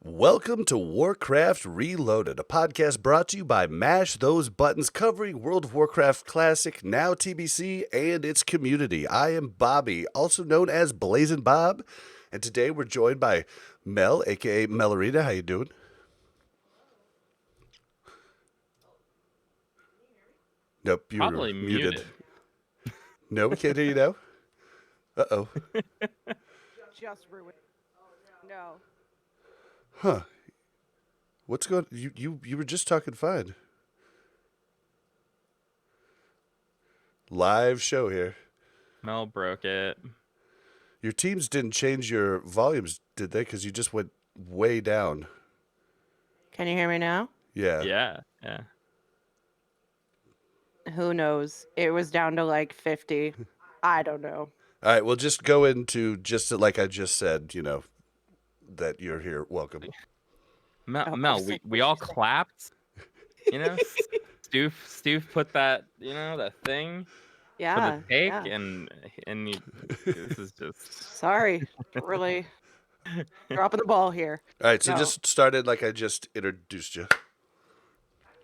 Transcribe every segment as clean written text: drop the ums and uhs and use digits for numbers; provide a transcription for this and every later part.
Welcome to Warcraft Reloaded, a podcast brought to you by Mash Those Buttons, covering World of Warcraft Classic, now TBC, and its community. I am Bobby, also known as Blazin' Bob, and today we're joined by Mel, aka Melarita. How you doing? Nope, you were Probably muted. muted. No, we can't hear you now. Uh-oh. Just ruined. No. Huh. What's going on? You were just talking fine. Live show here. Mel broke it. Your teams didn't change your volumes, did they? Because you just went way down. Can you hear me now? Yeah. Yeah. Who knows? It was down to like 50. I don't know. All right, we'll just go into just like I just said, that you're here. Welcome. Mel, we all clapped. Stoof put that, that thing for Yeah. the take, yeah. and this is just Sorry. Really dropping the ball here. All right, so No. just started like I just introduced you.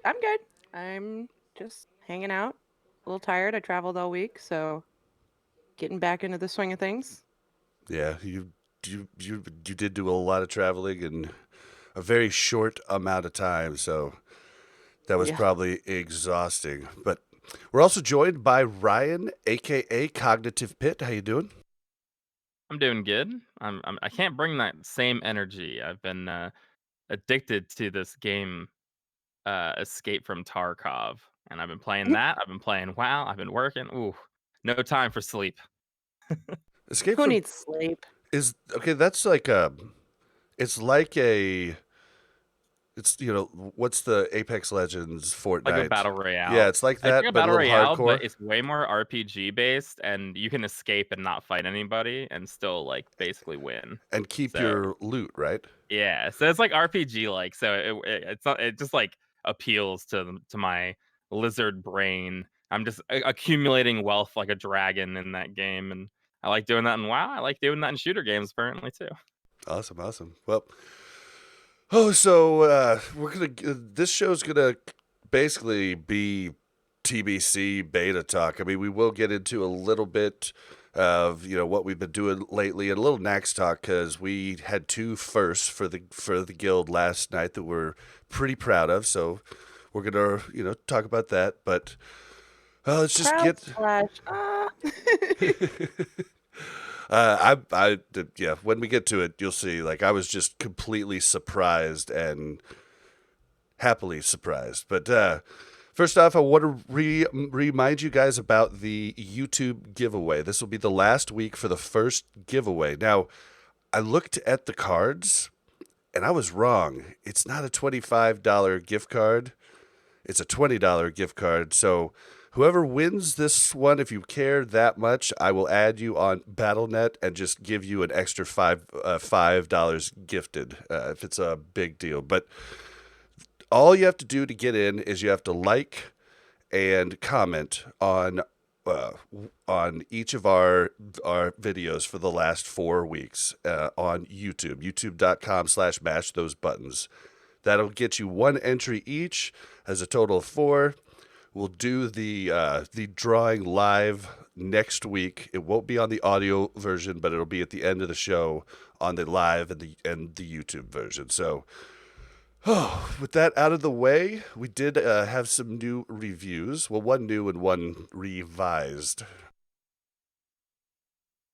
I'm good. I'm just hanging out. A little tired. I traveled all week, so getting back into the swing of things. Yeah, you did do a lot of traveling in a very short amount of time, so that was Yeah. probably exhausting. But we're also joined by Ryan, aka Cognitive Pit. How you doing? I'm doing good. I can't bring that same energy. I've been addicted to this game, Escape from Tarkov, and I've been playing that. I've been playing WoW. I've been working. Ooh, no time for sleep. Escape Who from needs sleep? is okay. That's like it's like a, it's what's the Apex Legends Fortnite? Like a battle royale. Yeah, it's like It's like that, a but a battle little royale, hardcore. but it's way more RPG based, and you can escape and not fight anybody and still like basically win. And keep So your loot, right? yeah, so it's like RPG like. So it's not, it just like appeals to my lizard brain. I'm just accumulating wealth like a dragon in that game, and I like doing that in WoW. I like doing that in shooter games apparently too. Awesome. Well, we're gonna. This show's gonna basically be TBC beta talk. I mean, we will get into a little bit of what we've been doing lately and a little Nax talk because we had two firsts for the guild last night that we're pretty proud of. So we're gonna talk about that. But let's just Proud get. splash. Ah. Yeah. When we get to it, you'll see. Like, I was just completely surprised and happily surprised. But first off, I want to remind you guys about the YouTube giveaway. This will be the last week for the first giveaway. Now, I looked at the cards, and I was wrong. It's not a $25 gift card. It's a $20 gift card. So whoever wins this one, if you care that much, I will add you on BattleNet and just give you an extra $5 gifted if it's a big deal. But all you have to do to get in is you have to like and comment on each of our videos for the last 4 weeks on YouTube, youtube.com/mash those buttons. That'll get you one entry each, as a total of 4. We'll do the drawing live next week. It won't be on the audio version, but it'll be at the end of the show on the live and the YouTube version. So, with that out of the way, we did have some new reviews. Well, one new and one revised.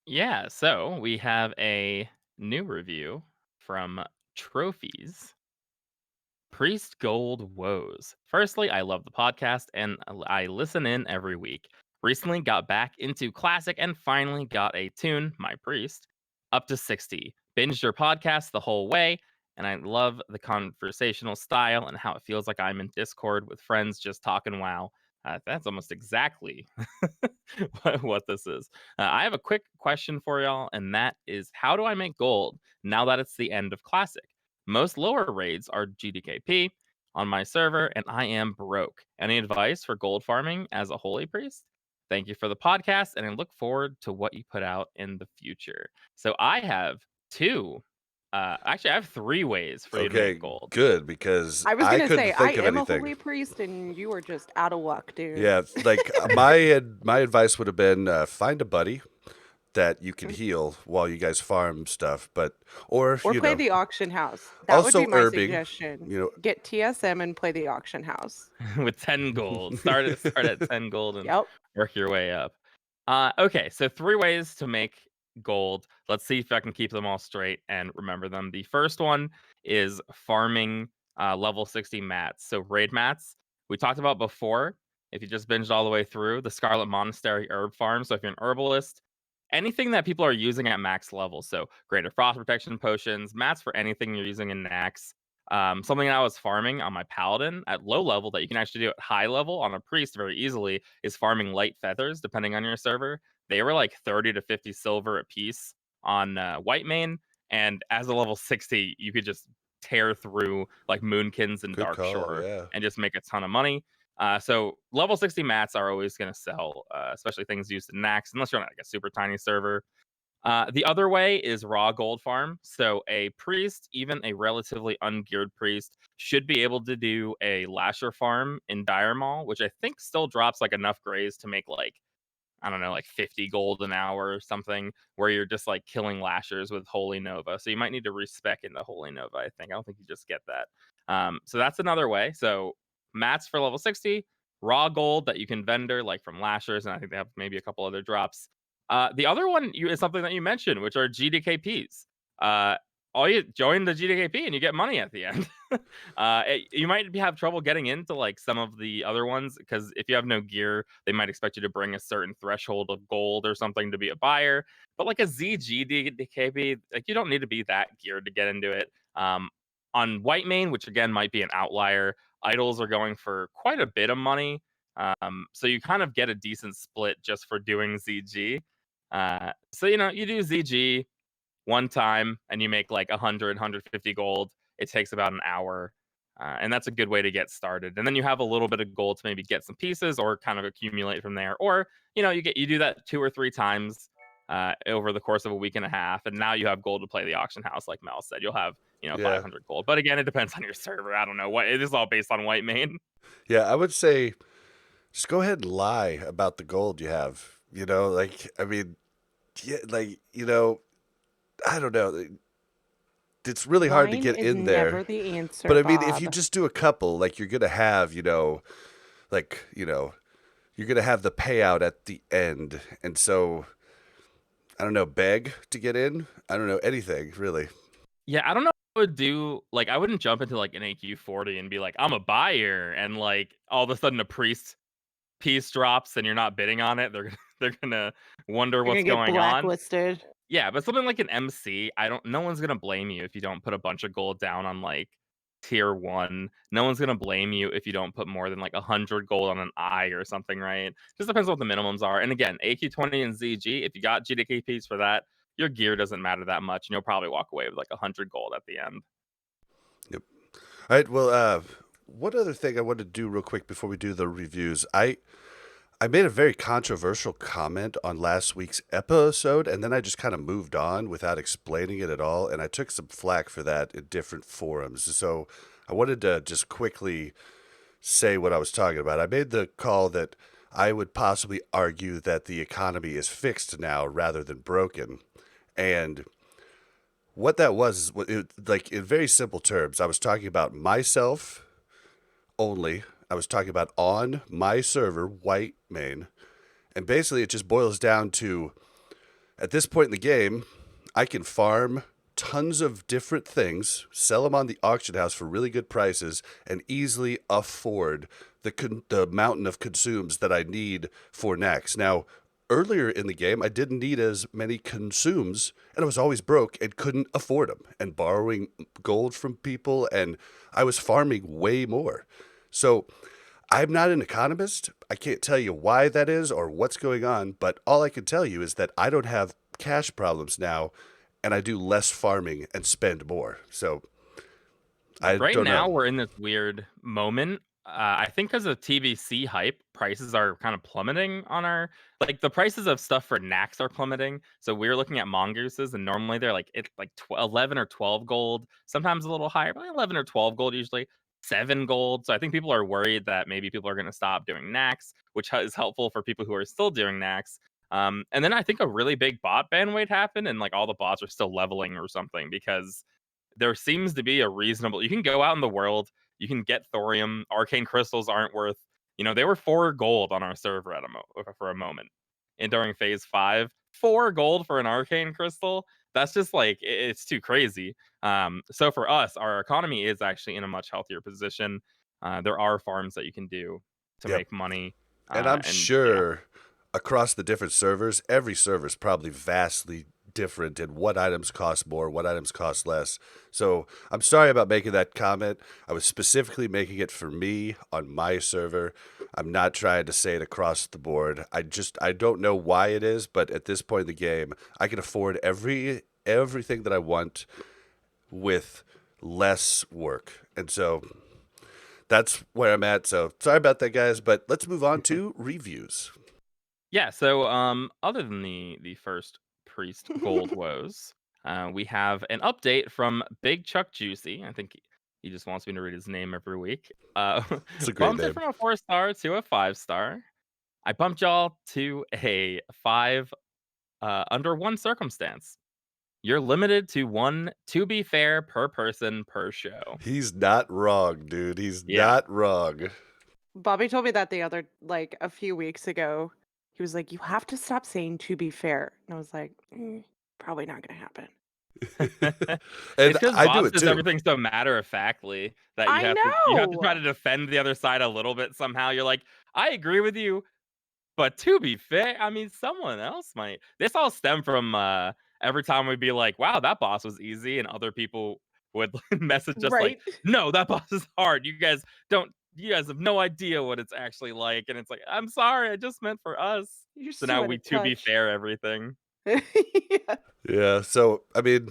Yeah, so we have a new review from Trophies. Priest Gold Woes. Firstly, I love the podcast and I listen in every week. Recently got back into Classic and finally got a tune, My Priest, up to 60. Binged your podcast the whole way, and I love the conversational style and how it feels like I'm in Discord with friends just talking WoW. That's almost exactly what this is. I have a quick question for y'all, and that is how do I make gold now that it's the end of Classic? Most lower raids are GDKP on my server, and I am broke. Any advice for gold farming as a holy priest? Thank you for the podcast, and I look forward to what you put out in the future. So I have two Actually, I have 3 ways for you to Okay, make gold. good, because I was I gonna couldn't say, I think of am a anything. holy priest, and you are just out of luck, dude. Yeah, like my advice would have been find a buddy that you can heal while you guys farm stuff, or Or you play know, the auction house. That would also be my herbing, suggestion. you know. Get TSM and play the auction house. With 10 gold. Start at 10 gold and Yep. work your way up. Okay, so 3 ways to make gold. Let's see if I can keep them all straight and remember them. The first one is farming level 60 mats. So raid mats, we talked about before. If you just binged all the way through, the Scarlet Monastery herb farm. So if you're an herbalist, anything that people are using at max level. So greater frost protection potions, mats for anything you're using in Nax. Something I was farming on my paladin at low level that you can actually do at high level on a priest very easily is farming light feathers, depending on your server. They were like 30 to 50 silver a piece on white main, and as a level 60, you could just tear through like Moonkins and Good Dark call, Shore yeah. and just make a ton of money. So level 60 mats are always going to sell, especially things used in Nax, unless you're on like a super tiny server. The other way is raw gold farm. So a priest, even a relatively ungeared priest, should be able to do a lasher farm in Dire Maul, which I think still drops like enough grays to make like, I don't know, like 50 gold an hour or something, where you're just like killing lashers with Holy Nova. So you might need to respec into Holy Nova, I think. I don't think you just get that. So that's another way. So mats for level 60, raw gold that you can vendor like from lashers, and I think they have maybe a couple other drops. The other one is something that you mentioned, which are GDKPs. Uh, all you join the GDKP and you get money at the end. You might have trouble getting into like some of the other ones because if you have no gear, they might expect you to bring a certain threshold of gold or something to be a buyer. But like a ZGDKP, like you don't need to be that geared to get into it. On white main, which again might be an outlier, idols are going for quite a bit of money. So you kind of get a decent split just for doing ZG. So you do ZG one time and you make like 150 gold. It takes about an hour. And that's a good way to get started. And then you have a little bit of gold to maybe get some pieces or kind of accumulate from there. Or, you do that 2 or 3 times over the course of a week and a half. And now you have gold to play the auction house, like Mel said. You'll have, Yeah. 500 gold. But again, it depends on your server. I don't know what it is, all based on white main. Yeah, I would say just go ahead and lie about the gold you have. Like, I mean, yeah, like, I don't know. It's really hard to Lying get is in there. never the answer, But I mean, if you Bob. just do a couple, like you're going to have, like, you're going to have the payout at the end. And so, I don't know, beg to get in? I don't know, anything, really. Yeah, I don't know what I would do. Like, I wouldn't jump into like an AQ 40 and be like, I'm a buyer, and like all of a sudden a priest piece drops and you're not bidding on it. They're gonna wonder You're what's gonna get going on. blacklisted. Yeah, but something like an MC, no one's gonna blame you if you don't put a bunch of gold down on like tier 1. No one's gonna blame you if you don't put more than like 100 gold on an eye or something, right? Just depends on what the minimums are. And again, AQ20 and ZG, if you got GDKPs for that, your gear doesn't matter that much, and you'll probably walk away with like 100 gold at the end. Yep. All right, well, one other thing I want to do real quick before we do the reviews. I made a very controversial comment on last week's episode, and then I just kind of moved on without explaining it at all, and I took some flack for that in different forums. So I wanted to just quickly say what I was talking about. I made the call that I would possibly argue that the economy is fixed now rather than broken. And what that was, like in very simple terms, I was talking about myself only. I was talking about on my server, white main. And basically, it just boils down to at this point in the game, I can farm tons of different things, sell them on the auction house for really good prices, and easily afford the mountain of consumes that I need for Nax. Now, earlier in the game, I didn't need as many consumes, and I was always broke and couldn't afford them, and borrowing gold from people, and I was farming way more. So I'm not an economist. I can't tell you why that is or what's going on, but all I can tell you is that I don't have cash problems now, and I do less farming and spend more. So I Right don't now, know. we're in this weird moment I think because of TBC hype, prices are kind of plummeting on our like the prices of stuff for Nax are plummeting. So we're looking at mongooses, and normally they're like it's like 11 or 12 gold, sometimes a little higher, but 11 or 12 gold usually. 7 gold. So I think people are worried that maybe people are going to stop doing Nax, which is helpful for people who are still doing Nax. And then I think a really big bot ban wait happened, and like all the bots are still leveling or something because there seems to be a reasonable. You can go out in the world, you can get thorium. Arcane crystals aren't worth. They were 4 gold on our server for a moment, and during phase 5, 4 gold for an arcane crystal. That's just like it's too crazy. So for us, our economy is actually in a much healthier position. There are farms that you can do to Yep. make money, And I'm and yeah. sure across the different servers, every server is probably vastly different in what items cost more, what items cost less. So I'm sorry about making that comment. I was specifically making it for me on my server. I'm not trying to say it across the board. I don't know why it is, but at this point in the game, I can afford everything that I want with less work. And so that's where I'm at. So sorry about that, guys, but let's move on to reviews. Yeah, so other than the first priest gold woes, we have an update from Big Chuck Juicy. I think he just wants me to read his name every week. It's a great Bumped it name. from a 4-star to a 5-star. I bumped y'all to a 5 under one circumstance. You're limited to one to be fair per person per show. He's not wrong, dude. He's Yeah. not wrong. Bobby told me that like a few weeks ago. He was like, "You have to stop saying to be fair." And I was like, probably not going to happen. And It's because I do Bob it says too. everything so matter of factly that I you have to try know. to defend the other side a little bit somehow. You're like, I agree with you, but to be fair, I mean, someone else might. This all stemmed from every time we'd be like, wow, that boss was easy, and other people would message us like, Right? no, that boss is hard. You guys have no idea what it's actually like. And it's like, I'm sorry, I just meant for us. You're So now so out we of to be touch. fair everything. Yeah. Yeah. So I mean,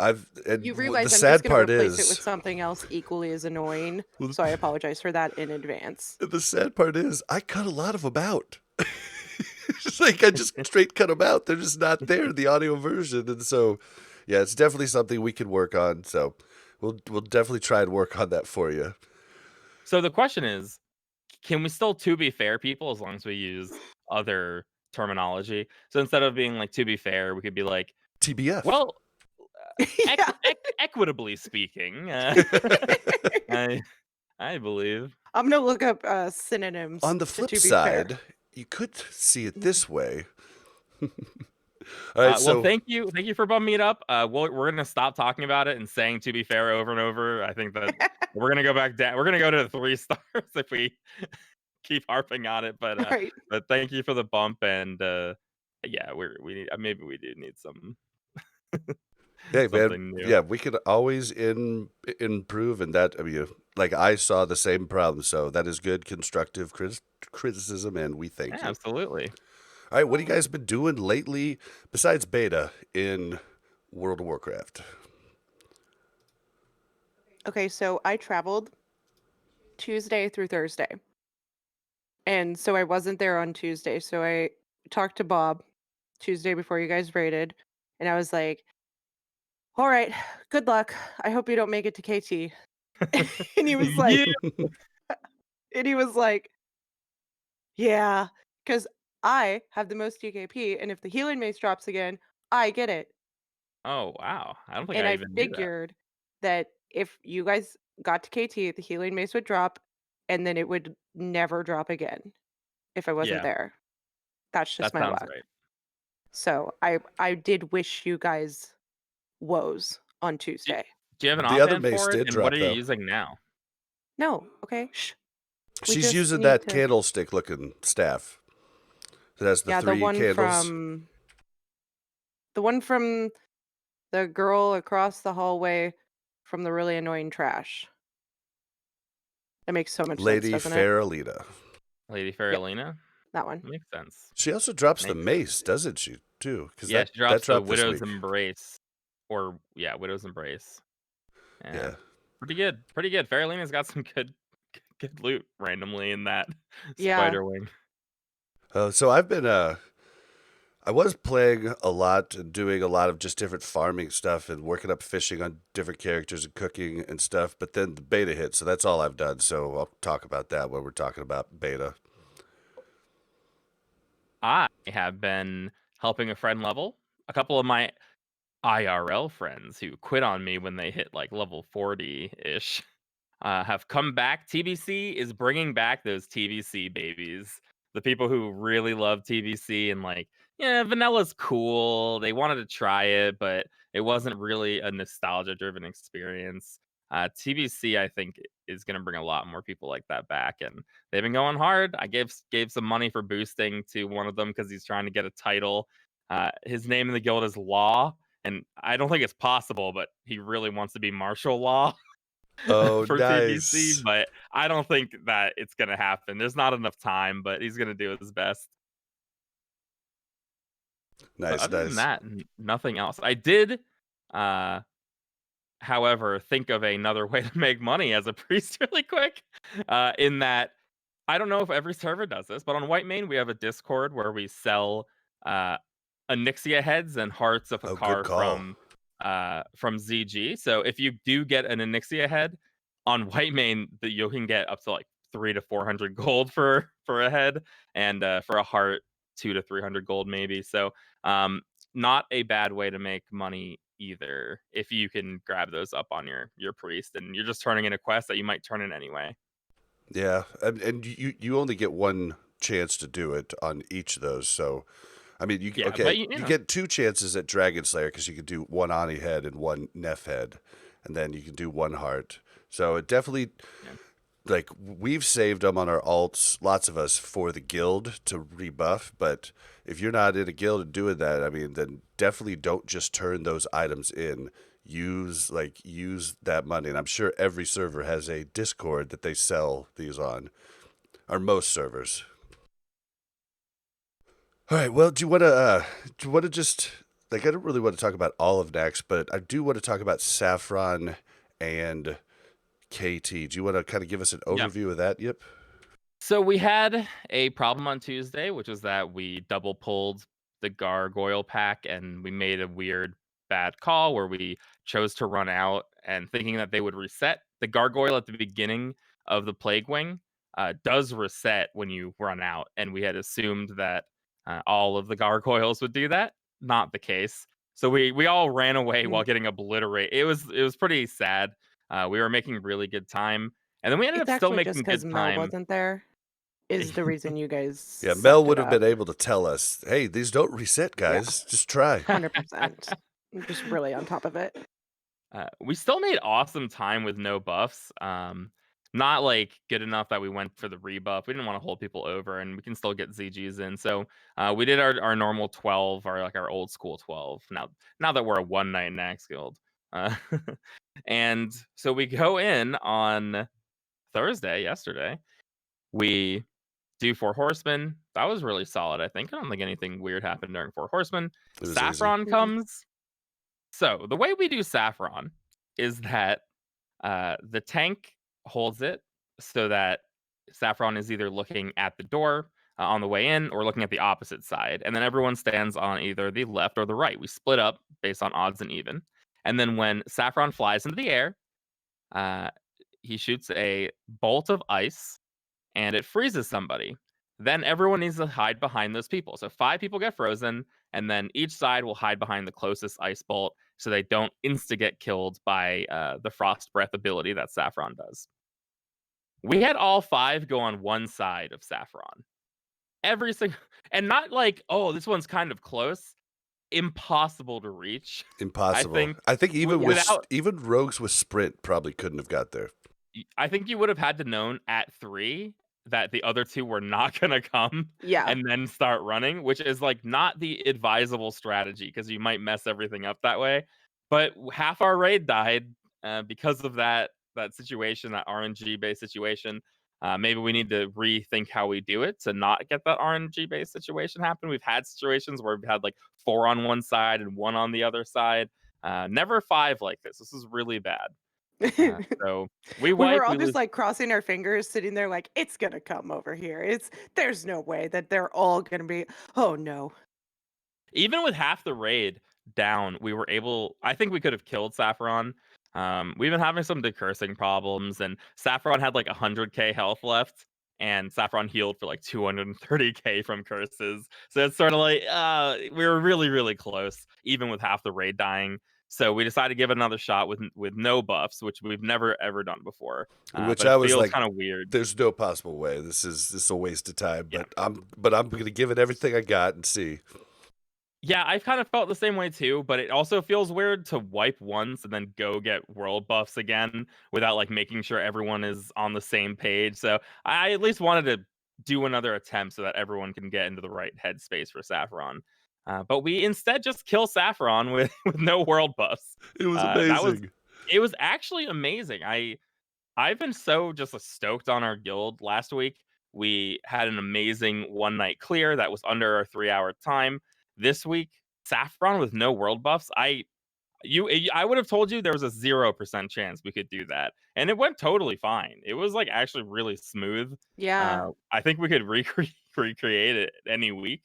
You the realize I'm just sad going to part replace it with is, something else equally as annoying. well, So I apologize for that in advance. the sad part is, I cut a lot of them out. It's like I just straight cut them out. They're just not there in the audio version, and so yeah, it's definitely something we can work on. So we'll definitely try and work on that for you. So the question is, can we still to be fair people as long as we use other terminology? So instead of being like to be fair, we could be like, TBF. well, Yeah. equitably speaking, I I believe. I'm going to look up synonyms On the to flip be fair. side, you could see it this way. All right, Well, so thank you for bumming it up. We're gonna stop talking about it and saying to be fair over and over. I think that we're gonna go back down. We're gonna go to 3 stars if we keep harping on it. Right. But thank you for the bump, and yeah, we need maybe we do need some hey man, something new. yeah, we could always improve, and that I mean, like I saw the same problem, so that is good constructive criticism, and we thank Yeah, you. absolutely. All right, what have you guys been doing lately besides beta in World of Warcraft? Okay, so I traveled Tuesday through Thursday. And so I wasn't there on Tuesday. So I talked to Bob Tuesday before you guys raided. And I was like, all right, good luck. I hope you don't make it to KT. And he was like, Yeah. and he was like, yeah, because I have the most TKP. And if the healing mace drops again, I get it. Oh wow, I don't think And I I even knew that. figured that if you guys got to KT, the healing mace would drop and then it would never drop again if I wasn't Yeah, there. That's just that my sounds luck. right. So I did wish you guys woes on Do, Tuesday. do you have an The other offhand mace for it? did And what drop are you though. using now? No, okay. Shh. We She's just using need that to. candlestick looking staff. It has the Yeah, three candles. the one from the girl across the hallway from the really annoying trash. That makes so much sense, Lady doesn't it? Faralina. Lady Yep, Faralina? that one. Makes sense. She also drops the Makes sense. mace, doesn't she? Too, because Yeah, that she drops the dropped this Widow's week. Embrace. Or yeah, Widow's Embrace. Yeah. Yeah. Pretty good. Pretty good. Faralina's got some good good loot randomly in that Yeah. spider wing. So I've been I was playing a lot and doing a lot of just different farming stuff and working up fishing on different characters and cooking and stuff. But then the beta hit, so that's all I've done. So I'll talk about that when we're talking about beta. I have been helping a friend level. A couple of my IRL friends who quit on me when they hit like level 40 ish have come back. TBC is bringing back those TBC babies. The people who really love TBC and like, yeah, vanilla's cool. They wanted to try it, but it wasn't really a nostalgia driven experience. TBC, I think, is going to bring a lot more people like that back, and they've been going hard. I gave some money for boosting to one of them because he's trying to get a title. His name in the guild is Law, and I don't think it's possible, but he really wants to be Martial Law. Oh, For TBC, nice. but I don't think that it's gonna happen. There's not enough time, but he's gonna do his best. But Nice, other than nice. that, nothing else. I did, uh, however, think of another way to make money as a priest really quick. In that I don't know if every server does this, but on Whitemane we have a Discord where we sell uh Onyxia heads and hearts of Oh, good Hakar call. from ZG. So if you do get an Onyxia head on Whitemane, that you can get up to like 300 to 400 gold for a head, and for a heart 200 to 300 gold maybe. So not a bad way to make money either if you can grab those up on your priest and you're just turning in a quest that you might turn in anyway. Yeah, and you only get one chance to do it on each of those. So, I mean, Yeah, okay, but you you know, get two chances at Dragon Slayer because you can do one Ani head and one Neff head, and then you can do one heart. So it definitely, yeah. like, we've saved them on our alts, lots of us, for the guild to rebuff. But if you're not in a guild and doing that, I mean, then definitely don't just turn those items in. Use that money, and I'm sure every server has a Discord that they sell these on, or most servers. All right. Well, do you want to just, like, I don't really want to talk about all of Nax, but I do want to talk about Saffron and KT. Do you want to kind of give us an Yeah. overview of that? Yep. So we had a problem on Tuesday, which was that we double pulled the gargoyle pack and we made a weird bad call where we chose to run out and thinking that they would reset. The gargoyle at the beginning of the plague wing does reset when you run out, and we had assumed that all of the gargoyles would do that. Not the case. So we all ran away while Mm. getting obliterated. It was pretty sad. We were making really good time, and then we ended It's up still actually just making because good Mel time. wasn't there is the reason you guys Yeah. Mel sucked would it have up. been able to tell us, hey, these don't reset, Yeah, guys. Just try. 100%. I'm just really on top of it. We still made awesome time with no buffs. Not like good enough that we went for the rebuff. We didn't want to hold people over, and we can still get ZGs in. So we did our normal 12, or like our old school 12. Now that we're a one night Nax guild, uh, and so we go in on Thursday. Yesterday, we do Four Horsemen. That was really solid. I think I don't think anything weird happened during Four Horsemen. It was easy. Saffron Mm-mm. comes. So the way we do Saffron is that the tank holds it so that Saffron is either looking at the door on the way in or looking at the opposite side. And then everyone stands on either the left or the right. We split up based on odds and even. And then when Saffron flies into the air, uh, he shoots a bolt of ice and it freezes somebody. Then everyone needs to hide behind those people. So 5 people get frozen, and then each side will hide behind the closest ice bolt so they don't insta get killed by the frost breath ability that Saffron does. We had all 5 go on one side of Saffron. Every single, and not like, oh, this one's kind of close. Impossible to reach. I Impossible. think I think Yeah. even rogues with sprint probably couldn't have got there. I think you would have had to known at 3 that the other 2 were not gonna come Yeah. and then start running, which is, like, not the advisable strategy because you might mess everything up that way. But half our raid died, because of that situation, that RNG-based situation. Maybe we need to rethink how we do it to not get that RNG-based situation happen. We've had situations where we've had, like, 4 on one side and 1 on the other side. Never 5 like this. This is really bad. So we We were wipe, all we just lose. like crossing our fingers, sitting there like it's gonna come over here. There's no way that they're all gonna be. Oh no. Even with half the raid down, we were able. I think we could have killed Saffron. We've been having some decursing problems, and Saffron had like 100k health left, and Saffron healed for like 230k from curses. So it's sort of like we were really, really close, even with half the raid dying. So we decided to give it another shot with no buffs, which we've never ever done before. Which But it I was feels like, kind of weird. there's no possible way. This is a waste of time. Yeah. But I'm gonna give it everything I got and see. Yeah, I've kind of felt the same way too, but it also feels weird to wipe once and then go get world buffs again without like making sure everyone is on the same page. So I at least wanted to do another attempt so that everyone can get into the right headspace for Saffron. But we instead just kill Saffron with, with no world buffs. It was That was amazing. it was actually amazing. I've been so just stoked on our guild. Last week, we had an amazing one night clear that was under our 3 hour time. This week, Saffron with no world buffs. I would have told you there was a 0% chance we could do that, and it went totally fine. It was like actually really smooth. Yeah. I think we could recreate it any week.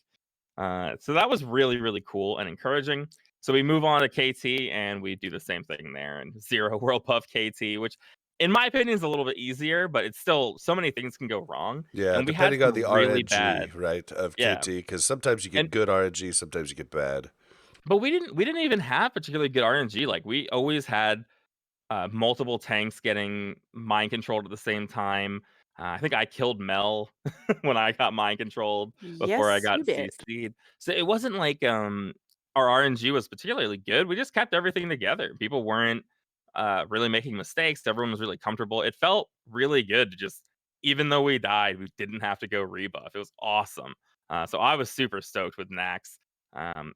So that was really, really cool and encouraging. So we move on to KT and we do the same thing there and 0 World Puff KT, which in my opinion is a little bit easier, but it's still so many things can go wrong. Yeah, And we had depending on some the really bad, RNG, right, of yeah. KT, because sometimes you get And good RNG, sometimes you get bad. but we didn't even have particularly good RNG. Like we always had multiple tanks getting mind controlled at the same time. I think I killed Mel when I got mind controlled before I Yes, got you did. CC'd. So it wasn't like our RNG was particularly good. We just kept everything together. People weren't really making mistakes. Everyone was really comfortable. It felt really good to just, even though we died, we didn't have to go rebuff. It was awesome. So I was super stoked with Nax.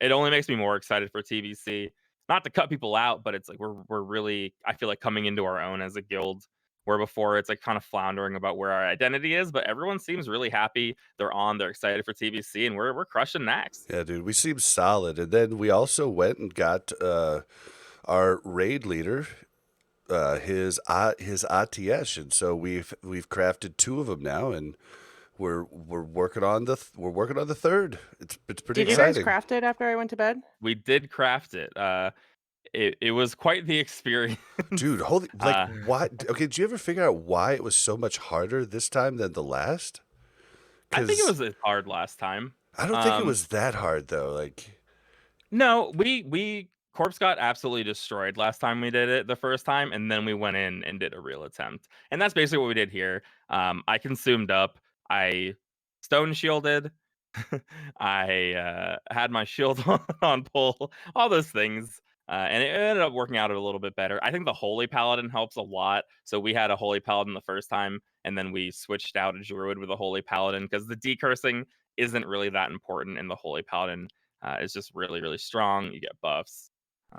It only makes me more excited for TBC. Not to cut people out, but it's like we're really, I feel like, coming into our own as a guild. Where before it's like kind of floundering about where our identity is, but everyone seems really happy. They're excited for TBC, and we're crushing Nax. Yeah, dude, we seem solid. And then we also went and got our raid leader, his ATS, and so we've crafted two of them now, and we're working on the third. It's pretty Did you guys exciting. craft it after I went to bed? We did craft it. It was quite the experience. Dude, holy, like, Uh, why? Okay, did you ever figure out why it was so much harder this time than the last? I think it Because was as hard last time. I don't think it was that hard though. Like, No, we Corpse got absolutely destroyed last time we did it the first time, and then we went in and did a real attempt. And that's basically what we did here. I consumed up, I stone shielded, I had my shield on pull, all those things. And it ended up working out a little bit better. I think the Holy Paladin helps a lot. So we had a Holy Paladin the first time, and then we switched out a Druid with a Holy Paladin because the decursing isn't really that important in the Holy Paladin. It's just really, really strong. You get buffs.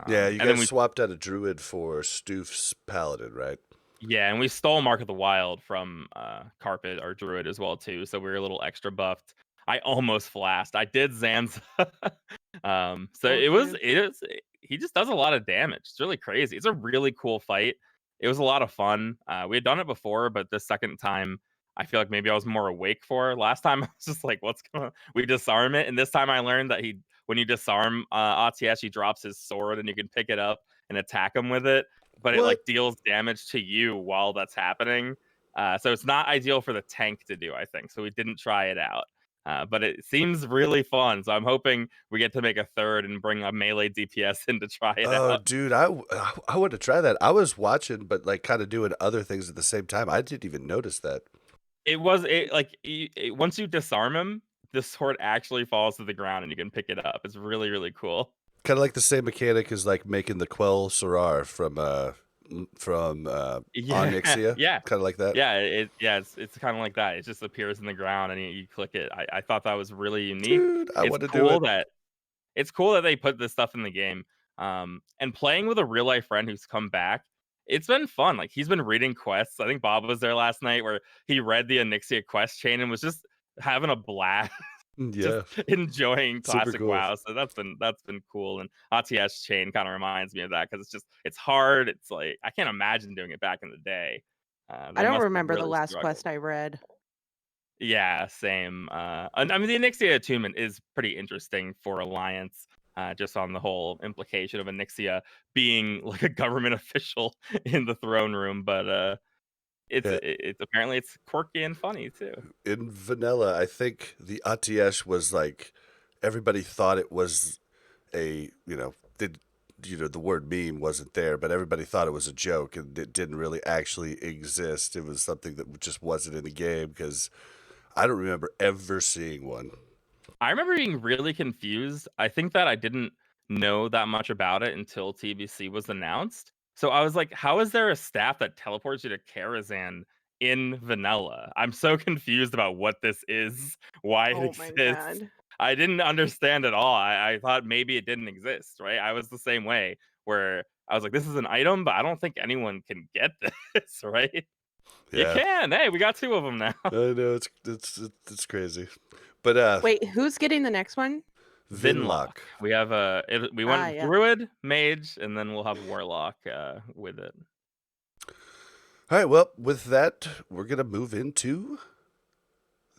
yeah, you And then guys swapped out a druid for Stoof's paladin, right? and we stole Mark of the Wild from Carpet, our druid, as well too. So we were a little extra buffed. I almost flashed. I did Zanza. So Oh, dude. he just does a lot of damage. It's really crazy. It's a really cool fight. It was a lot of fun. We had done it before, but the second time I feel like maybe I was more awake for. Last time I was just like, what's going on? We disarm it. And this time I learned that when you disarm ATS, he drops his sword and you can pick it up and attack him with it, but it What? like deals damage to you while that's happening. So it's not ideal for the tank to do, I think. So we didn't try it out. But it seems really fun. So I'm hoping we get to make a third and bring a melee DPS in to try it Oh, out. dude, I want to try that. I was watching, but like kind of doing other things at the same time. I didn't even notice that. Once you disarm him, the sword actually falls to the ground and you can pick it up. It's really, really cool. Kind of like the same mechanic as like making the Quell Sorar from Yeah, Onyxia. yeah. Kind of like that. It's kind of like that. It just appears in the ground and you click it. I thought that was really unique. Dude, I It's want to do cool it. that it's cool that they put this stuff in the game. And playing with a real life friend who's come back, it's been fun. Like he's been reading quests. I think Bob was there last night where he read the Onyxia quest chain and was just having a blast. just Yeah, enjoying super classic cool. WoW. So that's been cool. And ATS chain kind of reminds me of that because it's hard. It's like I can't imagine doing it back in the day. I They don't must have remember the really last struggled. quest I read. Yeah, same. And I mean, the Onyxia attunement is pretty interesting for Alliance, just on the whole implication of Onyxia being like a government official in the throne room. But Yeah. it's apparently it's quirky and funny too. In vanilla, I think the ATS was like everybody thought it was a the word meme wasn't there, but everybody thought it was a joke and it didn't really actually exist. It was something that just wasn't in the game because I don't remember ever seeing one. I remember being really confused. I think that I didn't know that much about it until TBC was announced. So I was like, how is there a staff that teleports you to Karazhan in vanilla? I'm so confused about what this is, why it Oh my exists. god. I didn't understand at all. I thought maybe it didn't exist, right? I was the same way where I was like, this is an item, but I don't think anyone can get this, right? You Yeah, can. Hey, we got 2 of them now. I know it's crazy, but Wait, who's getting the next one? Vinlock. We have we Ah, went yeah. Druid, Mage, and then we'll have Warlock with it. All right, well, with that, we're gonna move into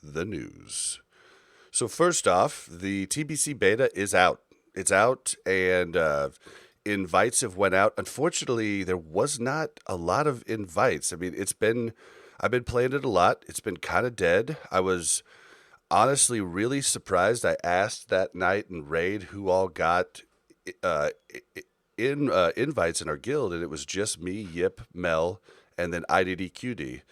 the news. So first off, the TBC beta is out. It's out, and invites have went out. Unfortunately, there was not a lot of invites. I mean, I've been playing it a lot. It's been kind of dead. I was honestly really surprised. I asked that night in raid who all got uh, invites in our guild, and it was just me, Yip, Mel, and then IDDQD.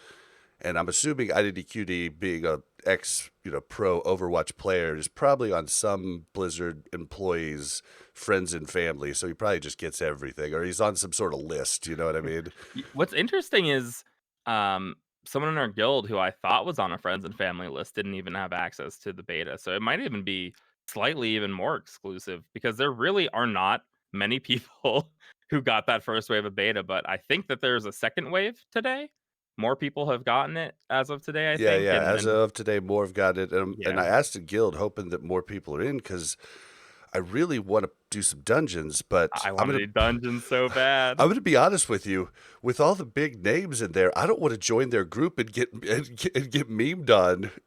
And I'm assuming IDDQD, being a ex pro Overwatch player, is probably on some Blizzard employees' friends and family, so he probably just gets everything, or he's on some sort of list. You know what I mean? What's interesting is someone in our guild who I thought was on a friends and family list didn't even have access to the beta. So it might even be slightly even more exclusive because there really are not many people who got that first wave of beta, but I think that there's a second wave today. More people have gotten it as of today, I Yeah, think. yeah. As And of today, more have got it, and yeah, I asked the guild, hoping that more people are in, because I really want to do some dungeons, but I want to do dungeons so bad. I'm gonna be honest with you. With all the big names in there, I don't want to join their group and get memed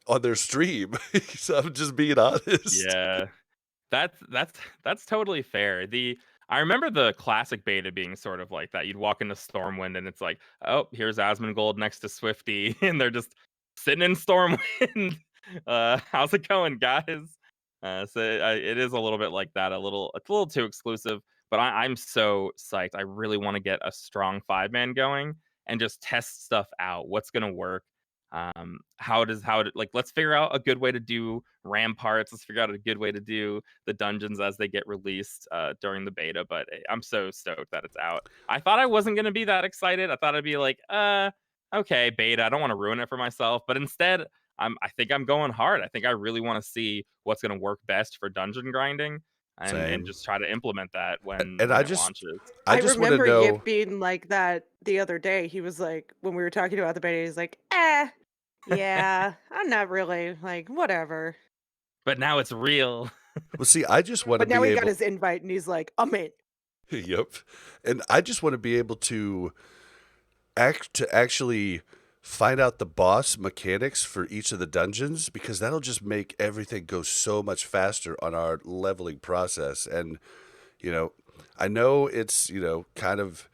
on their stream. So I'm just being honest. Yeah. That's totally fair. I remember the classic beta being sort of like that. You'd walk into Stormwind and it's like, oh, here's Asmongold next to Swifty, and they're just sitting in Stormwind. How's it going, guys? It is a little bit like that. It's a little too exclusive, but I'm so psyched. I really want to get a strong 5-man going and just test stuff out. What's gonna work? Like, let's figure out a good way to do ramparts. Let's figure out a good way to do the dungeons as they get released during the beta. But I'm so stoked that it's out. I thought I wasn't gonna be that excited. I thought I'd be like, okay, beta. I don't want to ruin it for myself. But instead, I think I'm going hard. I think I really want to see what's gonna work best for dungeon grinding and Same. just try to implement that And when it launches. I I just want to remember know. Yip being like that the other day. He was like, when we were talking about the beta, he's like, yeah, I'm not really like, whatever. But now it's real. Well, see, I just want to But now be he got able. his invite and he's like, I'm in. Yep, and I just want to be able to actually find out the boss mechanics for each of the dungeons, because that'll just make everything go so much faster on our leveling process. And you know, I know it's kind of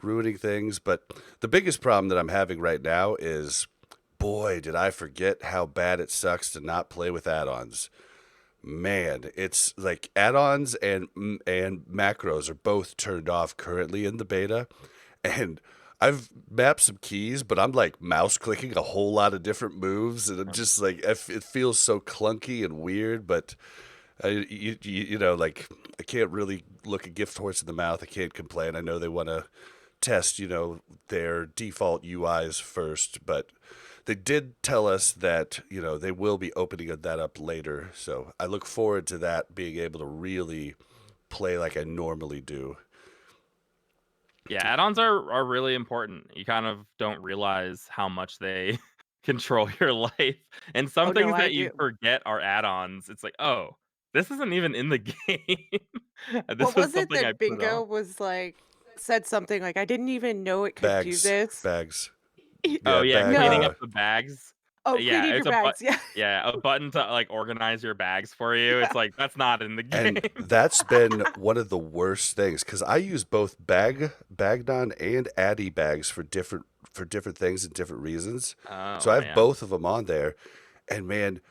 ruining things, but the biggest problem that I'm having right now is, boy, did I forget how bad it sucks to not play with add-ons. Man, it's like add-ons and macros are both turned off currently in the beta, and I've mapped some keys, but I'm like mouse clicking a whole lot of different moves, and I'm just like it feels so clunky and weird. But like, I can't really look a gift horse in the mouth. I can't complain. I know they want to test their default UIs first, but they did tell us that they will be opening that up later. So I look forward to that, being able to really play like I normally do. Yeah, add-ons are really important. You kind of don't realize how much they control your life. And Oh some no, things I that you do. forget are add-ons. It's like, oh, this isn't even in the game. What This was was it something I that put on. Bingo was like said something like I didn't even know it could do Bags, this. bags. Oh Yeah, yeah, bag. cleaning No. up the bags. Oh, Yeah, cleaning your it's bags. Yeah. a button to like organize your bags for you. Yeah. It's like that's not in the And game. that's been one of the worst things because I use both Bagnon and Addy bags for different things and different reasons. So I Oh have yeah. both of them on there, and man,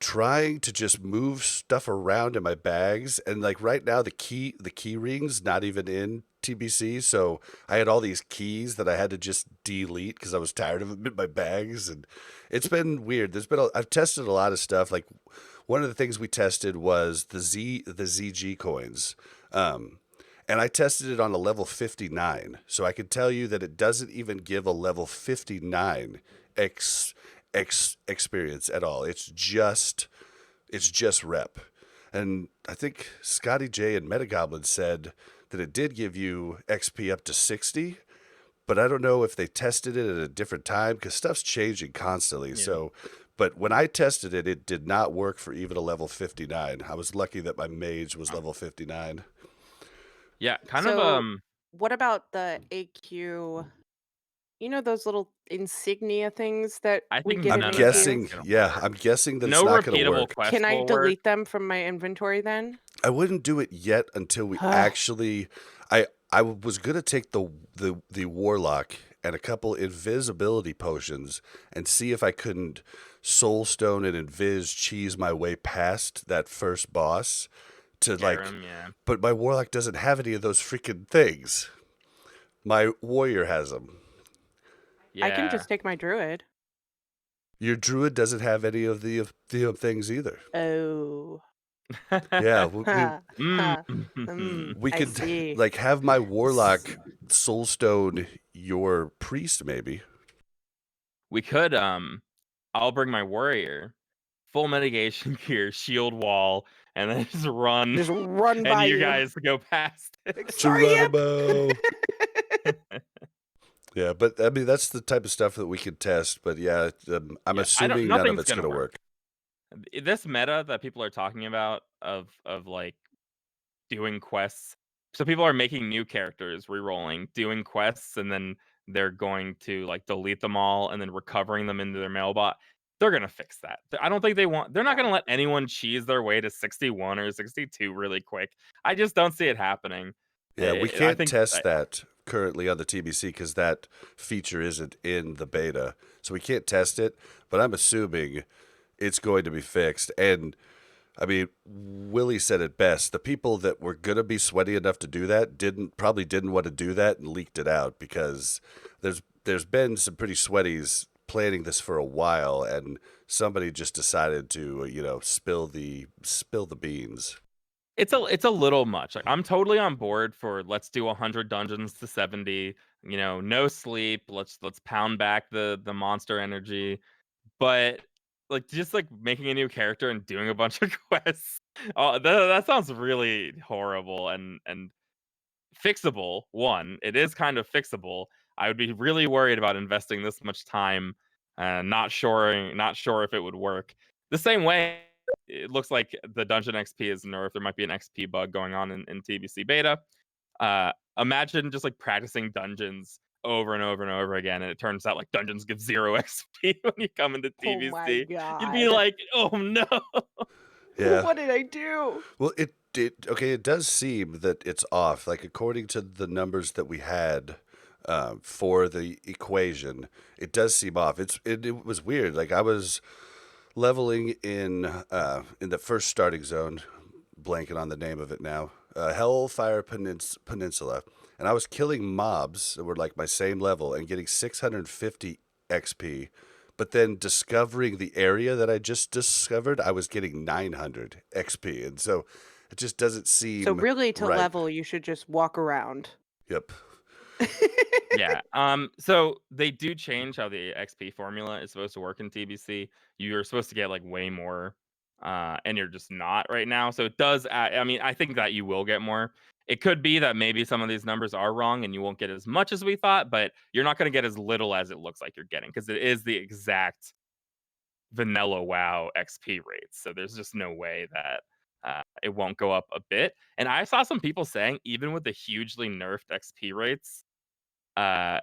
trying to just move stuff around in my bags, and like right now the key ring's not even in TBC, so I had all these keys that I had to just delete because I was tired of them in my bags, and it's been weird. I've tested a lot of stuff. Like one of the things we tested was the ZG coins. And I tested it on a level 59. So I can tell you that it doesn't even give a level 59 experience at all. It's just rep. And I think Scotty J and Metagoblin said that it did give you XP up to 60, but I don't know if they tested it at a different time because stuff's changing constantly. Yeah. So, but when I tested it, it did not work for even a level 59. I was lucky that my mage was Oh. level 59. Yeah, kind of So, what about the AQ? You know those little insignia things that I we think get I'm in none of that AQ? is guessing, gonna yeah, work. I'm guessing that it's No not going to repeatable work. Can quest I will work. delete them from my inventory then? I wouldn't do it yet until we actually. I was gonna take the warlock and a couple invisibility potions and see if I couldn't soulstone and invis cheese my way past that first boss to Scare like. 'em, yeah. But my warlock doesn't have any of those freaking things. My warrior has them. I can Yeah. just take my druid. Your druid doesn't have any of the things either. Oh. Yeah, Ha, ha. Mm. we I could see. like have my warlock soulstone your priest maybe. We could I'll bring my warrior, full mitigation gear, shield wall, and then just run Just run and by you you. guys go past Like, it. sorry, Imp. Geronimo. Yeah, but I mean that's the type of stuff that we could test. But yeah, I'm Yeah, assuming none of nothing's it's gonna gonna work. work. This meta that people are talking about of like doing quests. So people are making new characters, re-rolling, doing quests, and then they're going to like delete them all and then recovering them into their mailbot. They're gonna fix that. I don't think they're not gonna let anyone cheese their way to 61 or 62 really quick. I just don't see it happening. Yeah, we I can't think test that currently on the TBC because that feature isn't in the beta, so we can't test it. But I'm assuming it's going to be fixed. And I mean, Willie said it best. The people that were gonna be sweaty enough to do that probably didn't want to do that and leaked it out because there's been some pretty sweaties planning this for a while, and somebody just decided to spill the beans. it's a little much. Like I'm totally on board for let's do 100 dungeons to 70. No sleep. Let's pound back the monster energy. But like just like making a new character and doing a bunch of quests, that sounds really horrible and fixable. One, it is kind of fixable. I would be really worried about investing this much time, not sure if it would work. The same way, it looks like the dungeon XP is nerfed. There might be an XP bug going on in TBC beta. Imagine just like practicing dungeons over and over and over again, and it turns out like dungeons give 0 XP when you come into Oh my TBC. You'd be god. like, oh no. Yeah. What did I do? Well, it does seem that it's off. Like according to the numbers that we had for the equation, it does seem off. It was weird. Like I was leveling in the first starting zone, blanking on the name of it now, Hellfire Peninsula, and I was killing mobs that were like my same level and getting 650 XP. But then discovering the area that I just discovered, I was getting 900 XP, and so it just doesn't seem So really to right. level you should just walk around. Yep. Yeah. So they do change how the XP formula is supposed to work in TBC. You're supposed to get like way more, and you're just not right now. So it does. I mean, I think that you will get more. It could be that maybe some of these numbers are wrong and you won't get as much as we thought, but you're not going to get as little as it looks like you're getting because it is the exact vanilla WoW XP rates. So there's just no way that it won't go up a bit. And I saw some people saying even with the hugely nerfed XP rates, uh,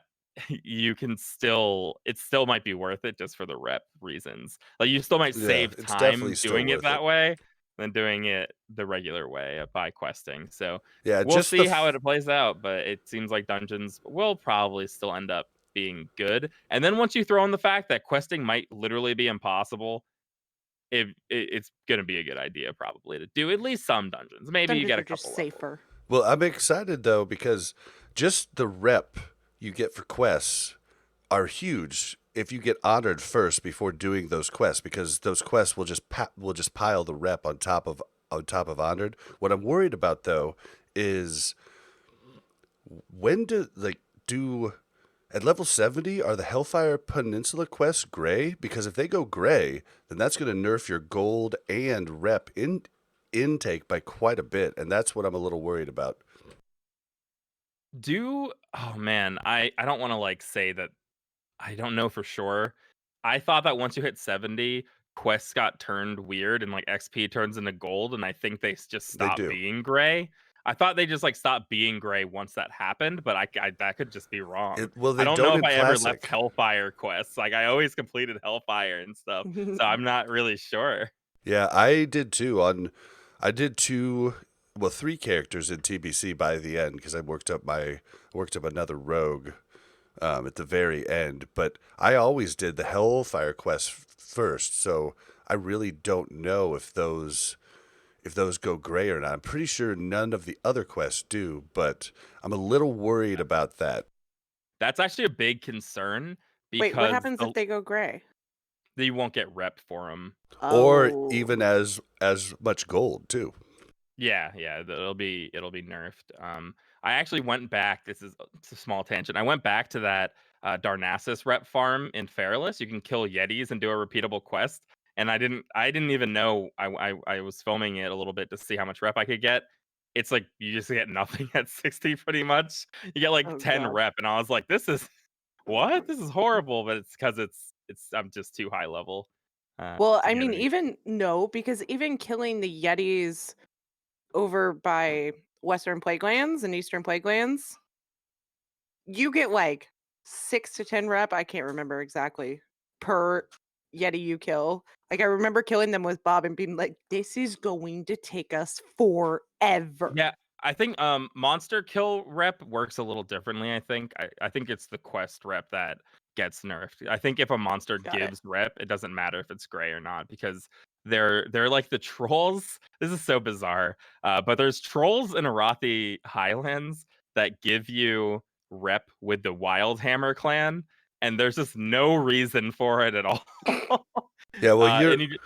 you can still it still might be worth it just for the rep reasons. Like you still might Yeah, save it's definitely time still doing it worth it. that way than doing it the regular way by questing. So Yeah, we'll just see how it plays out, but it seems like dungeons will probably still end up being good. And then once you throw in the fact that questing might literally be impossible, it's going to be a good idea probably to do at least some dungeons. Maybe you Dungeons get are a just couple levels. safer. Well, I'm excited though because just the rep you get for quests are huge if you get honored first before doing those quests, because those quests will just pile the rep on top of honored. What I'm worried about though is when do at level 70 are the Hellfire Peninsula quests gray? Because if they go gray, then that's going to nerf your gold and rep intake by quite a bit, and that's what I'm a little worried about. Oh man, I don't want to like say that I don't know for sure. I thought that once you hit 70, quests got turned weird and like XP turns into gold, and I think they just They stopped do. being gray. I thought they just like stopped being gray once that happened, but I that could just be wrong. Well, I they don't know don't if in I ever left Classic. Hellfire quests. Like I always completed Hellfire and stuff, so I'm not really sure. Yeah, I did too. I did three characters in TBC by the end because I worked up another rogue at the very end. But I always did the Hellfire quest first, so I really don't know if those go gray or not. I'm pretty sure none of the other quests do, but I'm a little worried about that. That's actually a big concern Wait, what because happens if they go gray? you won't get rep for them. Or Oh. even as much gold too. Yeah, it'll be nerfed. I actually went back. It's a small tangent. I went back to that Darnassus rep farm in Fairless. You can kill Yetis and do a repeatable quest. And I didn't even know. I was filming it a little bit to see how much rep I could get. It's like you just get nothing at 60 pretty much. You get like Oh, 10 God. rep, and I was like, this is what? This is horrible. But it's because I'm just too high level. Well, To I get mean, any. because even killing the Yetis over by Western Plaguelands and Eastern Plaguelands, you get like 6 to 10 rep. I can't remember exactly per Yeti you kill. Like I remember killing them with Bob and being like, "This is going to take us forever." Yeah, I think monster kill rep works a little differently. I think it's the quest rep that gets nerfed. I think if a monster Got it. gives rep, it doesn't matter if it's gray or not because they're like the trolls. This is so bizarre. But there's trolls in Arathi Highlands that give you rep with the Wildhammer clan, and there's just no reason for it at all. Yeah, well, And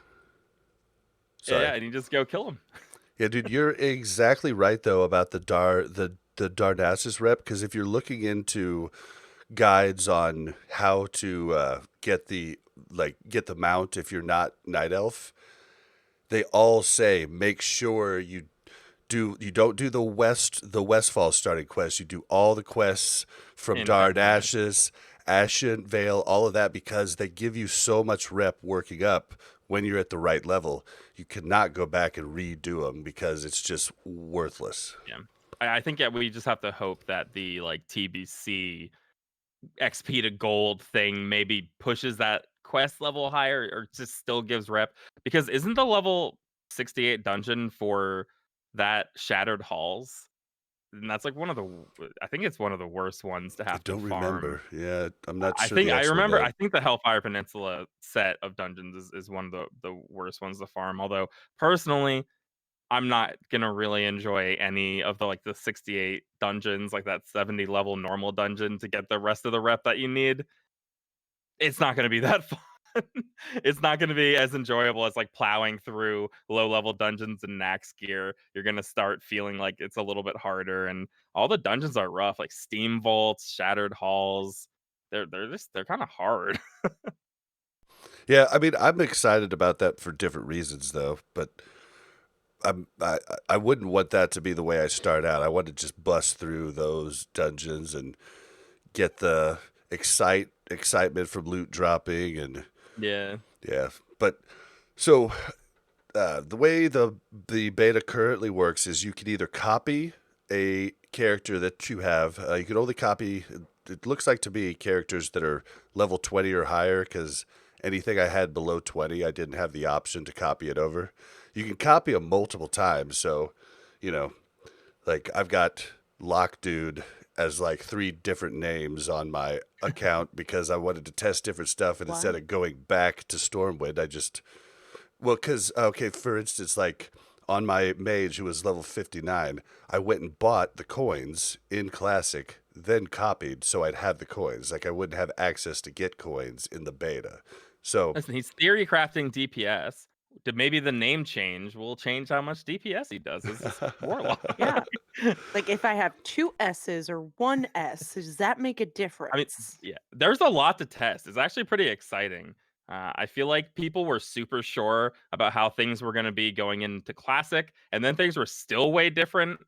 sorry. and you just go kill them. Yeah, dude, you're exactly right though about the Darnassus rep, because if you're looking into guides on how to get the mount if you're not night elf, they all say make sure you don't do the Westfall starting quest. You do all the quests from In Fenrir. Darnassus, Ashen Vale, all of that, because they give you so much rep working up when you're at the right level. You cannot go back and redo them because it's just worthless. Yeah. I think we just have to hope that the like TBC XP to gold thing maybe pushes that quest level higher or just still gives rep, because isn't the level 68 dungeon for that Shattered Halls? And that's like I think it's one of the worst ones to I have to don't farm. remember. Yeah, I'm not I sure think the I actual remember. I name. think the Hellfire Peninsula set of dungeons is one of the worst ones to farm. Although personally, I'm not gonna really enjoy any of the 68 dungeons, like that 70 level normal dungeon to get the rest of the rep that you need. It's not gonna be that fun. It's not gonna be as enjoyable as like plowing through low level dungeons in Nax gear. You're gonna start feeling like it's a little bit harder, and all the dungeons are rough, like Steam Vaults, Shattered Halls. They're kind of hard. Yeah, I mean, I'm excited about that for different reasons though, but I wouldn't want that to be the way I start out. I want to just bust through those dungeons and get the excitement from loot dropping and Yeah. yeah. But so the way the beta currently works is you can either copy a character that you have. You can only copy. It looks like to me characters that are level 20 or higher, because anything I had below 20, I didn't have the option to copy it over. You can copy them multiple times. So, you know, like I've got Lock Dude as like 3 different names on my account because I wanted to test different stuff, and instead Wow. of going back to Stormwind, I just because, okay, for instance, like on my mage who was level 59, I went and bought the coins in Classic, then copied so I'd have the coins. Like I wouldn't have access to get coins in the beta. So, Listen, he's theory crafting DPS. Maybe the name change will change how much DPS he does as his warlock. Yeah. Like if I have 2 S's or 1 S, does that make a I mean, difference? yeah, there's a lot to test. It's actually pretty exciting. I feel like people were super sure about how things were going to be going into Classic, and then things were still way different.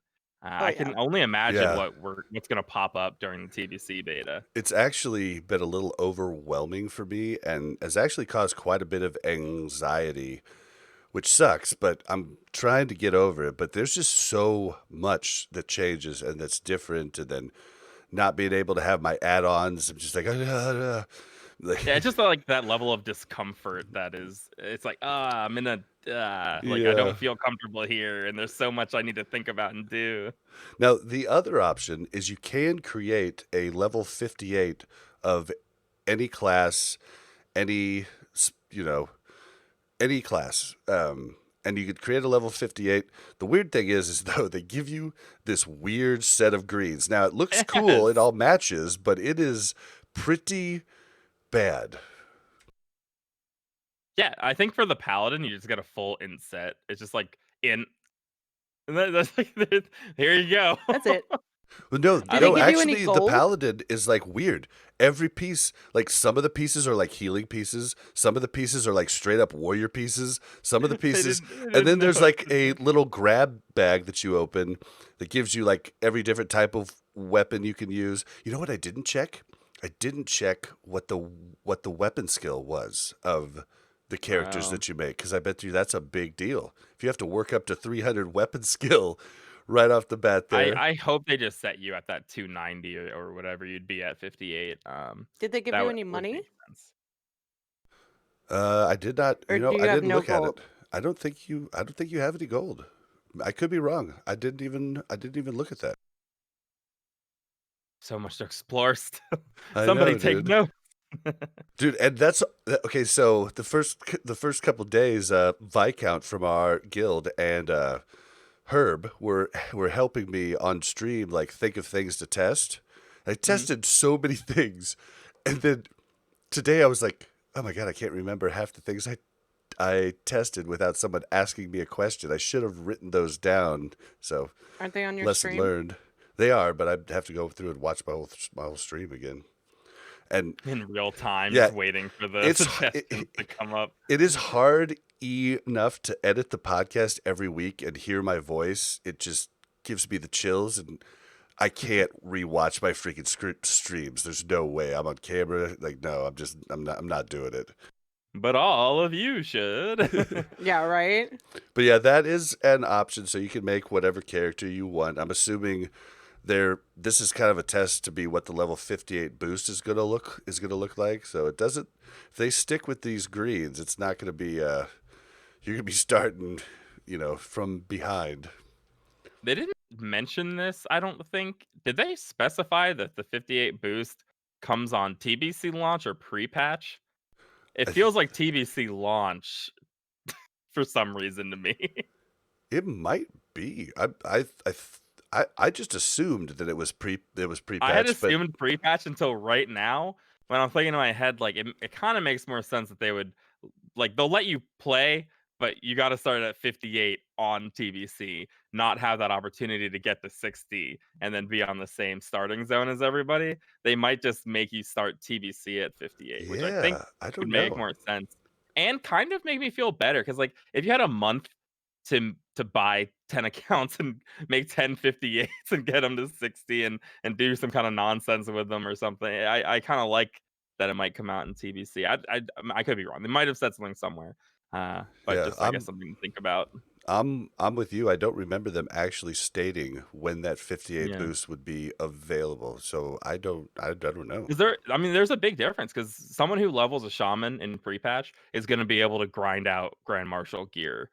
Oh I yeah. can only imagine yeah, what's going to pop up during the TBC beta. it's actually been a little overwhelming for me and has actually caused quite a bit of anxiety, which sucks, but I'm trying to get over it. But there's just so much that changes and that's different, and then not being able to have my add-ons. I'm just like, Yeah, it's just like that level of discomfort that is. It's like, I'm in a like I yeah. don't feel comfortable here, and there's so much I need to think about and do. Now, the other option is you can create a level 58 of any class, any, you know, any class. And you could create a level 58. The weird thing is though, they give you this weird set of greens. Now, it looks cool, it Yes. all matches, but it is pretty bad. Yeah, I think for the paladin, you just get a full inset. It's just like in. And that's like here you go. That's it. Well, no, Do they no, give you any actually, the gold? paladin is like weird. Every piece, like some of the pieces are like healing pieces, some of the pieces are like straight up warrior pieces, some of the pieces, They and didn't then there's notice. like a little grab bag that you open that gives you like every different type of weapon you can use. You know what I didn't check? I didn't check what the weapon skill was of the characters Oh. that you make, because I bet you that's a big deal. If you have to work up to 300 weapon skill right off the bat there. I hope they just set you at that 290 or whatever you'd be at 58. Did they give That you would, any would money? make sense. I did not. Or do I you have didn't no look at it. gold? I don't think you. I don't think you have any gold. I could be wrong. I didn't even. I didn't even look at that. So much to explore still. I Somebody know, take dude. notes. Dude, and that's okay. So the first couple days, Viscount from our guild and Herb were helping me on stream, like think of things to test. I Mhm. tested so many things, and then today I was like, oh my god, I can't remember half the things I tested without someone asking me a question. I should have written those down. So, Aren't they on your lesson stream? learned. They are, but I'd have to go through and watch my whole stream again. And In real time, yeah, just waiting for the it's suggestions to come up. it is hard enough to edit the podcast every week and hear my voice. It just gives me the chills, and I can't rewatch my freaking streams. There's no way. I'm on camera. Like, no, I'm not doing it. But all of you should. Yeah, right? But yeah, that is an option. So you can make whatever character you want. I'm assuming this is kind of a test to be what the level 58 boost is gonna look like. So it doesn't. If they stick with these greens, it's not gonna be. You're gonna be starting, from behind. They didn't mention this, I don't think. Did they specify that the 58 boost comes on TBC launch or pre-patch? It I th- feels like TBC launch for some reason to me. it might be. I just assumed that it was I had pre-patched, but assumed pre-patch until right now. When I'm thinking in my head, like it kind of makes more sense that they would like they'll let you play, but you got to start at 58 on TBC, not have that opportunity to get to 60 and then be on the same starting zone as everybody. They might just make you start TBC at 58, which I think yeah, I would don't make know. more sense and kind of make me feel better because like if you had a month to to buy 10 accounts and make 10 58s and get them to 60 and do some kind of nonsense with them or something. I kind of like that it might come out in TBC. I could be wrong. They might have said something somewhere. But Yeah, just I guess something to think about. I'm with you. I don't remember them actually stating when that 58 Yeah. boost would be available. So I don't know. Is there? I mean, there's a big difference because someone who levels a shaman in pre-patch is going to be able to grind out Grand Marshal gear,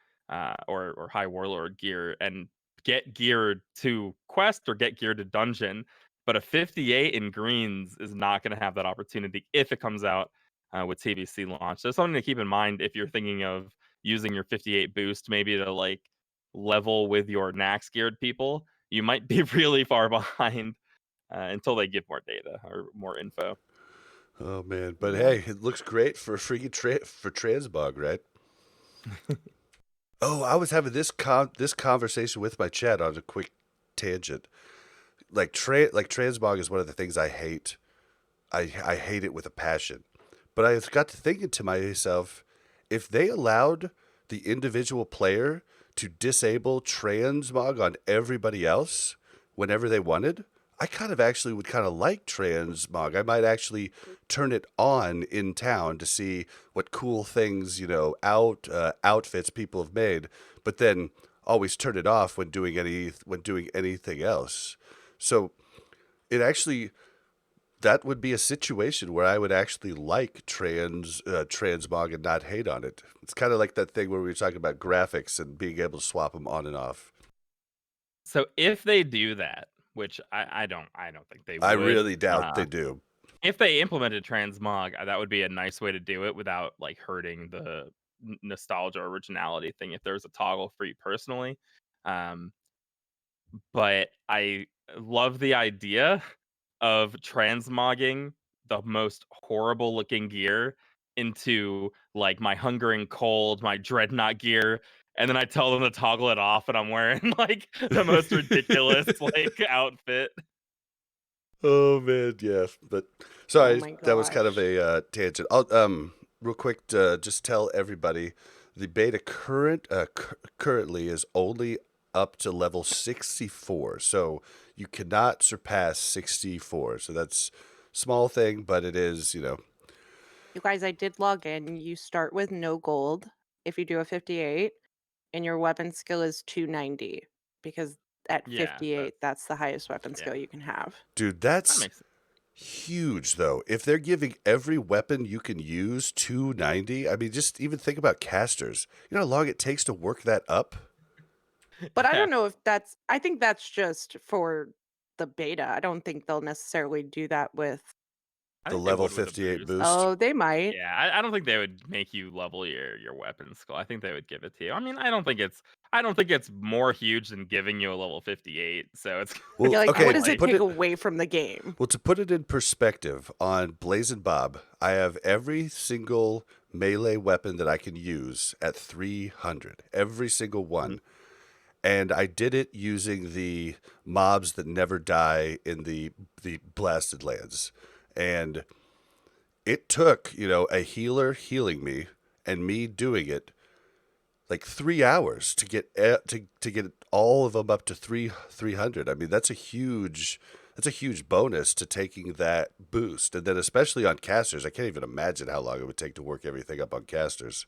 or High Warlord gear, and get geared to quest or get geared to dungeon. But a 58 in greens is not going to have that opportunity if it comes out with TBC launch. So something to keep in mind if you're thinking of using your 58 boost maybe to like level with your Nax geared people. You might be really far behind until they give more data or more info. Oh man, but Yeah. hey, it looks great for freaking for transmog, right? Oh, I was having this conversation with my chat on a quick tangent. Like transmog is one of the things I hate. I hate it with a passion. But I got to thinking to myself, if they allowed the individual player to disable transmog on everybody else whenever they wanted, I kind of actually would kind of like transmog. I might actually turn it on in town to see what cool things, outfits people have made, but then always turn it off when doing anything else. So it actually, that would be a situation where I would actually like transmog and not hate on it. It's kind of like that thing where we were talking about graphics and being able to swap them on and off. So if they do that, which I don't think they would. I really doubt they do. If they implemented transmog, that would be a nice way to do it without like hurting the nostalgia originality thing. If there's a toggle for you personally, but I love the idea of transmogging the most horrible looking gear into like my hungering cold, my dreadnought gear, and then I tell them to toggle it off, and I'm wearing like the most ridiculous like outfit. Oh man, yeah. But sorry, my that was kind of gosh. a tangent. I'll real quick just tell everybody the beta currently is only up to level 64. So you cannot surpass 64. So that's small thing, but it is, You guys, I did log in. You start with no gold if you do a 58, and your weapon skill is 290 because at Yeah, 58, that's the highest weapon skill yeah, you can have. dude, that that's makes sense. huge though. If they're giving every weapon you can use 290, I mean, just even think about casters. You know how long it takes to work that up? But I Yeah. don't know if I think that's just for the beta. I don't think they'll necessarily do that with. I The think they level would with a 58 boost. boost. Oh, they might. Yeah, I don't think they would make you level your weapon skill. I think they would give it to you. I mean, I don't think it's more huge than giving you a level 58. So it's Well, You're like, okay, what does to it put take it away from the game? well, to put it in perspective, on Blazing Bob, I have every single melee weapon that I can use at 300. Every single one. And I did it using the mobs that never die in the blasted lands. And it took, a healer healing me and me doing it like 3 hours to get to get all of them up to 300. I mean, that's a huge bonus to taking that boost. And then especially on casters, I can't even imagine how long it would take to work everything up on casters.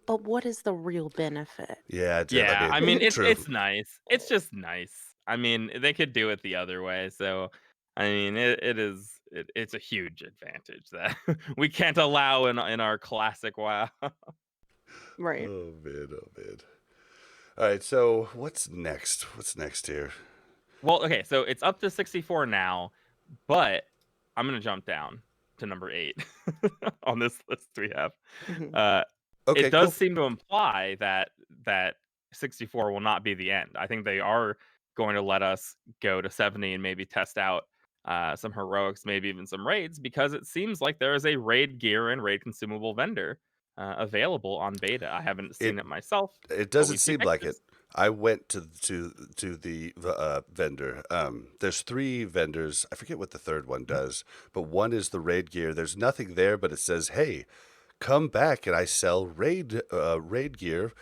But what is the real benefit? Yeah, Yeah, I mean true. it's nice. It's just nice. I mean, they could do it the other way. So, I mean, it's a huge advantage that we can't allow in our classic WoW. Right. Oh man, oh man. All right, so what's next? What's next here? Well, okay, so it's up to 64 now, but I'm gonna jump down to number 8 on this list we have. Mhm. Okay, It does cool. seem to imply that 64 will not be the end. I think they are going to let us go to 70 and maybe test out some heroics, maybe even some raids, because it seems like there is a raid gear and raid consumable vendor available on beta. I haven't seen it myself, It but we doesn't see seem like it. pictures. I went to the vendor. There's 3 vendors. I forget what the third one does, but one is the raid gear. There's nothing there, but it says, "Hey, come back and I sell raid gear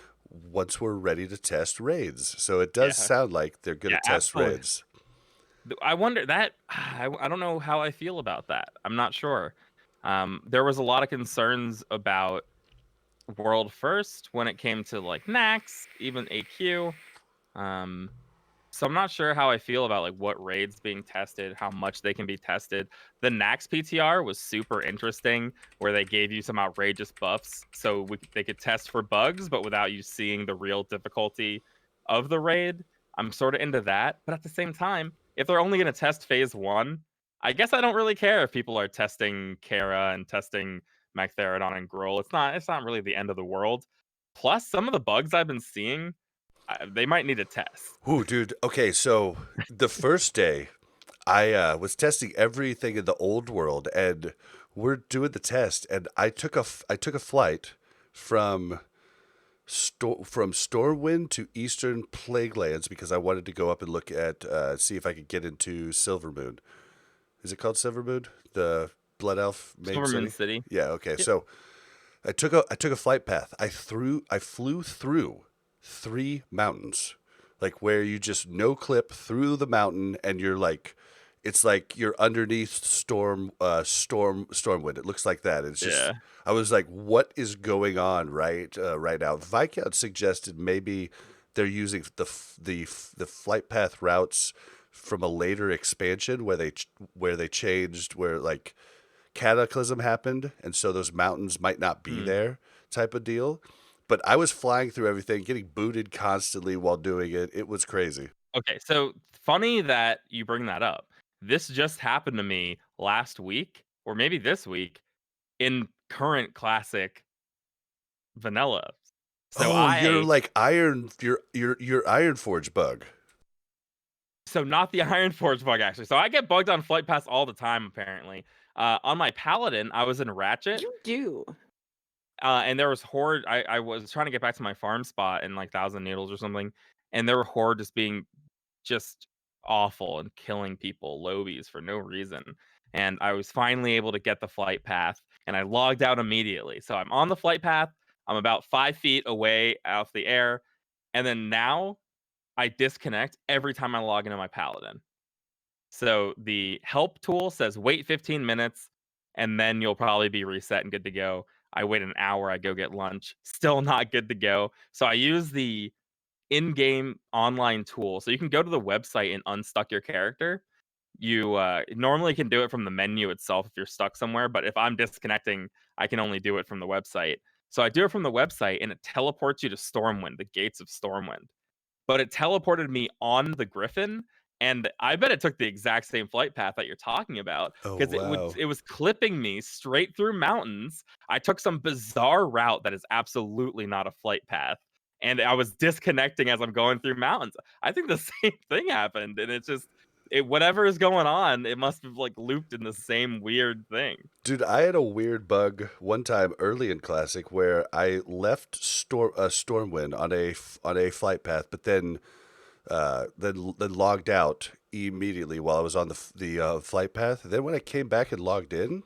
once we're ready to test raids. So it does Yeah. sound like they're going to Yeah, test absolutely. raids. I wonder that I don't know how I feel about that. I'm not sure. There was a lot of concerns about World First when it came to like Nax, even AQ. Um, so I'm not sure how I feel about like what raids being tested, how much they can be tested. The Nax PTR was super interesting, where they gave you some outrageous buffs, so they could test for bugs, but without you seeing the real difficulty of the raid. I'm sort of into that, but at the same time, if they're only going to test phase 1, I guess I don't really care if people are testing Kara and testing Magtheridon and Gruul. It's not really the end of the world. Plus, some of the bugs I've been seeing, they might need a test. Ooh, dude. Okay, so the first day, I was testing everything in the old world, and we're doing the test, and I took a flight from from Stormwind to Eastern Plaguelands because I wanted to go up and look at see if I could get into Silvermoon. Is it called Silvermoon? The Blood Elf main Silvermoon city? City. Yeah, okay. Yep. So I took a flight path. I flew through 3 mountains. Like where you just no clip through the mountain and you're like it's like you're underneath stormwind. It looks like that. It's just Yeah. I was like, what is going on right now? Viscount suggested maybe they're using the flight path routes from a later expansion where they changed where like cataclysm happened, and so those mountains might not be Mm. there, type of deal. But I was flying through everything, getting booted constantly while doing it. It was crazy. Okay, so funny that you bring that up. This just happened to me last week, or maybe this week, in current classic vanilla. So Oh, you're I like your Iron Forge bug. so not the Iron Forge bug actually. So I get bugged on flight paths all the time apparently. On my Paladin, I was in Ratchet, You do. and there was horde. I was trying to get back to my farm spot in like Thousand Needles or something, and there were horde just awful and killing people, lobies for no reason. And I was finally able to get the flight path, and I logged out immediately. So I'm on the flight path. I'm about 5 feet away off the air, and then now I disconnect every time I log into my Paladin. So the help tool says wait 15 minutes and then you'll probably be reset and good to go. I wait an hour, I go get lunch, still not good to go. So I use the in-game online tool. So you can go to the website and unstuck your character. You normally can do it from the menu itself if you're stuck somewhere, but if I'm disconnecting, I can only do it from the website. So I do it from the website and it teleports you to Stormwind, the gates of Stormwind, but it teleported me on the Griffin, and I bet it took the exact same flight path that you're talking about Oh because wow. it was clipping me straight through mountains. I took some bizarre route that is absolutely not a flight path, and I was disconnecting as I'm going through mountains. I think the same thing happened, and it's just whatever is going on, it must have like looped in the same weird thing. Dude, I had a weird bug one time early in Classic where I left Stormwind on a flight path, but then logged out immediately while I was on the flight path. Then when I came back and logged in,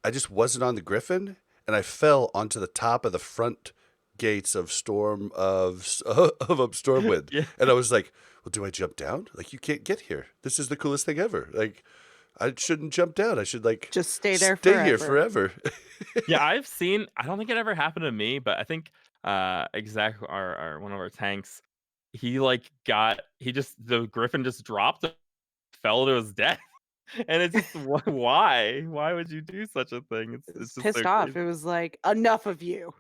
I just wasn't on the Griffin, and I fell onto the top of the front gates of Stormwind, Yeah. and I was like, "Well, do I jump down? Like, you can't get here. This is the coolest thing ever. Like, I shouldn't jump down. I should like Just stay there stay here forever. forever." Yeah, I don't think it ever happened to me, but I think exact our one of our tanks, he just the Griffin just dropped, fell to his death. And it's just why? Why would you do such a thing? It's Was just so pissed off. crazy. It was like, enough of you.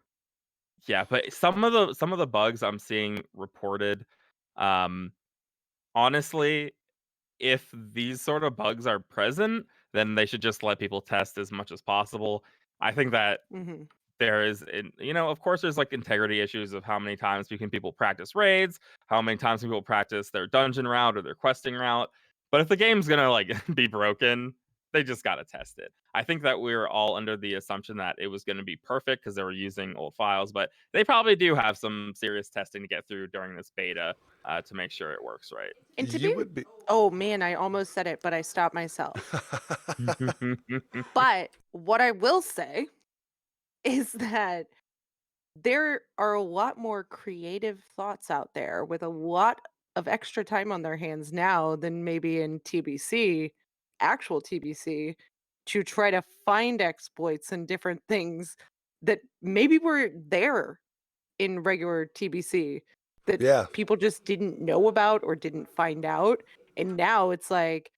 Yeah, but some of the bugs I'm seeing reported, um, honestly, if these sort of bugs are present, then they should just let people test as much as possible. I think that Hmm. there is, of course, there's like integrity issues of how many times can people practice raids, how many times can people practice their dungeon route or their questing route. But if the game's gonna like be broken, they just gotta test it. I think that we were all under the assumption that it was gonna be perfect because they were using old files, but they probably do have some serious testing to get through during this beta to make sure it works right. And to You be, would be. oh man, I almost said it, but I stopped myself. But what I will say is that there are a lot more creative thoughts out there with a lot of extra time on their hands now than maybe in TBC, actual TBC, to try to find exploits and different things that maybe were there in regular TBC that Yeah, people just didn't know about or didn't find out. And now it's like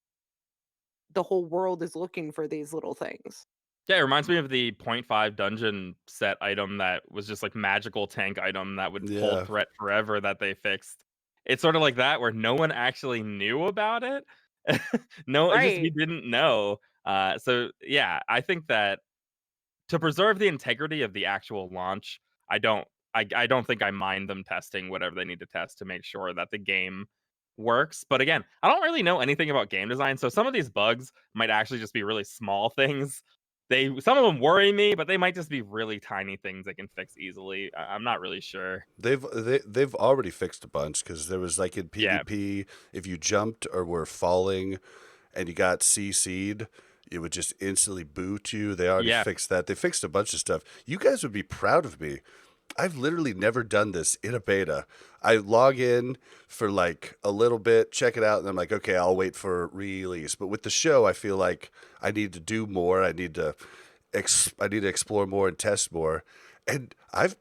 the whole world is looking for these little things. Yeah, it reminds me of the point 0.5 dungeon set item that was just like magical tank item that would hold yeah. threat forever that they fixed. It's sort of like that where no one actually knew about it. No, it's just we Right. didn't know. So yeah, I think that to preserve the integrity of the actual launch, I don't I don't think I mind them testing whatever they need to test to make sure that the game works. But again, I don't really know anything about game design, so some of these bugs might actually just be really small things. Some of them worry me, but they might just be really tiny things they can fix easily. I'm not really sure. They've already fixed a bunch because there was like in Yeah, PvP, if you jumped or were falling and you got CC'd, it would just instantly boot you. They already yeah. fixed that. They fixed a bunch of stuff. You guys would be proud of me. I've literally never done this in a beta. I log in for like a little bit, check it out, and I'm like, okay, I'll wait for release. But with the show, I feel like I need to do more. I need to explore more and test more. And I've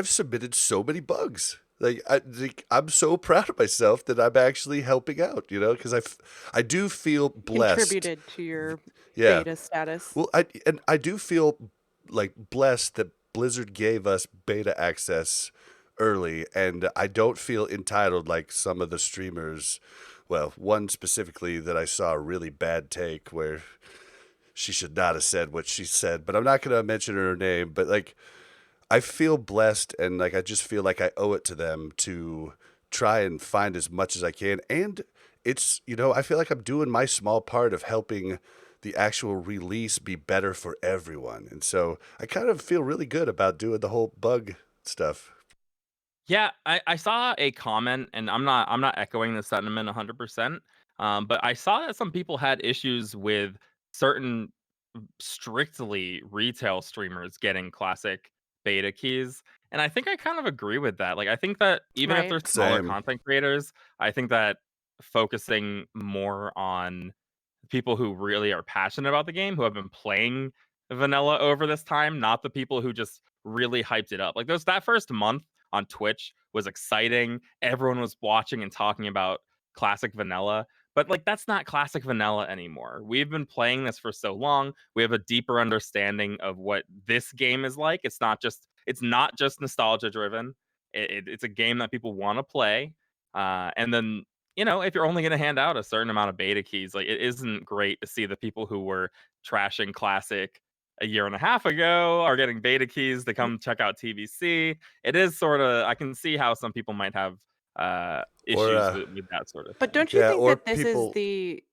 submitted so many bugs. I'm so proud of myself that I'm actually helping out, because I do feel blessed. Contributed to your Yeah. beta status. Well, I do feel like blessed that Blizzard gave us beta access early, and I don't feel entitled like some of the streamers. Well, one specifically that I saw a really bad take where she should not have said what she said, but I'm not going to mention her name. But like, I feel blessed, and like I just feel like I owe it to them to try and find as much as I can. And it's, I feel like I'm doing my small part of helping the actual release be better for everyone. And so I kind of feel really good about doing the whole bug stuff. Yeah, I saw a comment, and I'm not echoing the sentiment 100%. But I saw that some people had issues with certain strictly retail streamers getting classic beta keys, and I think I kind of agree with that. Like, I think that even if Right. they're smaller Same. content creators, I think that focusing more on people who really are passionate about the game, who have been playing vanilla over this time, not the people who just really hyped it up. Like those that first month on Twitch was exciting. Everyone was watching and talking about classic vanilla, but like that's not classic vanilla anymore. We've been playing this for so long. We have a deeper understanding of what this game is like. It's not just nostalgia driven. It's a game that people want to play. And then if you're only going to hand out a certain amount of beta keys, like it isn't great to see the people who were trashing classic a year and a half ago are getting beta keys to come check out TBC. It is sort of, I can see how some people might have Or issues with that sort of But thing. don't you yeah, think or that this is people. the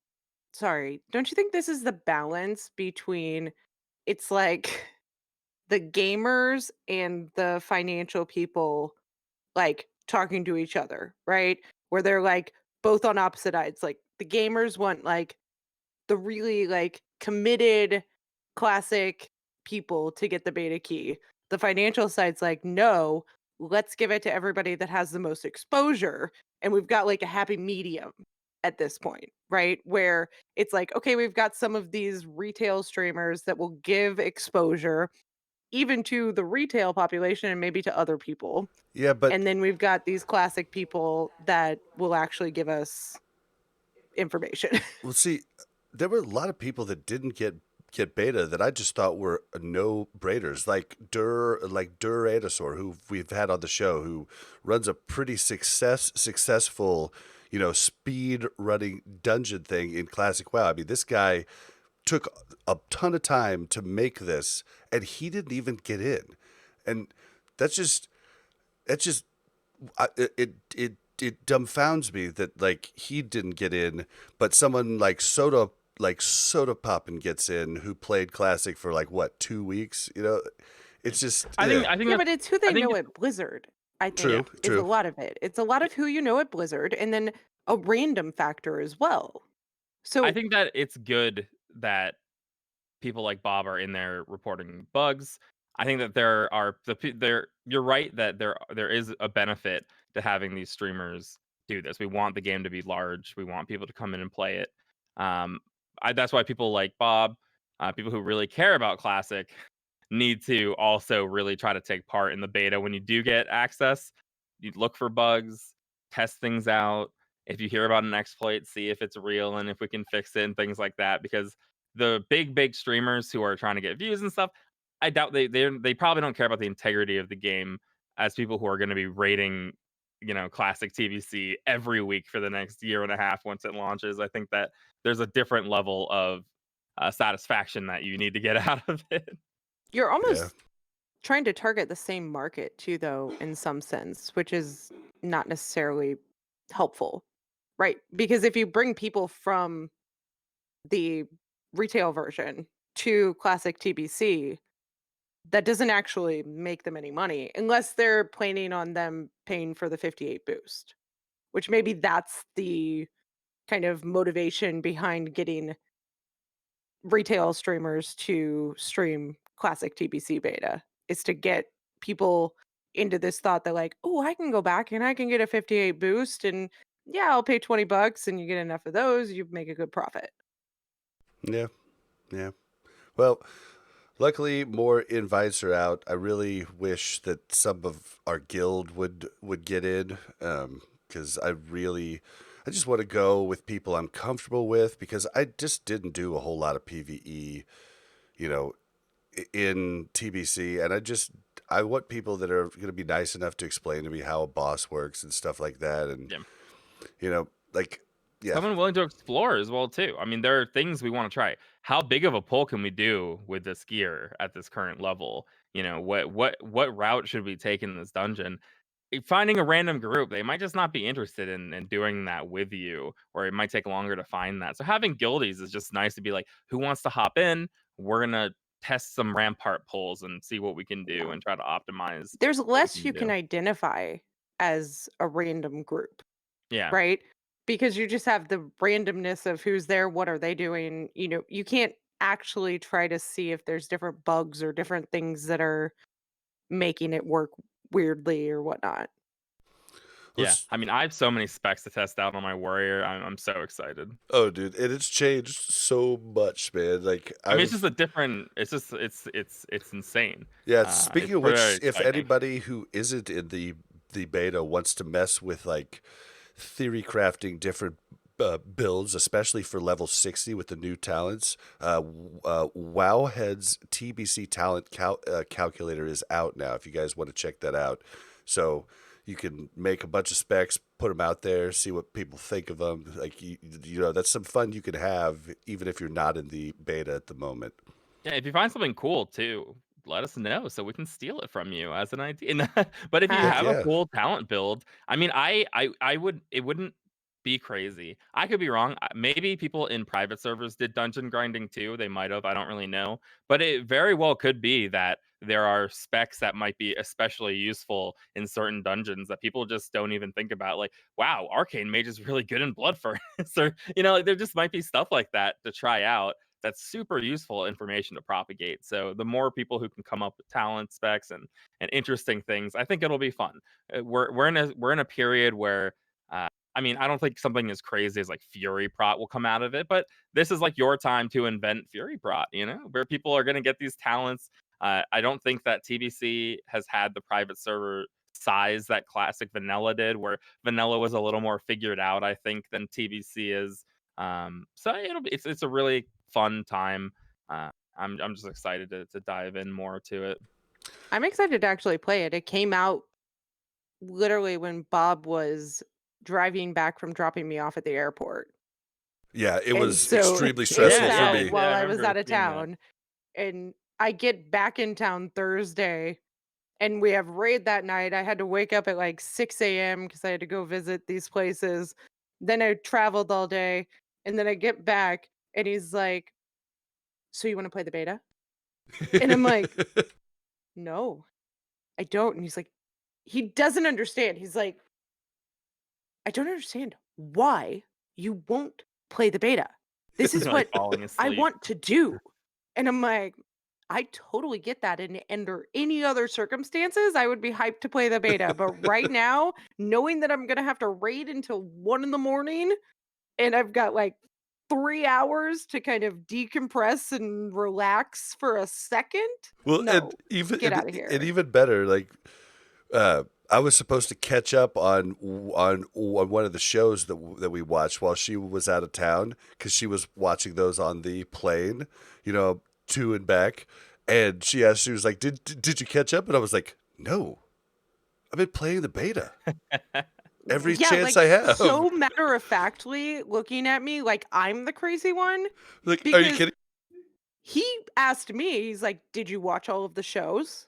sorry, don't you think this is the balance between it's like the gamers and the financial people like talking to each other, right? Where they're like both on opposite sides. Like the gamers want like the really like committed classic people to get the beta key. The financial side's like, no, let's give it to everybody that has the most exposure. And we've got like a happy medium at this point, right? Where it's like, okay, we've got some of these retail streamers that will give exposure even to the retail population and maybe to other people. Yeah, but And then we've got these classic people that will actually give us information. well, see, there were a lot of people that didn't get beta that I just thought were no brainers, like Dur Adasaur, who we've had on the show, who runs a pretty successful, speed running dungeon thing in Classic WoW. I mean, this guy took a ton of time to make this, and he didn't even get in, and that's just that's just it dumbfounds me that like he didn't get in, but someone like Soda Poppin gets in who played Classic for like what 2 weeks. It's just I think yeah. I think Yeah, that's but it's who I they think know it's at Blizzard, I yeah. True, think, is a true. lot of it. It's a lot of who you know at Blizzard and then a random factor as well. I So, think that it's good that people like Bob are in there reporting bugs. I think that there are there. You're right that there is a benefit to having these streamers do this. We want the game to be large. We want people to come in and play it. Um, that's why people like Bob, people who really care about Classic, need to also really try to take part in the beta when you do get access. You look for bugs, test things out. If you hear about an exploit, see if it's real and if we can fix it and things like that. Because the big streamers who are trying to get views and stuff, I doubt they probably don't care about the integrity of the game as people who are going to be rating, classic TBC every week for the next year and a half once it launches. I think that there's a different level of satisfaction that you need to get out of it. You're Yeah. almost trying to target the same market too, though, in some sense, which is not necessarily helpful, right? Because if you bring people from the retail version to classic TBC, that doesn't actually make them any money unless they're planning on them paying for the 58 boost, which maybe that's the kind of motivation behind getting retail streamers to stream classic TBC beta, is to get people into this thought that like, oh, I can go back and I can get a 58 boost and yeah, I'll pay $20 and you get enough of those, you make a good profit. Yeah. Yeah. Well, luckily more invites are out. I really wish that some of our guild would get in, because I just want to go with people I'm comfortable with, because I just didn't do a whole lot of PvE, you know, in TBC, and I want people that are going to be nice enough to explain to me how a boss works and stuff like that, and Yeah. like, yeah, Someone willing to explore as well too. I mean, there are things we want to try. How big of a pull can we do with this gear at this current level? What route should we take in this dungeon? Finding a random group, they might just not be interested in doing that with you, or it might take longer to find that. So having guildies is just nice to be like, who wants to hop in? We're gonna test some rampart pulls and see what we can do and try to optimize There's what we less can you can do. identify as a random group, Yeah. right? Because you just have the randomness of who's there, what are they doing? You can't actually try to see if there's different bugs or different things that are making it work weirdly or whatnot. Yeah. let's. I mean, I have so many specs to test out on my warrior. I'm so excited. Oh, dude, and it's changed so much, man. Like I mean, it's just I've a different. It's just it's insane. Yeah, It's speaking of very which, if exciting. anybody who isn't in the beta wants to mess with like theory crafting different builds, especially for level 60 with the new talents, Wowhead's TBC talent calculator is out now. If you guys want to check that out, so you can make a bunch of specs, put them out there, see what people think of them. Like that's some fun you can have even if you're not in the beta at the moment. Yeah, if you find something cool too, let us know so we can steal it from you as an idea. But if you Heck have a yeah. cool talent build, I mean, I would it wouldn't be crazy. I could be wrong. Maybe people in private servers did dungeon grinding too. They might have. I don't really know. But it very well could be that there are specs that might be especially useful in certain dungeons that people just don't even think about. Like, wow, Arcane Mage is really good in Blood Furnace, or like there just might be stuff like that to try out that's super useful information to propagate. So the more people who can come up with talent specs and interesting things, I think it'll be fun. We're in a period where I mean, I don't think something as crazy as like Fury Prot will come out of it, but this is like your time to invent Fury Prot, where people are going to get these talents. I don't think that TBC has had the private server size that classic vanilla did, where vanilla was a little more figured out, I think, than TBC is. So it's a really fun time. I'm just excited to dive in more to it. I'm excited to actually play it. It came out literally when Bob was driving back from dropping me off at the airport. Yeah, it And was so extremely it's stressful for out me. while I I was remember out of seeing that. town. And I get back in town Thursday and we have raid that night. I had to wake up at like 6 a.m. because I had to go visit these places. Then I traveled all day. And then I get back and he's like, so you want to play the beta? And I'm like, no, I don't. And he's like, he doesn't understand. He's like, I don't understand why you won't play the beta. This is Like what falling I asleep. want to do. And I'm like, I totally get that. And under any other circumstances, I would be hyped to play the beta. But right now, knowing that I'm gonna have to raid until 1 in the morning, and I've got like 3 hours to kind of decompress and relax for a second, Well, no, get out of and here. even better, like I was supposed to catch up on one of the shows that we watched while she was out of town because she was watching those on the plane, to and back. And she was like, "Did you catch up?" And I was like, "No, I've been playing the beta every Yeah, chance like I have." so matter of factly looking at me like I'm the crazy one Like, are you because kidding? he asked me, he's like, "Did you watch all of the shows?"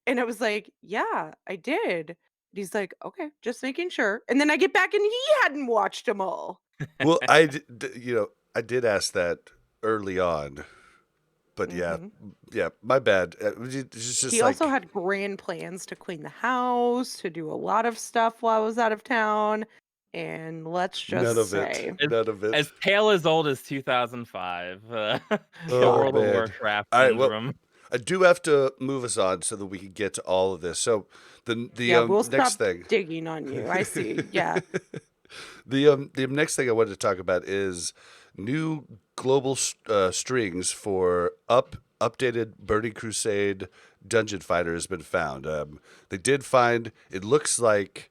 And I was like, "Yeah, I did." And he's like, "Okay, just making sure." And then I get back and he hadn't watched them all. Well, I did ask that early on, but yeah, hmm yeah, my bad. It's just He also like had grand plans to clean the house, to do a lot of stuff while I was out of town. And let's none just of it, say, As, none of it. as pale as old as 2005, the Oh God. World of man! Warcraft All right, well, syndrome. I do have to move us on so that we can get to all of this. So the Yeah, we'll next stop thing, digging on you. I see. Yeah. the next thing I wanted to talk about is new global strings for updated Burning Crusade Dungeon Finder has been found. They did find. It looks like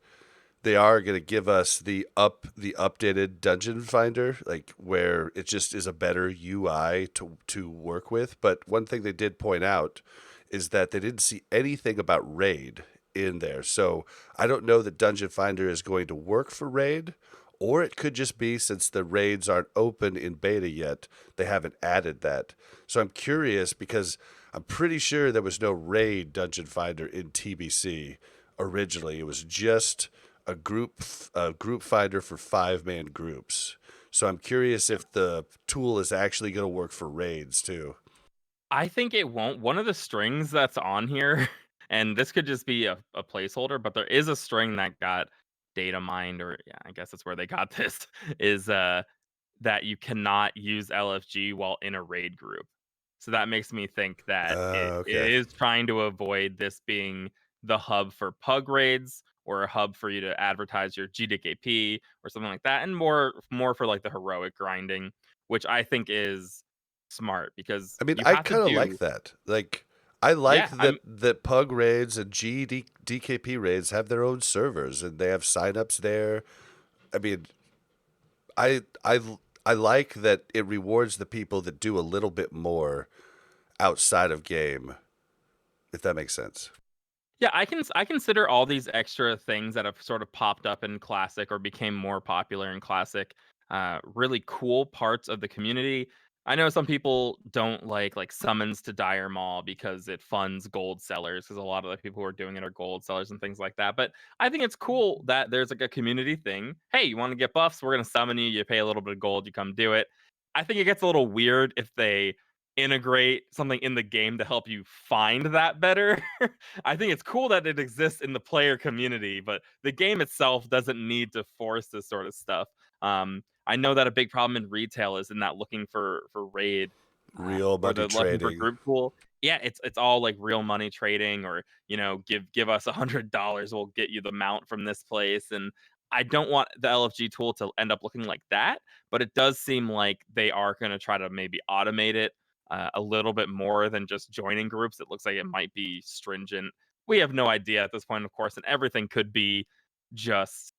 they are going to give us the updated Dungeon Finder, like where it just is a better UI to work with. But one thing they did point out is that they didn't see anything about raid in there. So I don't know that Dungeon Finder is going to work for raid, or it could just be since the raids aren't open in beta yet, they haven't added that. So I'm curious because I'm pretty sure there was no raid Dungeon Finder in TBC originally. It was just a group finder for 5-man groups. So I'm curious if the tool is actually going to work for raids too. I think it won't. One of the strings that's on here, and this could just be a placeholder, but there is a string that got data mined, or yeah, I guess that's where they got this, is that you cannot use LFG while in a raid group. So that makes me think that it Okay. is trying to avoid this being the hub for pug raids or a hub for you to advertise your GDKP or something like that, and more for like the heroic grinding, which I think is smart because I mean, you I have to kind of like do. that. Like, I like Yeah, that Pug raids and DKP raids have their own servers and they have signups there. I mean, I I I like that it rewards the people that do a little bit more outside of game, if that makes sense. Yeah, I consider all these extra things that have sort of popped up in Classic or became more popular in Classic, really cool parts of the community. I know some people don't like summons to Dire Maul because it funds gold sellers because a lot of the people who are doing it are gold sellers and things like that. But I think it's cool that there's like a community thing. Hey, you want to get buffs? We're gonna summon you. You pay a little bit of gold. You come do it. I think it gets a little weird if they integrate something in the game to help you find that better. I think it's cool that it exists in the player community, but the game itself doesn't need to force this sort of stuff. I know that a big problem in retail is in that looking for raid Real or money the looking for trading. group pool. Yeah, it's all like real money trading, or give us $100, we'll get you the mount from this place. And I don't want the LFG tool to end up looking like that, but it does seem like they are going to try to maybe automate it a little bit more than just joining groups. It looks like it might be stringent. We have no idea at this point, of course, and everything could be just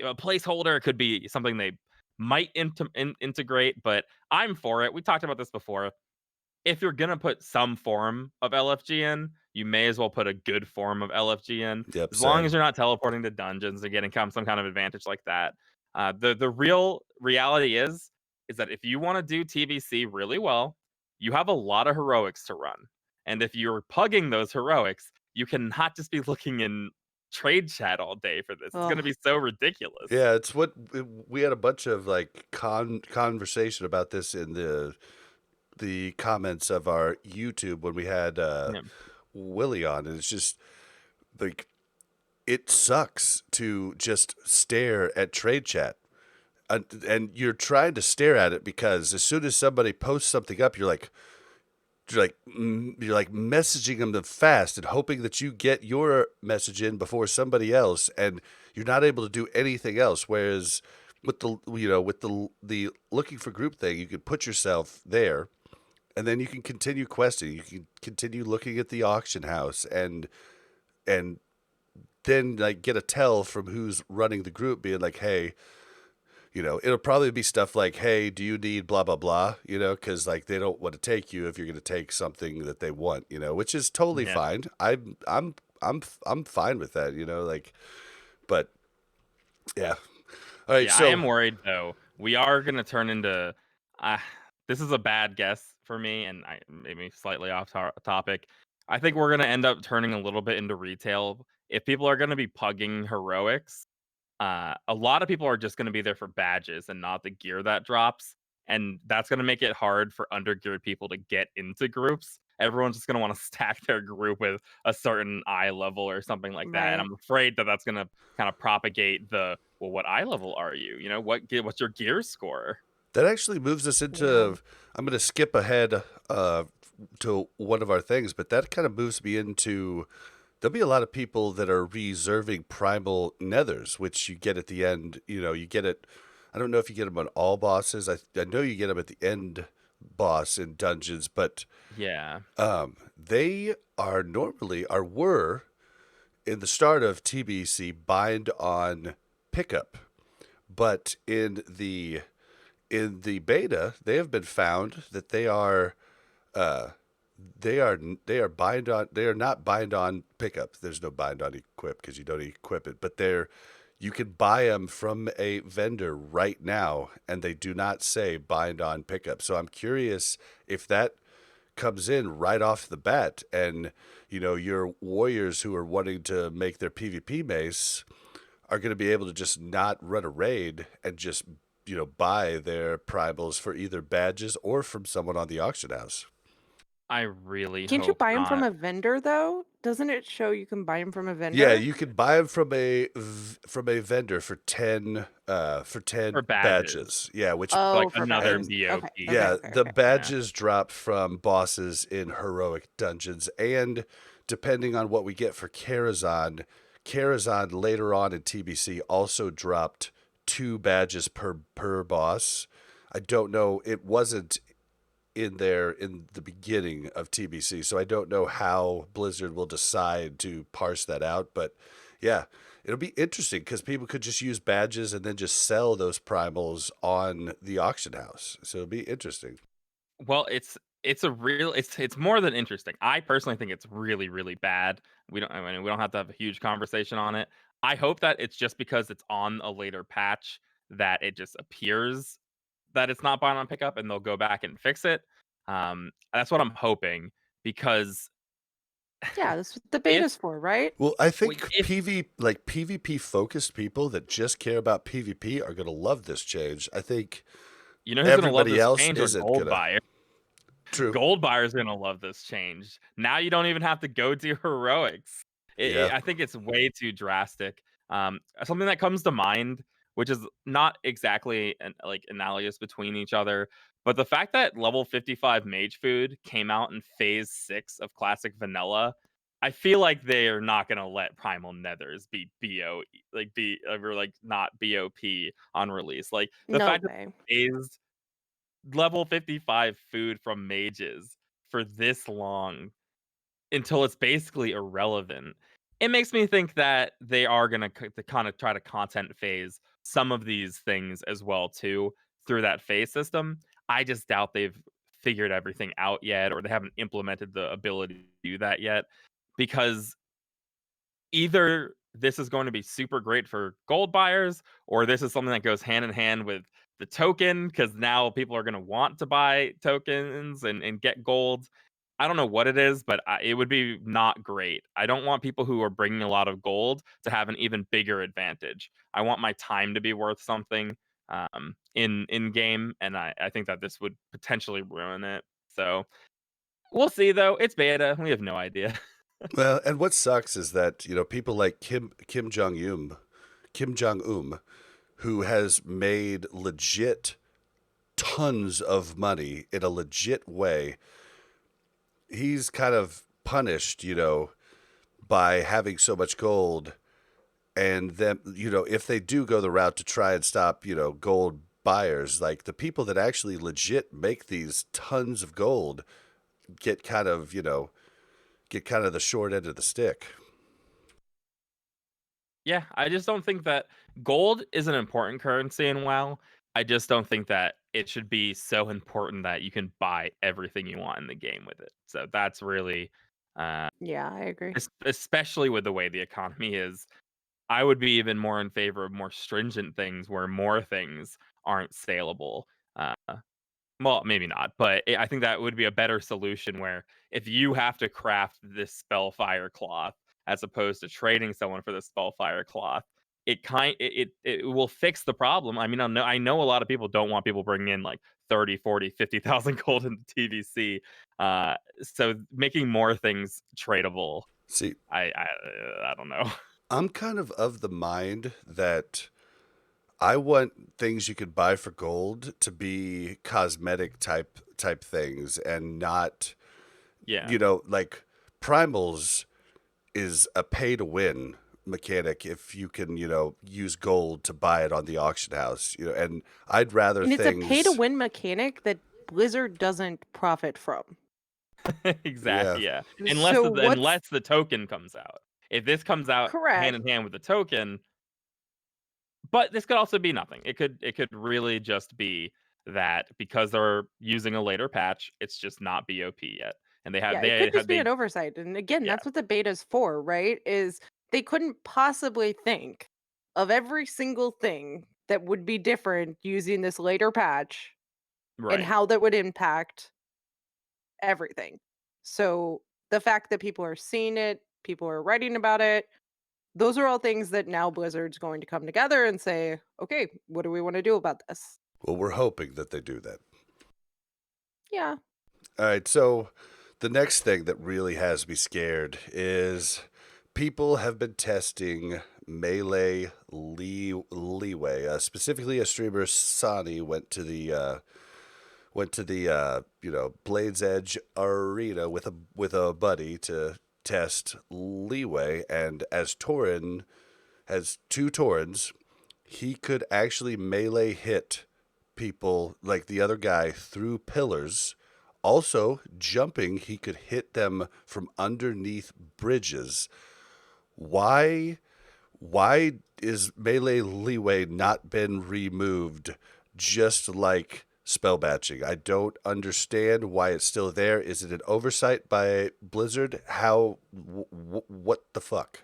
a placeholder. It could be something they might integrate, but I'm for it. We talked about this before. If you're gonna put some form of LFG in, you may as well put a good form of LFG in, Yep, as long as same. you're not teleporting to dungeons and getting some kind of advantage like that. The real reality is that if you want to do TBC really well, you have a lot of heroics to run, and if you're pugging those heroics, you cannot just be looking in trade chat all day for this. It's gonna Ugh. be so ridiculous. Yeah, it's what we had a bunch of like conversation about this in the comments of our YouTube when we had Yeah. Willie on, and it's just like it sucks to just stare at trade chat. And you're trying to stare at it because as soon as somebody posts something up, you're like, you're like messaging them fast and hoping that you get your message in before somebody else, and you're not able to do anything else. Whereas with the looking for group thing, you can put yourself there, and then you can continue questing. You can continue looking at the auction house, and then like get a tell from who's running the group, being like, hey, it'll probably be stuff like, hey, do you need blah, blah, blah, because like they don't want to take you if you're going to take something that they want, which is totally Yeah. fine. I'm fine with that, like, but yeah. All right. Yeah, So I am worried though. We are gonna turn into. Uh, this is a bad guess for me, and I maybe slightly off topic. I think we're gonna end up turning a little bit into retail. If people are gonna be pugging heroics, a lot of people are just gonna be there for badges and not the gear that drops, and that's gonna make it hard for undergeared people to get into groups. Everyone's just gonna want to stack their group with a certain eye level or something like that, and Right. I'm afraid that that's gonna kind of propagate the well, what eye level are you? What's your gear score? that actually moves us Yeah. into, I'm going to skip ahead to one of our things, but that kind of moves me into, there'll be a lot of people that are reserving primal nethers, which you get at the end. You get it. I don't know if you get them on all bosses. I know you get them at the end boss in dungeons, but Yeah. they are normally, or were in the start of TBC, bind on pickup, but in the beta, they have been found that uh, they are bind on. They are not bind on pickup. There's no bind on equip because you don't equip it. But you can buy them from a vendor right now, and they do not say bind on pickup. So I'm curious if that comes in right off the bat, and your warriors who are wanting to make their PvP mace are going to be able to just not run a raid and just buy their primals for either badges or from someone on the auction house. I really Can't you hope buy them from not. a vendor though? Doesn't it show you can buy them from a Yeah, vendor? you can buy them from a vendor for 10 For badges. badges. Yeah, which For like Oh, for another and badges. Okay. BOP. Okay. yeah, Okay. the Okay. Yeah. badges drop from bosses in heroic dungeons, and depending on what we get for Karazhan later on in TBC also dropped 2 badges per boss. I don't know. It wasn't in there in the beginning of TBC, so I don't know how Blizzard will decide to parse that out. But yeah, it'll be interesting because people could just use badges and then just sell those primals on the auction house. So it'll be interesting. Well, it's more than interesting. I personally think it's really really bad. We don't have to have a huge conversation on it. I hope that it's just because it's on a later patch that it just appears that it's not buying on pickup and they'll go back and fix it. That's what I'm hoping because Yeah, that's what the if beta's for, right? Well, I think if PvP focused people that just care about PvP are gonna love this change. I think you know who's gonna love everybody this else change or isn't gold gonna. buyer. True. Gold buyer's gonna love this change. Now you don't even have to go to heroics. Yeah. I think it's way too drastic. Something that comes to mind, which is not exactly like analogous between each other, but the fact that level 55 mage food came out in phase 6 of classic vanilla, I feel like they are not gonna let primal nethers be BO like be or like not BOP on release. Like the No fact that way. phased level 55 food from mages for this long until it's basically irrelevant. It makes me think that they are going to kind of try to content phase some of these things as well too through that phase system. I just doubt they've figured everything out yet or they haven't implemented the ability to do that yet because either this is going to be super great for gold buyers or this is something that goes hand in hand with the token because now people are going to want to buy tokens and get gold. I don't know what it is, but it would be not great. I don't want people who are bringing a lot of gold to have an even bigger advantage. I want my time to be worth something in game, and I think that this would potentially ruin it. So we'll see, though. It's beta. We have no idea. Well, and what sucks is that people like Kim Jong who has made legit tons of money in a legit way, he's kind of punished, by having so much gold. And then, if they do go the route to try and stop, gold buyers, like the people that actually legit make these tons of gold get kind of, the short end of the stick. Yeah, I just don't think that gold is an important currency in WoW. I just don't think that it should be so important that you can buy everything you want in the game with it. So that's really, Yeah, I agree. especially with the way the economy is, I would be even more in favor of more stringent things where more things aren't saleable. Uh, well, maybe not, but I think that would be a better solution where if you have to craft this spellfire cloth as opposed to trading someone for the spellfire cloth, it will fix the problem. I mean, I know a lot of people don't want people bringing in like 30, 40, 50,000 gold into TBC. So making more things tradable, See, I don't know. I'm kind of the mind that I want things you could buy for gold to be cosmetic type things and not, Yeah, like Primals is a pay to win mechanic if you can, use gold to buy it on the auction house, and I'd rather And it's a pay to things. win mechanic that Blizzard doesn't profit from. Yeah. exactly. Yeah, So what's unless the token comes out. If this comes out hand correct? in hand with the token, but this could also be nothing. It could really just be that because they're using a later patch, it's just not BOP yet, and Yeah, it could just be they an oversight. And again, yeah, that's what the beta's for, right? Is they couldn't possibly think of every single thing that would be different using this later patch and right. how that would impact everything. So the fact that people are seeing it, people are writing about it, those are all things that now Blizzard's going to come together and say, okay, what do we want to do about this? Well, we're hoping that they do that. Yeah. All right, so the next thing that really has me scared is people have been testing Melee Leeway. Specifically, a streamer, Sani, went to the Blades Edge arena with a buddy to test Leeway, and as Torin has two Torins, he could actually melee hit people like the other guy through pillars. Also, jumping, he could hit them from underneath bridges. Why why is melee leeway not been removed just like spell batching? I don't understand why it's still there. Is it an oversight by Blizzard? What the fuck?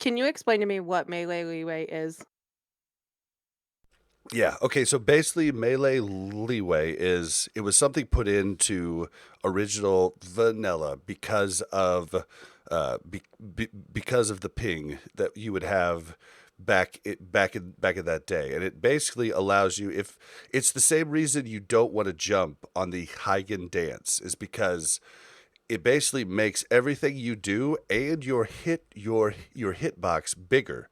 Can you explain to me what melee leeway is? Yeah. Okay. So basically, melee leeway it was something put into original vanilla because of the ping that you would have back in that day, and it basically allows you, if it's the same reason you don't want to jump on the Hagen dance, is because it basically makes everything you do and your hitbox bigger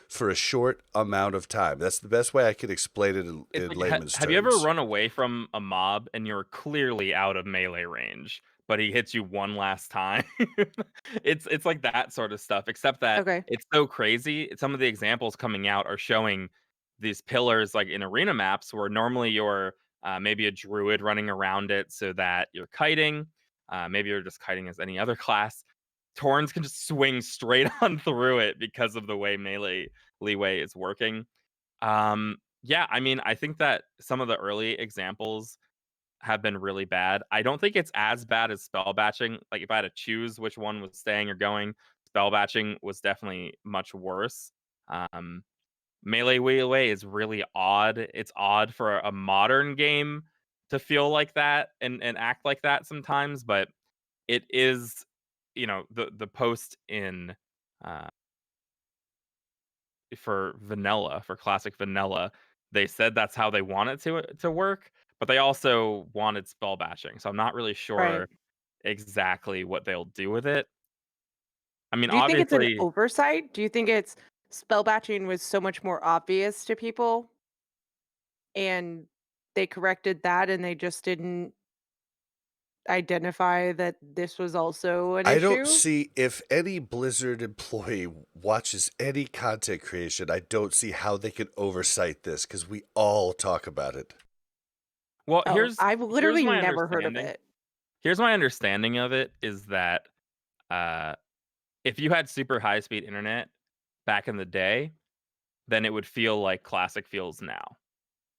for a short amount of time. That's the best way I can explain it It's in like, layman's have you ever terms. run away from a mob and you're clearly out of melee range, but he hits you one last time? It's like that sort of stuff, except that Okay. it's so crazy. Some of the examples coming out are showing these pillars like in arena maps where normally you're maybe a druid running around it so that you're kiting. Maybe you're just kiting as any other class. Torns can just swing straight on through it because of the way melee leeway is working. Yeah, I mean, I think that some of the early examples have been really bad. I don't think it's as bad as spell batching. Like if I had to choose which one was staying or going, spell batching was definitely much worse. Um, Melee Wheelaway is really odd. It's odd for a modern game to feel like that and act like that sometimes, but it is, the post in uh for vanilla, for classic vanilla, they said that's how they want it to work, but they also wanted spell batching. So I'm not really Right. sure exactly what they'll do with it. I mean, Do you think it's an obviously, oversight? Do you think it's spell batching was so much more obvious to people and they corrected that and they just didn't identify that this was also an I don't issue? see if any Blizzard employee watches any content creation, I don't see how they can oversight this because we all talk about it. Well, Oh, I've here's literally my never heard of understanding. it. Here's my understanding of it is that uh, if you had super high speed internet back in the day, then it would feel like classic feels now.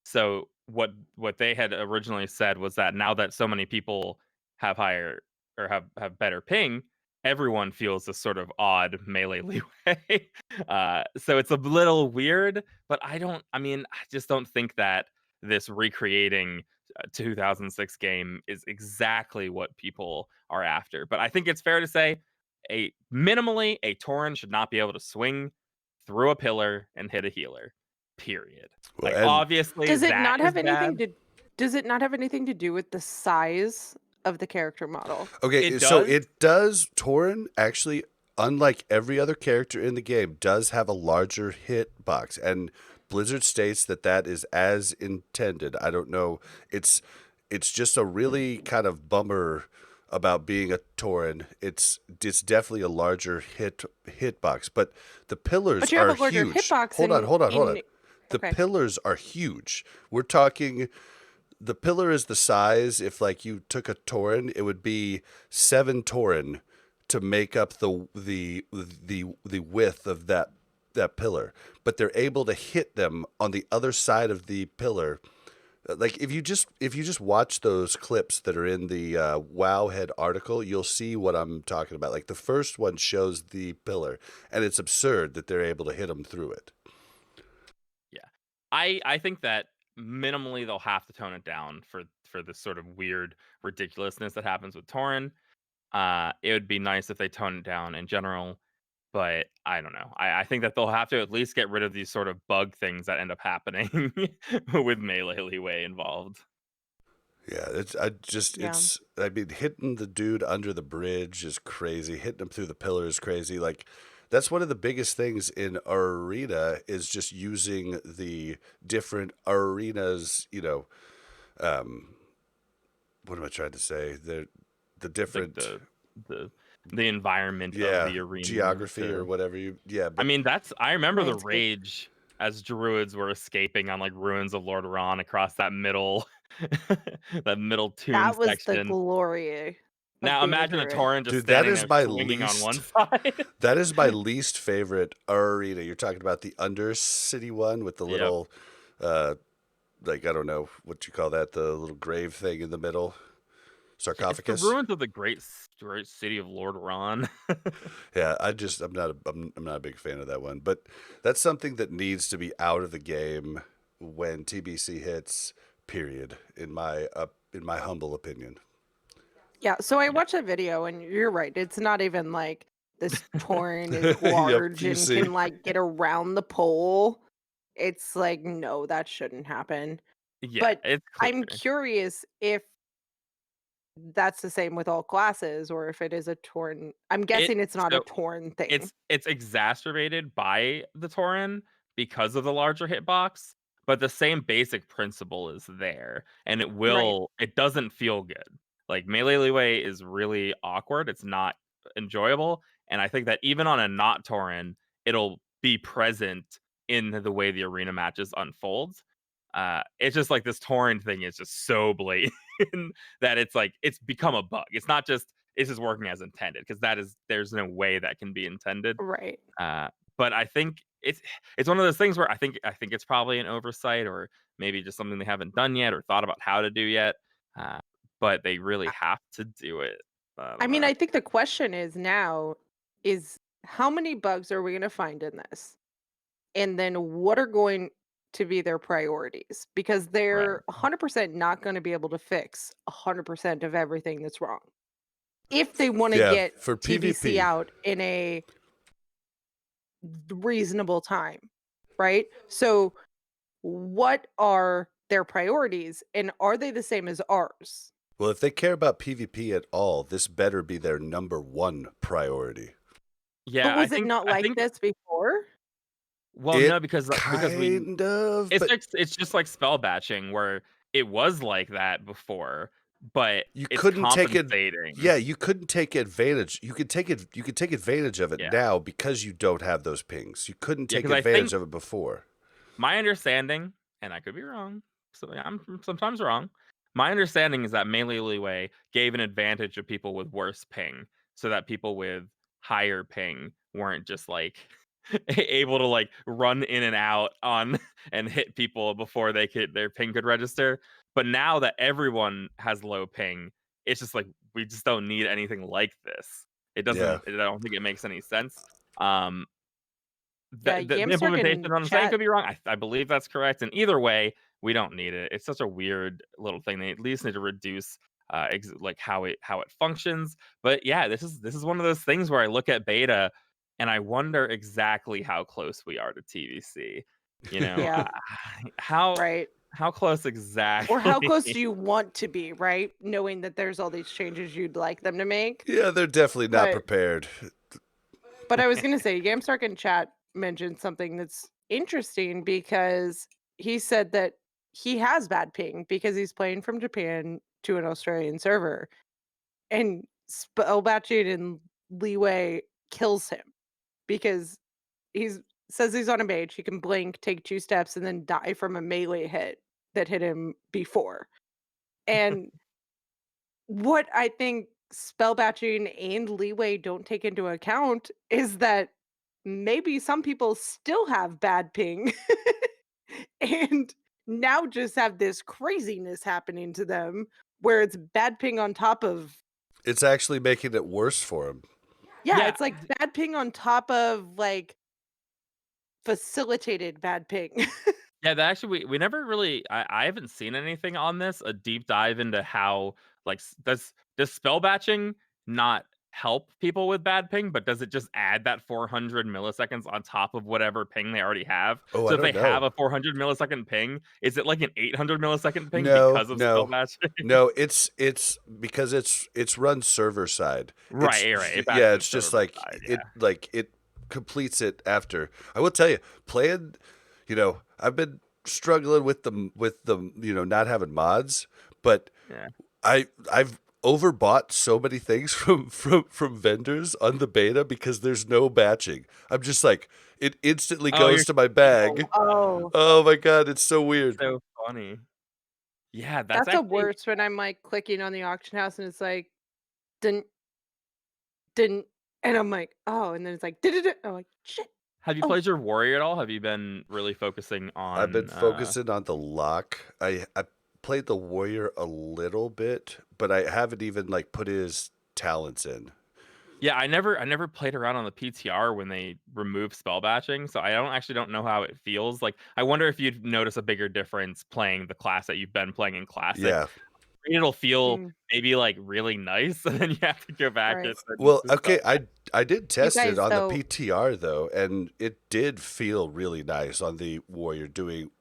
So what they had originally said was that now that so many people have higher or have better ping, everyone feels this sort of odd melee leeway. So it's a little weird, but I mean, I just don't think that this recreating a 2006 game is exactly what people are after. But I think it's fair to say minimally a Tauren should not be able to swing through a pillar and hit a healer. Period. Well, Like, and obviously, Does it that not is have anything bad. to does it not have anything to do with the size of the character model? okay, It so does. it does. Tauren actually, unlike every other character in the game, does have a larger hit box, and Blizzard states that that is as intended. I don't know. It's just a really kind of bummer about being a Tauren. It's definitely a larger hit box, but the pillars But you have are a larger huge. hitbox Hold on, in hold on, hold on. in The okay. pillars are huge. We're talking the pillar is the size. If like you took a Tauren, it would be 7 Tauren to make up the width of that pillar. But they're able to hit them on the other side of the pillar. Like if you just watch those clips that are in the Wowhead article, you'll see what I'm talking about. Like the first one shows the pillar, and it's absurd that they're able to hit them through it. Yeah. I think that minimally they'll have to tone it down for this sort of weird ridiculousness that happens with Tauren. It would be nice if they tone it down in general, but I don't know. I think that they'll have to at least get rid of these sort of bug things that end up happening with melee leeway involved. Yeah, Yeah. I mean, hitting the dude under the bridge is crazy. Hitting him through the pillar is crazy. Like, that's one of the biggest things in arena is just using the different arenas. Um, what am I trying to say? The Like different, the the environment of yeah, the arena geography or to whatever you, yeah. I But mean, I remember the Landscape. rage as druids were escaping on like ruins of Lord Ron across that middle that middle tomb That was the section. glory of Now being a imagine a druid. Tauren just dude, that standing is there my swinging on one least. side. That is my least favorite arena. You're talking about the Undercity one with the Yep. little, like I don't know what you call that, the little grave thing in the middle, It's the sarcophagus. ruins of the great city of Lord Ron. Yeah, I'm not a big fan of that one, but that's something that needs to be out of the game when TBC hits. Period. In my humble opinion. Yeah, so I Yeah. watched that video and you're right. It's not even like this Tauren is Yep, large you and see. can like get around the pole. It's like, no, that shouldn't happen. Yeah, But it's I'm clear. curious if that's the same with all classes or if it is a Tauren. I'm It guessing it's not a so Tauren thing. it's exacerbated by the Tauren because of the larger hitbox, but the same basic principle is there, and Right. it doesn't feel good. Like, melee leeway is really awkward, it's not enjoyable, and I think that even on a not Tauren, it'll be present in the way the arena matches unfolds. It's just like this Tauren thing is just so blatant that it's like it's become a bug. It's just working as intended because there's no way that can be intended. Right. Uh, but I think it's one of those things where I think it's probably an oversight or maybe just something they haven't done yet or thought about how to do yet. Uh, but they really I have to do it. I I don't mean, know. I think the question is now is how many bugs are we going to find in this? And then what are going to be their priorities? Because Right. they're 100% not going to be able to fix 100% of everything that's wrong. If they want to Yeah, get for TBC PvP. out in a reasonable time, right? So, what are their priorities and are they the same as ours? Well, if they care about PvP at all, this better be their number one priority. But Yeah, was it not I like think this before? well no It because we kind of, but it's just like spell batching where it was like that before, but You it's couldn't take it. compensating. Yeah, you couldn't take advantage. You could take it. You could take advantage of it Yeah. now because you don't have those pings. You couldn't Yeah, take 'cause I advantage think of it before. my understanding, and I could be wrong, so I'm sometimes wrong. My understanding is that mainly Leeway gave an advantage of people with worse ping, so that people with higher ping weren't just like able to like run in and out on and hit people before their ping could register. But now that everyone has low ping, it's just like we just don't need anything like this. It Yeah. doesn't. I don't think it makes any sense. Um, Yeah, the Yamstark implementation, in I'm saying, chat. could be wrong. I believe that's correct. And either way, we don't need it. It's such a weird little thing. They at least need to reduce like how it functions. But yeah, this is one of those things where I look at beta and I wonder exactly how close we are to TBC. You know, Yeah, how right. how close exactly? Or how close do you want to be, right? Knowing that there's all these changes you'd like them to make. Yeah, they're definitely not But prepared. but I was gonna say, Yamstark in chat mentioned something that's interesting because he said that he has bad ping because he's playing from Japan to an Australian server, and spellbatching and Leeway kills him because he's says he's on a mage, he can blink, take 2 steps, and then die from a melee hit that hit him before. And what I think spellbatching and Leeway don't take into account is that maybe some people still have bad ping and now just have this craziness happening to them where it's bad ping on top of It's actually making it worse for him. yeah, Yeah, it's like bad ping on top of like facilitated bad ping. yeah, that actually we never really I haven't seen anything on this, a deep dive into how like does spell batching not help people with bad ping, but does it just add that 400 milliseconds on top of whatever ping they already have? Oh, So I if they don't have know. a 400 millisecond ping, is it like an 800 millisecond ping No, because of spell no, batching? no. It's because it's run server side. Right, right. It Yeah. batches It's server just like side, it yeah. completes it after. I will tell you, playing. I've been struggling with the not having mods, but Yeah. I've overbought so many things from vendors on the beta because there's no batching. I'm just like it instantly Oh, goes to my bag. Oh, Oh my god, it's so that's weird. so funny. Yeah, that's that's the actually worst when I'm like clicking on the auction house and it's like didn't didn't and I'm like, oh, and then it's like did I'm like shit. have you Oh, played your warrior at all? Have you been really focusing I've been on focusing on the lock. I played the warrior a little bit, but I haven't even like put his talents in. Yeah, I never played around on the PTR when they removed spell batching, so I don't know how it feels. Like I wonder if you'd notice a bigger difference playing the class that you've been playing in classic. Yeah. It'll feel mm, maybe like really nice, and then you have to go back right. and Well, spell okay, I did You test it guys on the though, PTR though, and it did feel really nice on the warrior doing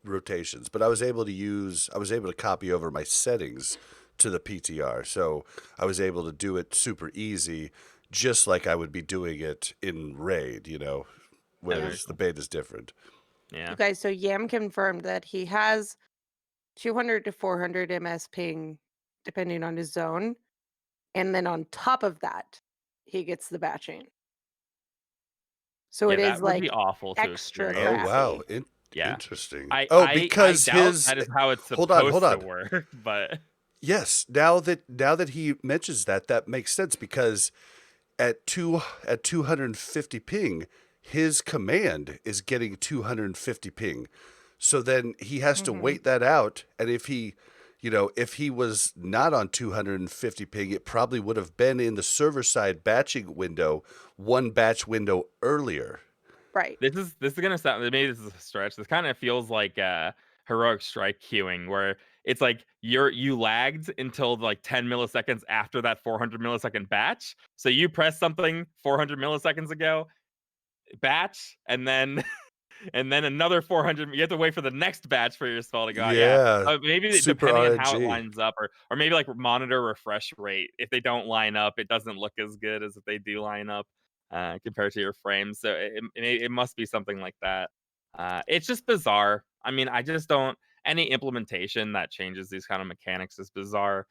rotations. But I was able to copy over my settings to the PTR, so I was able to do it super easy, just like I would be doing it in raid. Yeah, very Whereas the cool. beta is different. Yeah. you guys, so Yam confirmed that he has 200 to 400 MS ping depending on his zone. And then on top of that, he gets the batching. So Yeah, it that is would be like awful to extra Oh experience. wow, crappy. Yeah. interesting. I Oh, I I because doubt his that is how it's hold on, hold supposed to on. work, but Yes, now that he mentions that, that makes sense because at 250 ping, his command is getting 250 ping. So then he has to Hmm. wait that out, and if he was not on 250 ping, it probably would have been in the server side batching window, one batch window earlier. Right. this is gonna sound, maybe this is a stretch. This kind of feels like heroic strike queuing where it's like you lagged until like 10 milliseconds after that 400 millisecond batch. So you press something 400 milliseconds ago, batch, and then and then another 400. You have to wait for the next batch for your spell to go out. Yeah, Yeah, maybe super depending on how it RNG. lines up, or maybe like monitor refresh rate. If they don't line up, it doesn't look as good as if they do line up compared to your frames. So it must be something like that. It's just bizarre. I mean, I just don't. any implementation that changes these kind of mechanics is bizarre.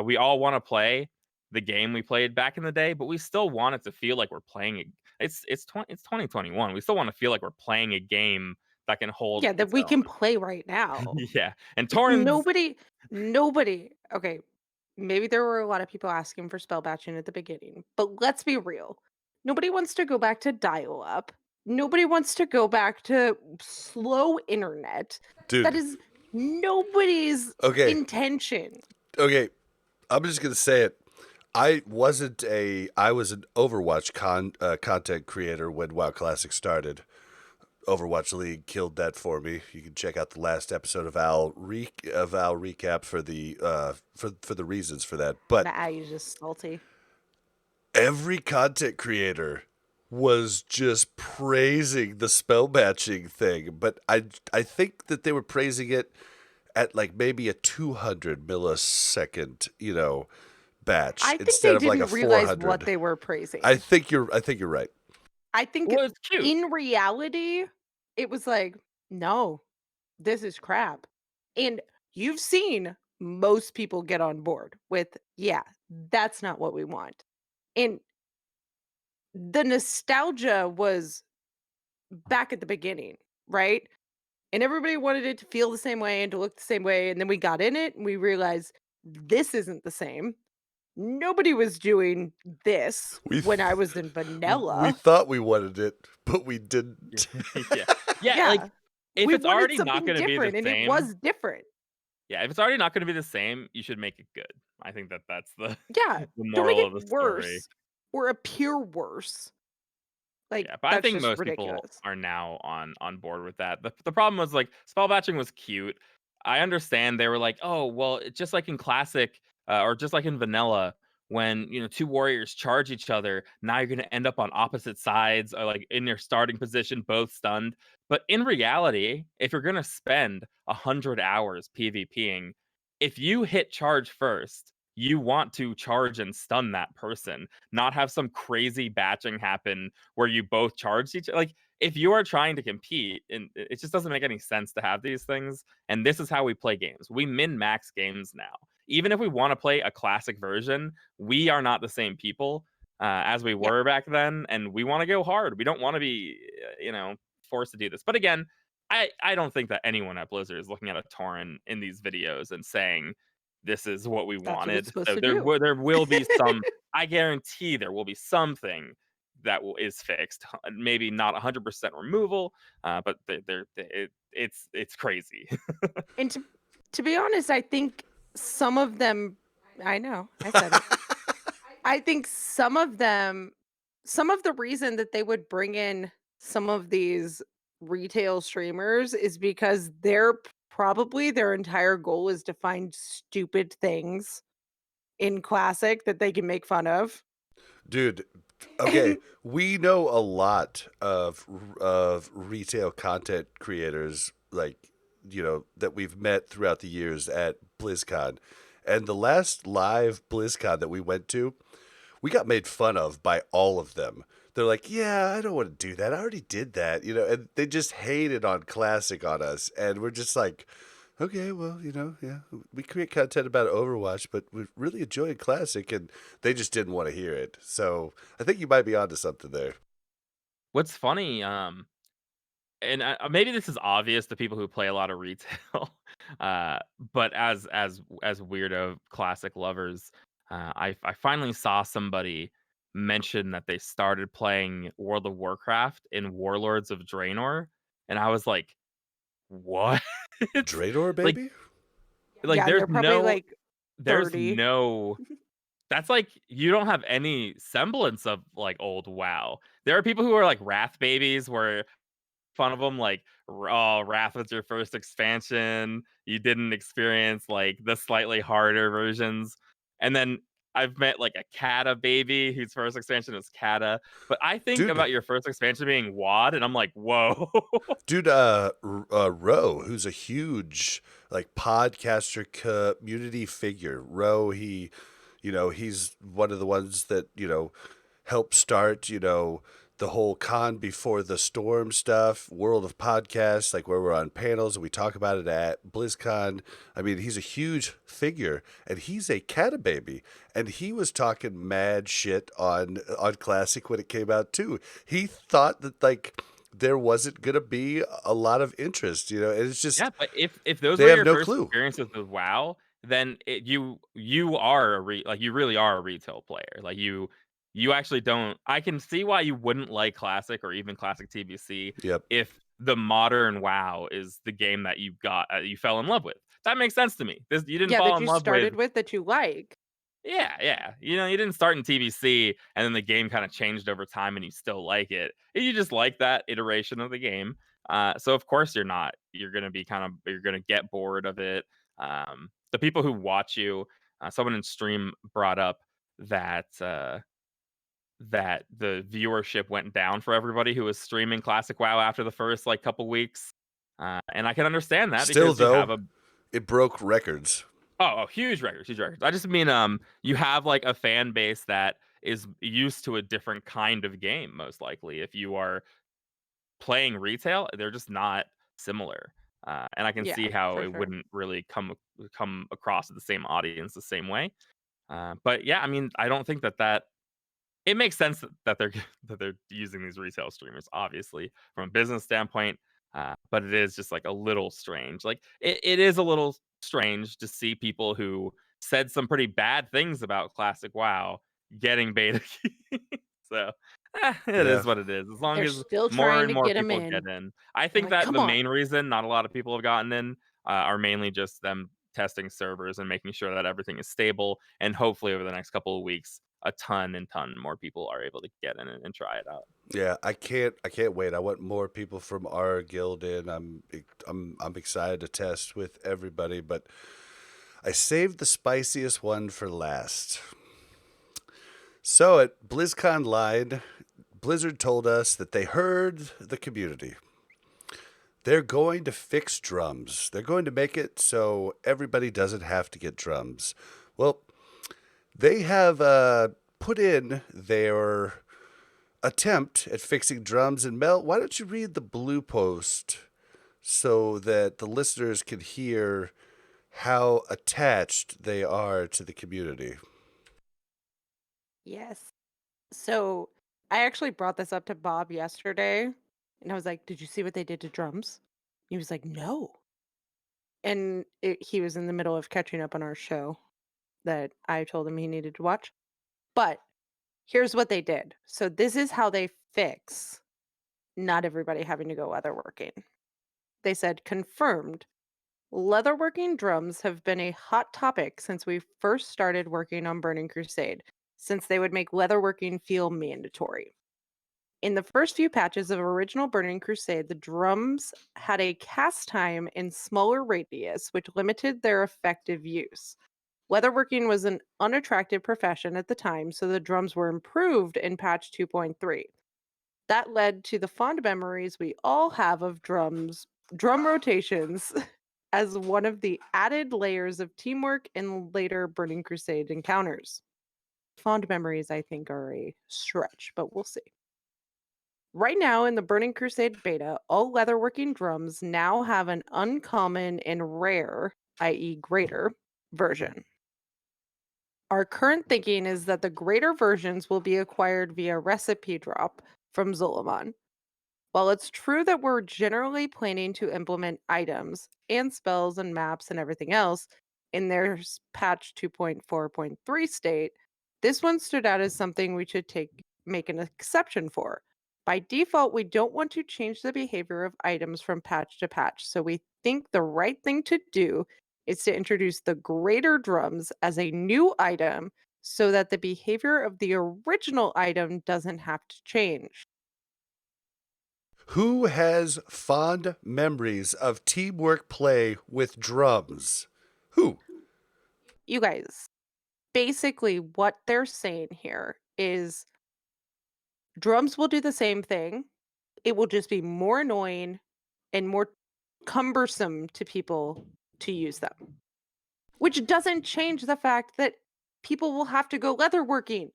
We all want to play the game we played back in the day, but we still want it to feel like we're playing it. It's 2021. We still want to feel like we're playing a game that can hold Yeah, that its we own. can play right now. Yeah, and torrents. Nobody. Okay, maybe there were a lot of people asking for spell batching at the beginning, but let's be real. Nobody wants to go back to dial up. Nobody wants to go back to slow internet. That Dude, is nobody's okay, intention. okay. I'm just gonna say it. I was an Overwatch content creator when WoW Classic started. Overwatch League killed that for me. You can check out the last episode of Al recap for the for the reasons for that. But Nah, you're just salty. every content creator was just praising the spell matching thing, but I think that they were praising it at like maybe a 200 millisecond, batch I think instead they of like a didn't realize what 400. they were praising. I think you're right. I think Well, it's cute. in reality, it was like, no, this is crap. And you've seen most people get on board with, yeah, that's not what we want. And the nostalgia was back at the beginning, right? And everybody wanted it to feel the same way and to look the same way. And then we got in it and we realized this isn't the same. Nobody was doing this We when I th- was in we vanilla. thought we wanted it, but we didn't. Yeah. Yeah, like Yeah. if We it's wanted already not something going to be the different and it same. was different. Yeah, if it's already not going to be the same, you should make it good. I think that's the Yeah. the Don't make moral it of the story. worse or appear worse. Like, Yeah, but I that's think just most people ridiculous. are now on board with that. The problem was like spell batching was cute. I understand they were like, oh well, just like in classic or just like in vanilla, when two warriors charge each other, now you're gonna end up on opposite sides or like in their starting position, both stunned. But in reality, if you're gonna spend 100 hours PvPing, if you hit charge first, you want to charge and stun that person, not have some crazy batching happen where you both charge each like if you are trying to compete and it just doesn't make any sense to have these things. And this is how we play games. We min max games now. Even if we want to play a classic version, we are not the same people as we Yeah. were back then, and we want to go hard. We don't want to be forced to do this. But again, I don't think that anyone at Blizzard is looking at a torrent in these videos and saying this is what we That's what it's wanted. supposed So to there do. there will be some. I guarantee there will be something that is fixed. Maybe not 100% removal, but it's crazy. And to be honest, I think some of them I know, I said it. I think some of the reason that they would bring in some of these retail streamers is because probably their entire goal is to find stupid things in classic that they can make fun of. Dude, okay, we know a lot of retail content creators like that we've met throughout the years at BlizzCon. And the last live BlizzCon that we went to, we got made fun of by all of them. They're like, "Yeah, I don't want to do that. I already did that." And they just hated on classic on us. And we're just like, okay, well, yeah, we create content about Overwatch, but we're really enjoying Classic, and they just didn't want to hear it. So I think you might be onto something there. What's funny, and maybe this is obvious to people who play a lot of retail, uh, but as weirdo classic lovers, I finally saw somebody mention that they started playing World of Warcraft in Warlords of Draenor, and I was like, what? Draenor, like baby? like Yeah, and they're probably like there's 30. no that's like you don't have any semblance of like old WoW. There are people who are like Wrath babies where fun of them like, oh, Wrath was your first expansion. You didn't experience like the slightly harder versions. And then I've met like a Kata baby whose first expansion was Kata. But I think Dude, about your first expansion being WoD, and I'm like, whoa. dude, Ro, who's a huge like podcaster community figure. Ro, he's one of the ones that helped start the whole Con Before the Storm stuff, World of Podcasts, like where we're on panels and we talk about it at BlizzCon. I mean, he's a huge figure, and he's a catababy, and he was talking mad shit on Classic when it came out too. He thought that like there wasn't gonna be a lot of interest, and it's just Yeah, but if those they were have your no first clue. experiences with WoW, then you are like you really are a retail player. Like you actually don't. I can see why you wouldn't like Classic or even Classic TBC Yep. if the modern WoW is the game that you fell in love with. That makes sense to me. You didn't Yeah, fall that in you love with. started with that you like. Yeah. You didn't start in TBC and then the game kind of changed over time and you still like it. You just like that iteration of the game. So of course you're not. You're gonna get bored of it. The people who watch you, someone in stream brought up that that the viewership went down for everybody who was streaming Classic WoW after the first like couple weeks. And I can understand that Still because you have though, a it broke records. huge records, huge records. I just mean, you have like a fan base that is used to a different kind of game, most likely. If you are playing retail, they're just not similar. And I can Yeah, see how for it sure. wouldn't really come across to the same audience the same way. But yeah, I mean, I don't think that it makes sense that they're that they're using these retail streamers, obviously, from a business standpoint. But it is just like a little strange. Like it is a little strange to see people who said some pretty bad things about Classic WoW getting beta keys. So it Yeah. is what it is. As long They're as still more trying and to more get them people get in. in, I I'm think like, that come the on. main reason not a lot of people have gotten in are mainly just them testing servers and making sure that everything is stable. And hopefully, over the next couple of weeks, a ton more people are able to get in and try it out. Yeah, I can't wait. I want more people from our guild in. I'm excited to test with everybody, but I saved the spiciest one for last. So at BlizzCon Line, Blizzard told us that they heard the community. They're going to fix drums. They're going to make it so everybody doesn't have to get drums. Well, they have put in their attempt at fixing drums. And Mel, why don't you read the blue post so that the listeners can hear how attached they are to the community? Yes. So I actually brought this up to Bob yesterday, and I was like, "Did you see what they did to drums?" He was like, "No." And he was in the middle of catching up on our show that I told him he needed to watch. But here's what they did. So this is how they fix not everybody having to go leatherworking. They said, confirmed, leatherworking drums have been a hot topic since we first started working on Burning Crusade, since they would make leatherworking feel mandatory. In the first few patches of original Burning Crusade, the drums had a cast time and smaller radius, which limited their effective use. Leatherworking was an unattractive profession at the time, so the drums were improved in patch 2.3. That led to the fond memories we all have of drum rotations, as one of the added layers of teamwork in later Burning Crusade encounters. Fond memories, I think, are a stretch, but we'll see. Right now, in the Burning Crusade beta, all leatherworking drums now have an uncommon and rare, i.e., greater, version. Our current thinking is that the greater versions will be acquired via recipe drop from Zolomon. While it's true that we're generally planning to implement items and spells and maps and everything else in their patch 2.4.3 state, this one stood out as something we should make an exception for. By default, we don't want to change the behavior of items from patch to patch, so we think the right thing to do is to introduce the greater drums as a new item so that the behavior of the original item doesn't have to change. Who has fond memories of teamwork play with drums? Who? You guys, basically what they're saying here is drums will do the same thing. It will just be more annoying and more cumbersome to people to use them, which doesn't change the fact that people will have to go leatherworking.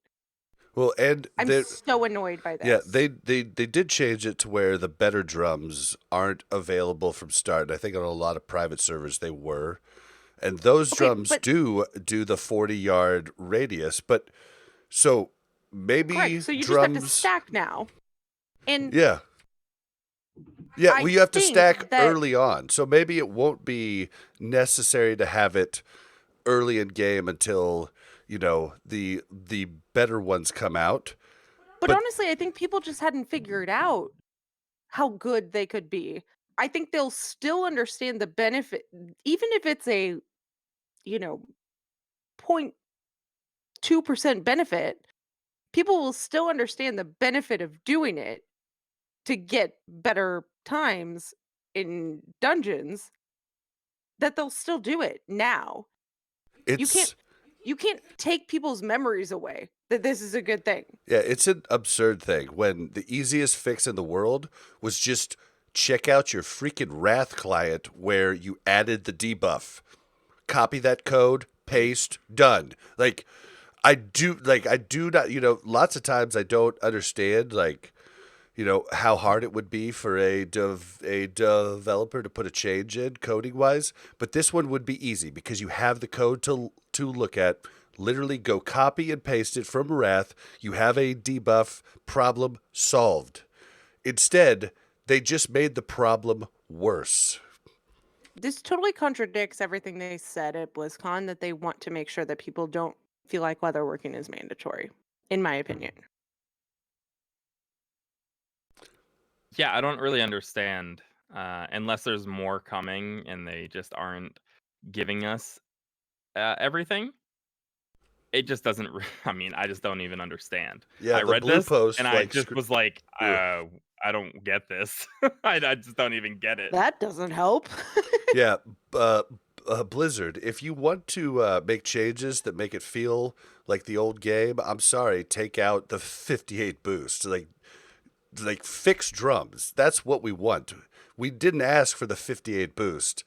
Well, and I'm so annoyed by yeah, this. they did change it to where the better drums aren't available from start. And I think on a lot of private servers they were. And those Okay, drums but do the 40-yard radius, but so correct. maybe So you just have to drums. stack now. And Yeah. Yeah, well, I you have to stack think that early on. So maybe it won't be necessary to have it early in game until, the better ones come out. but But honestly, I think people just hadn't figured out how good they could be. I think they'll still understand the benefit, even if it's a, you know, 0.2% benefit, people will still understand the benefit of doing it to get better times in dungeons, that they'll still do it now. You can't it's you can't take people's memories away that this is a good thing. yeah, it's an absurd thing when the easiest fix in the world was just check out your freaking Wrath client where you added the debuff. Copy that code, paste, done. I do not, lots of times I don't understand how hard it would be for a developer to put a change in coding wise, but this one would be easy because you have the code to look at. Literally go copy and paste it from Wrath. You have a debuff, problem solved. Instead, they just made the problem worse. This totally contradicts everything they said at BlizzCon, that they want to make sure that people don't feel like leatherworking is mandatory, in my opinion. Yeah, I don't really understand unless there's more coming and they just aren't giving us everything. It just doesn't. I mean, I just don't even understand. Yeah, I the read blue this and post I just was like, ugh. I don't get this. I just don't even get it. That doesn't help. Yeah, uh, Blizzard, if you want to make changes that make it feel like the old game, I'm sorry, take out the 58 boost. Like fix drums. That's what we want. We didn't ask for the 58 boost.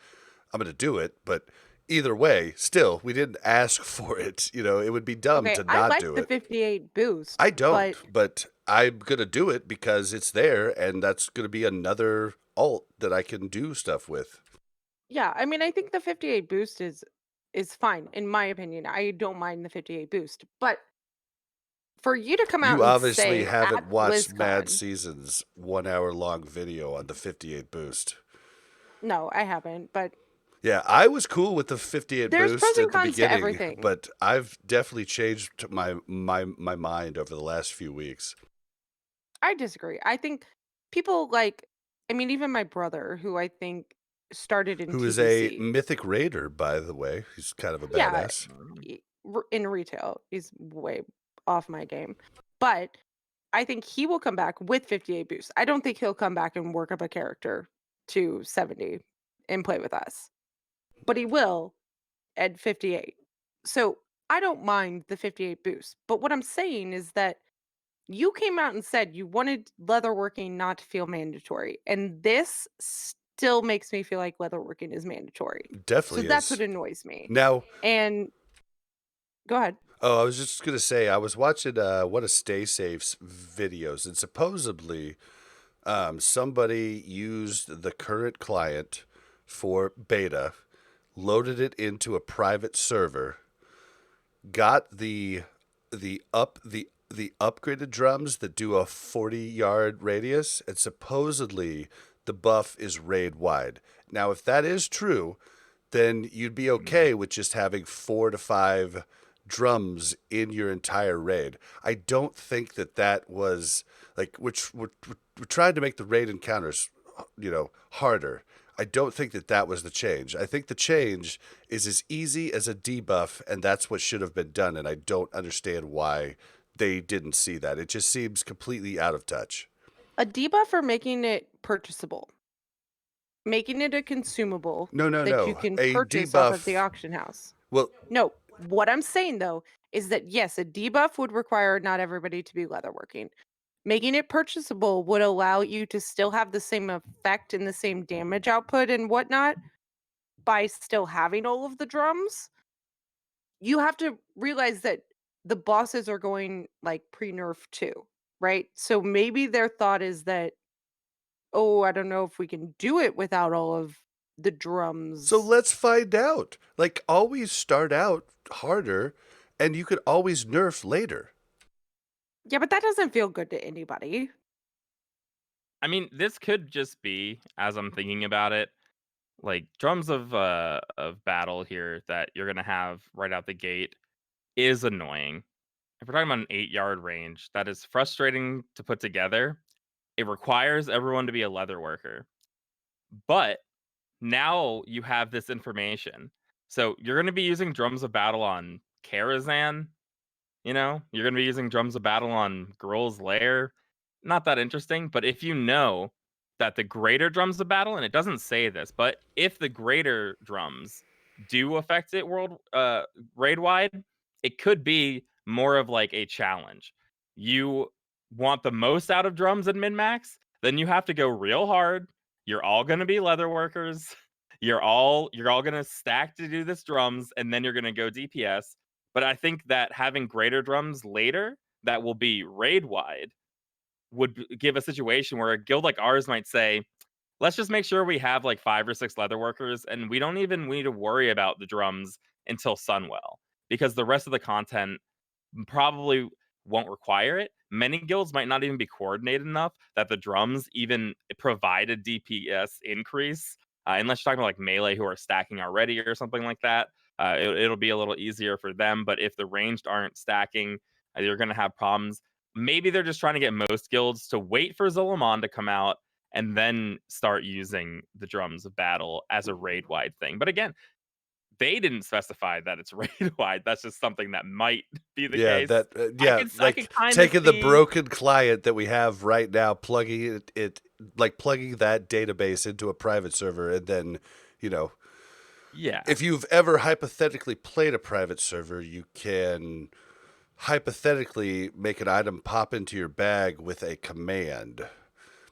I'm going to do it, but either way, still, we didn't ask for it. It would be dumb Okay, to I not like do the it. 58 boost, I don't, but but I'm going to do it because it's there and that's going to be another alt that I can do stuff with. yeah, I mean, I think the 58 boost is fine in my opinion. I don't mind the 58 boost, but for you to come out You and obviously say haven't at watched Mad BlizzCon, Season's 1 hour long video on the 58 boost. no, I haven't, but Yeah, I was cool with the 58 there's pros boost and at the cons to beginning, everything. but I've definitely changed my mind over the last few weeks. I disagree. I think people like, I mean, even my brother, who I think started in Who is a TBC, mythic raider, by the way. He's kind of a yeah, badass. in retail, he's way off my game. But I think he will come back with 58 boosts. I don't think he'll come back and work up a character to 70 and play with us, but he will at 58. So I don't mind the 58 boost. But what I'm saying is that you came out and said you wanted leatherworking not to feel mandatory. And this still makes me feel like leatherworking is mandatory. So Definitely that's what is. annoys me. Now, And go ahead. oh, I was just gonna say I was watching one of Stay Safe's videos, and supposedly somebody used the current client for beta, loaded it into a private server, got the upgraded drums that do a 40-yard radius, and supposedly the buff is raid wide. Now, if that is true, then you'd be okay with just having 4 to 5 drums in your entire raid. I don't think that was like, which we're trying to make the raid encounters, harder. I don't think that was the change. I think the change is as easy as a debuff, and that's what should have been done. And I don't understand why they didn't see that. It just seems completely out of touch. A debuff for making it purchasable, making it a consumable No, no, that you no. can A purchase off of the debuff. auction house. Well, No, what I'm saying though is that yes, a debuff would require not everybody to be leatherworking. Making it purchasable would allow you to still have the same effect and the same damage output and whatnot by still having all of the drums. You have to realize that the bosses are going like pre-nerf too, right? So maybe their thought is that, oh, I don't know if we can do it without all of the So drums. let's find out. Like, always start out harder, and you could always nerf later. Yeah, but that doesn't feel good to anybody. I mean, this could just be, as I'm thinking about it, like drums of battle here that you're gonna have right out the gate is annoying. If we're talking about an 8-yard range, that is frustrating to put together. It requires everyone to be a leather worker. But now you have this information. So you're gonna be using drums of battle on Karazhan. You're gonna be using drums of battle on Gruul's Lair. Not that interesting, but if you know that the greater drums of battle, and it doesn't say this, but if the greater drums do affect it raid wide, it could be more of like a challenge. You want the most out of drums in min max, then you have to go real hard. You're all gonna be leather workers. You're all gonna stack to do this drums, and then you're gonna go DPS. But I think that having greater drums later that will be raid wide would give a situation where a guild like ours might say, let's just make sure we have like 5 or 6 leather workers, and we don't even need to worry about the drums until Sunwell, because the rest of the content probably won't require it. Many guilds might not even be coordinated enough that the drums even provide a DPS increase, unless you're talking about like melee who are stacking already or something like that. It'll be a little easier for them, but if the ranged aren't stacking, you're going to have problems. Maybe they're just trying to get most guilds to wait for Zolomon to come out and then start using the drums of battle as a raid wide thing. But again, they didn't specify that it's raid wide. That's just something that might be the Yeah, case. that I could like kind of taking the see. broken client that we have right now, plugging it like plugging that database into a private server, and then, you know, Yeah, if you've ever hypothetically played a private server, you can hypothetically make an item pop into your bag with a command.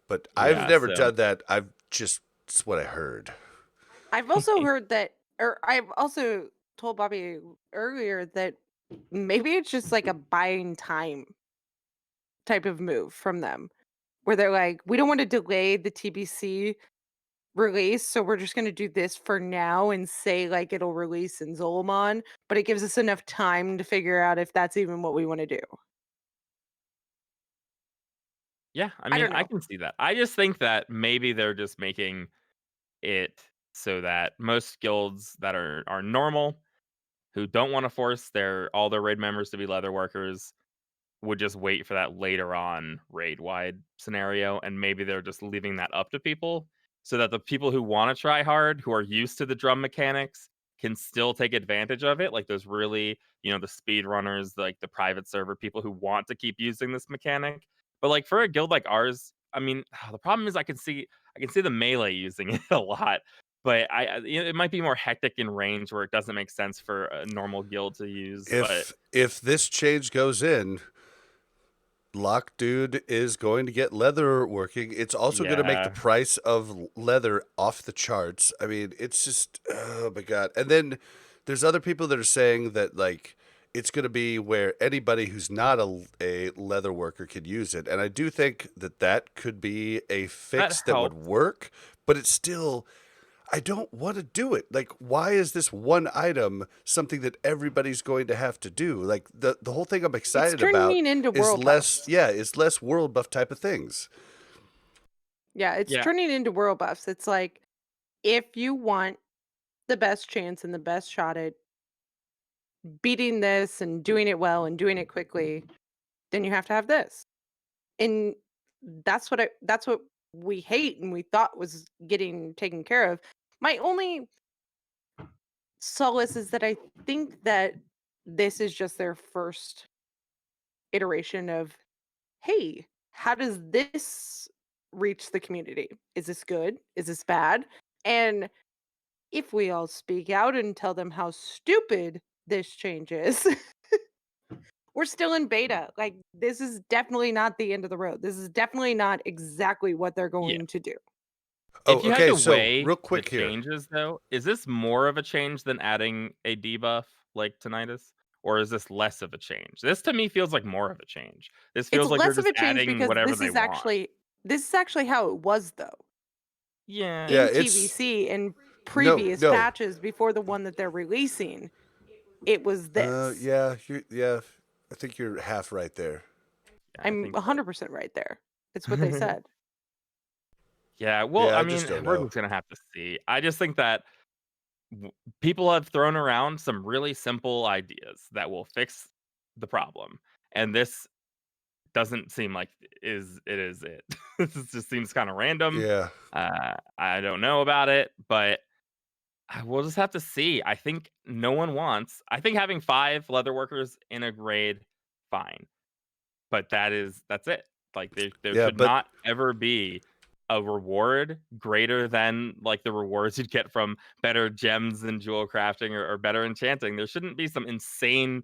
But I've yeah. never So done that. It's what I heard. I've also heard that, or I've also told Bobby earlier that maybe it's just like a buying time type of move from them, where they're like, we don't want to delay the TBC release, so we're just going to do this for now and say like it'll release in Zolomon, but it gives us enough time to figure out if that's even what we want to do. yeah, I I mean, don't I know. can see that. I just think that maybe they're just making it so that most guilds that are normal, who don't want to force all their raid members to be leather workers, would just wait for that later on raid wide scenario, and maybe they're just leaving that up to people so that the people who want to try hard, who are used to the drum mechanics, can still take advantage of it, like those really, the speed runners, like the private server people who want to keep using this mechanic. But like for a guild like ours, I mean, the problem is I can see the melee using it a lot. But it might be more hectic in range where it doesn't make sense for a normal guild to use. But If this change goes in, Lock Dude is going to get leather working. It's also going to make the yeah, price of leather off the charts. I mean, it's just, oh my God. And then there's other people that are saying that, like, it's going to be where anybody who's not a leather worker can use it. And I do think that that could be a that fix that would helps. work, but it's still, I don't want to do it. Like, why is this one item something that everybody's going to have to do? Like, the whole thing I'm It's excited about turning into is world less, buffs. yeah, is less world buff type of things. Yeah, it's Yeah, turning into world buffs. It's like, if you want the best chance and the best shot at beating this and doing it well and doing it quickly, then you have to have this. And that's what we hate and we thought was getting taken care of. My only solace is that I think that this is just their first iteration of, hey, how does this reach the community? Is this good? Is this bad? And if we all speak out and tell them how stupid this change is, we're still in beta. Like, this is definitely not the end of the road. This is definitely not exactly what they're yeah. going to do. Oh, If you had okay. to So, weigh real the quick here. changes, though, is this more of a change than adding a debuff like tinnitus? or is this less of a change? This to me feels like more of a change. This It's feels like they're less of just a change adding because whatever they want. this is actually how it was though Yeah. Yeah, in it's TBC in no, previous no. patches before the one that they're releasing. It was this. Yeah. I think you're half right there. Yeah, I I'm think 100% right there. It's what they said. Yeah, well, Yeah, I I just mean, don't we're know. just gonna have to see. I just think that people have thrown around some really simple ideas that will fix the problem, and this doesn't seem like it. This just seems kind of random. Yeah. I don't know about it, but we'll just have to see. I think no one wants. I think having 5 leather workers in a grade, fine. But that's it. Like there Yeah, should but not ever be a reward greater than like the rewards you'd get from better gems and jewel crafting or better enchanting. There shouldn't be some insane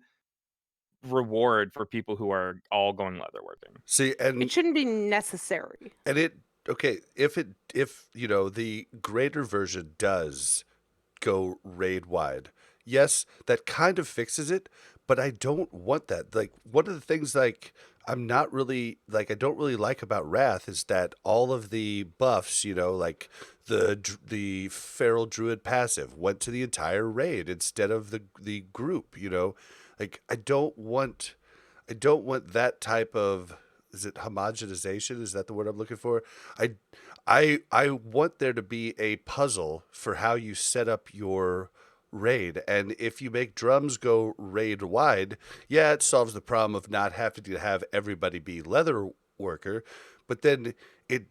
reward for people who are all going leatherworking. see, It shouldn't be necessary. and it okay, if the greater version does go raid wide. Yes, that kind of fixes it, but I don't want that. Like one of the things like I don't really like about Wrath is that all of the buffs, like the feral druid passive went to the entire raid instead of the group. Like I don't want that type of, is it homogenization? Is that the word I'm looking for? I I want there to be a puzzle for how you set up your raid. And if you make drums go raid wide, yeah, it solves the problem of not having to have everybody be leather worker, but then it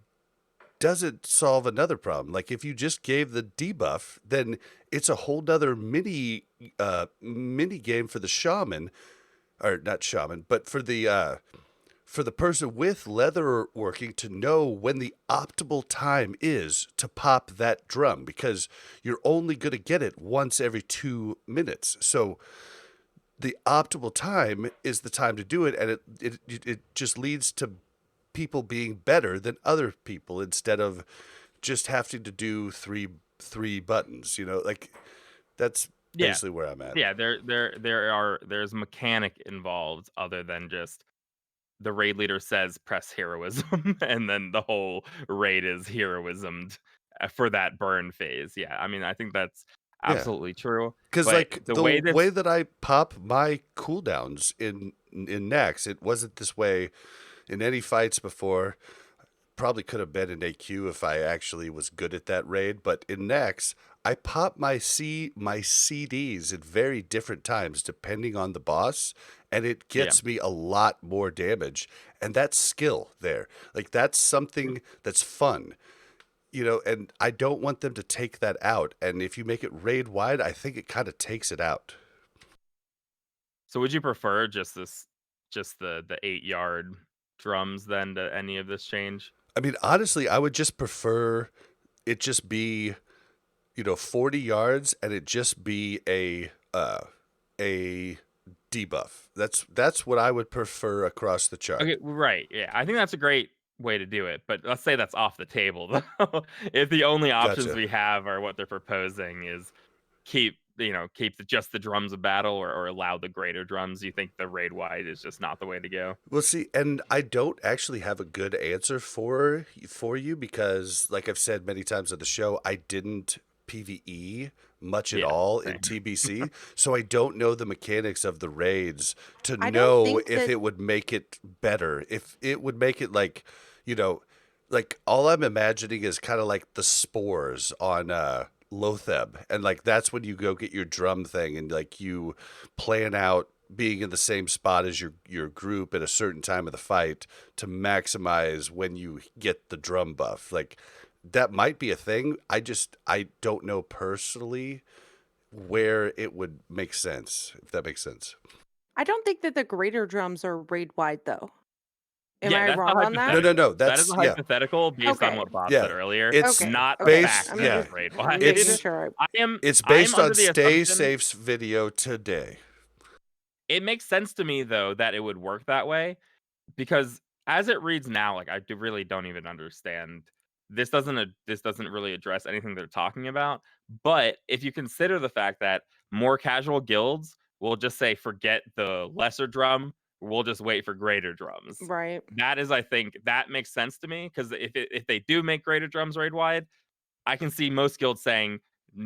doesn't solve another problem. Like if you just gave the debuff, then it's a whole nother mini game for the shaman, or not shaman, but for the person with leather working to know when the optimal time is to pop that drum, because you're only going to get it once every 2 minutes. So the optimal time is the time to do it, and it just leads to people being better than other people instead of just having to do three buttons. Like that's Yeah. basically where I'm at. Yeah, there's mechanic involved other than just the raid leader says press heroism and then the whole raid is heroismed for that burn phase. Yeah, I mean, I think that's Yeah. absolutely true. Because But like the the way way that's that I pop my cooldowns in Nax, it wasn't this way in any fights before. Probably could have been in AQ if I actually was good at that raid, but in Nax, I pop my CDs at very different times depending on the boss, and it yeah. gets me a lot more damage. And that's skill there. Like that's something that's fun. And I don't want them to take that out. And if you make it raid wide, I think it kind of takes it out. So would you prefer just the 8-yard drums then to any of this change? I mean, honestly, I would just prefer it just be, 40 yards and it just be a debuff. That's what I would prefer across the chart. Okay, right. Yeah. I think that's a great way to do it. But let's say that's off the table though. If the only options Gotcha. we have are what they're proposing is keep just the drums of battle or allow the greater drums, you think the raid wide is just not the way to go? Well, see, and I don't actually have a good answer for you because, like I've said many times on the show, I didn't PvE much at Yeah, all in same. TBC, so I don't know the mechanics of the raids to I don't know think if that it would make it better. If it would make it you know, like all I'm imagining is kind of like the spores on Lotheb, and like that's when you go get your drum thing and like you plan out being in the same spot as your group at a certain time of the fight to maximize when you get the drum buff. Like that might be a thing. I don't know personally where it would make sense, if that makes sense. I don't think that the greater drums are raid wide though. Am Yeah, I that's a wrong on that? No. hypothetical. That is That's a yeah. hypothetical based on Okay. what Bob said Yeah. earlier, It's Okay. not a Okay. based fact I'm that yeah. it's just raid I'm wide. making It's sure. it's I am based under on the Stay assumption Safe's video today. it makes sense to me though that it would work that way because as it reads now, like really don't even understand. This doesn't really address anything they're talking about. But if you consider the fact that more casual guilds we'll just say forget the lesser drum. We'll just wait for greater drums. Right. That is, I think, that makes sense to me because if they do make greater drums raid wide, I can see most guilds saying,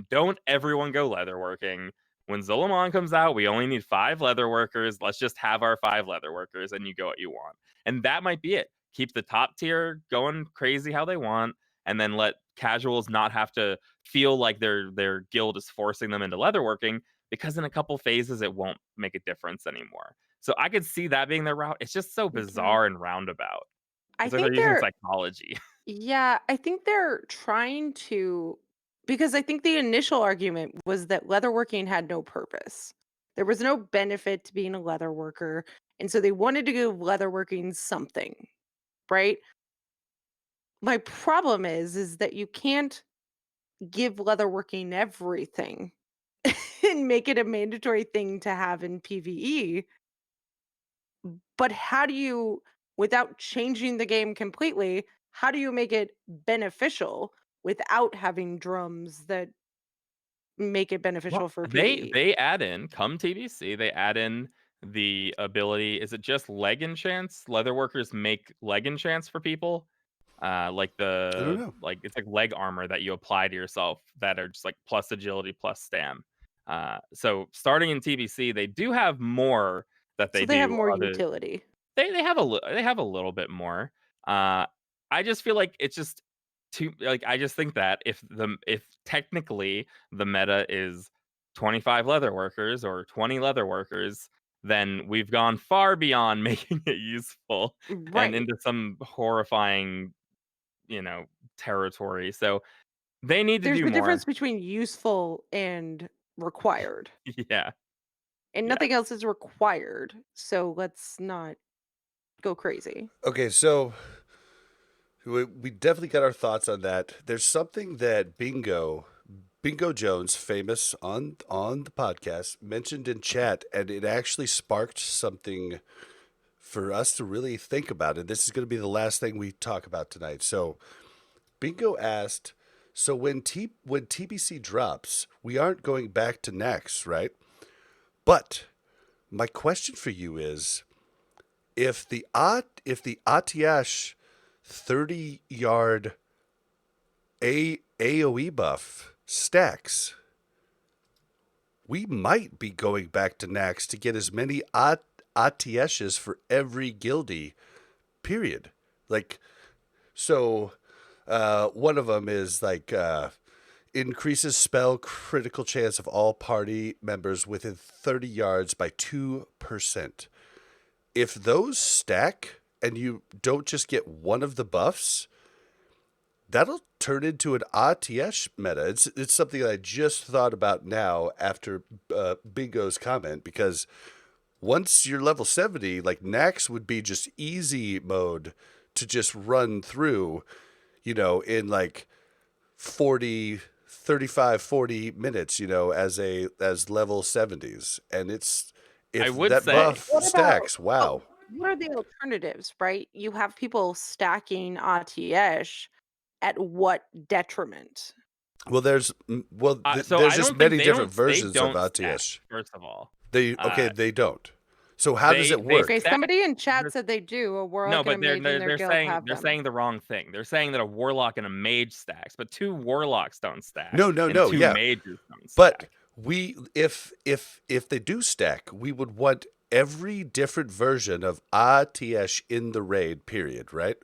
don't everyone go leatherworking. When Zolomon comes out, we only need 5 leather workers. Let's just have our 5 leather workers and you go what you want. And that might be it. Keep the top tier going crazy how they want, and then let casuals not have to feel like their guild is forcing them into leatherworking, because in a couple phases it won't make a difference anymore. So I could see that being their route. It's just so bizarre and roundabout. I It's like they're think using they're psychology. Yeah, I think they're trying to, because I think the initial argument was that leatherworking had no purpose. There was no benefit to being a leather worker, and so they wanted to give leatherworking something, right? My problem is that you can't give leatherworking everything and make it a mandatory thing to have in PvE. But how do you, without changing the game completely, how do you make it beneficial without having drums that make it Well, beneficial for they PvE? they add in, come TBC, they add in the ability. Is it just leg enchants? Leatherworkers make leg enchants for people. Like I don't know. it's like leg armor that you apply to yourself that are just like plus agility plus stam. So starting in TBC, they do have more that So they they have do more other. utility. They have a little bit more. Uh, I just feel like it's just too like I just think that if technically the meta is 25 leather workers or 20 leather workers, then we've gone far beyond making it useful and Right. into some horrifying, you know, territory. So they need to There's do the more. difference between useful and required, Yeah. and Yeah. nothing else is required. So let's not go crazy. Okay, so we definitely got our thoughts on that. There's something that Bingo Jones, famous on the podcast, mentioned in chat, and it actually sparked something for us to really think about. And this is going to be the last thing we talk about tonight. So Bingo asked, so when TBC drops, we aren't going back to Nax, right? But my question for you is, if the Atiash 30-yard AoE buff stacks, we might be going back to Nax to get as many ATSs for every guildie, period. Like, so one of them is like increases spell critical chance of all party members within 30 yards by 2%. If those stack and you don't just get one of the buffs, that'll turn into an RTS meta. It's something that I just thought about now after Bingo's comment, because once you're level 70, like Nax would be just easy mode to just run through, in like 40 minutes, as level 70s. And I if would that say buff What about stacks, wow. what are the alternatives, right? You have people stacking ATS at what detriment? Well, so there's I just don't think many different they versions of don't stack, RTS. first of all. Okay, Uh they don't. So how does it they Okay, work? stack. somebody in chat said they do. A No, warlock and a but mage in their guild have they're them. saying the wrong thing. They're saying that a warlock and a mage stacks, but 2 warlocks don't stack, No, no, and no. 2 Yeah, mages don't but stack. we if they do stack, we would want every different version of RTS in the raid. Period. Right?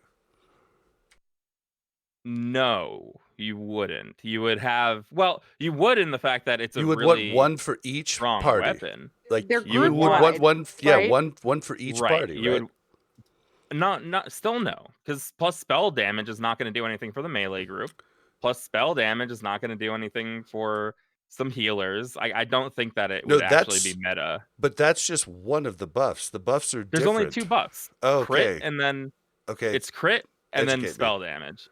No, you wouldn't. You would have, well, you would in the fact that it's a You would want really one for each strong party. weapon. Like They're You you would group would want, want wide, one. Yeah, right? one for each right, party. you Right? would not still no, because plus spell damage is not going to do anything for the melee group. Plus spell damage is not going to do anything for some healers. I don't think that it No, would actually be meta. but that's just one of the buffs. The buffs are There's only 2 different. buffs. Crit, Okay. and then Okay. it's crit and then Educate me. spell damage.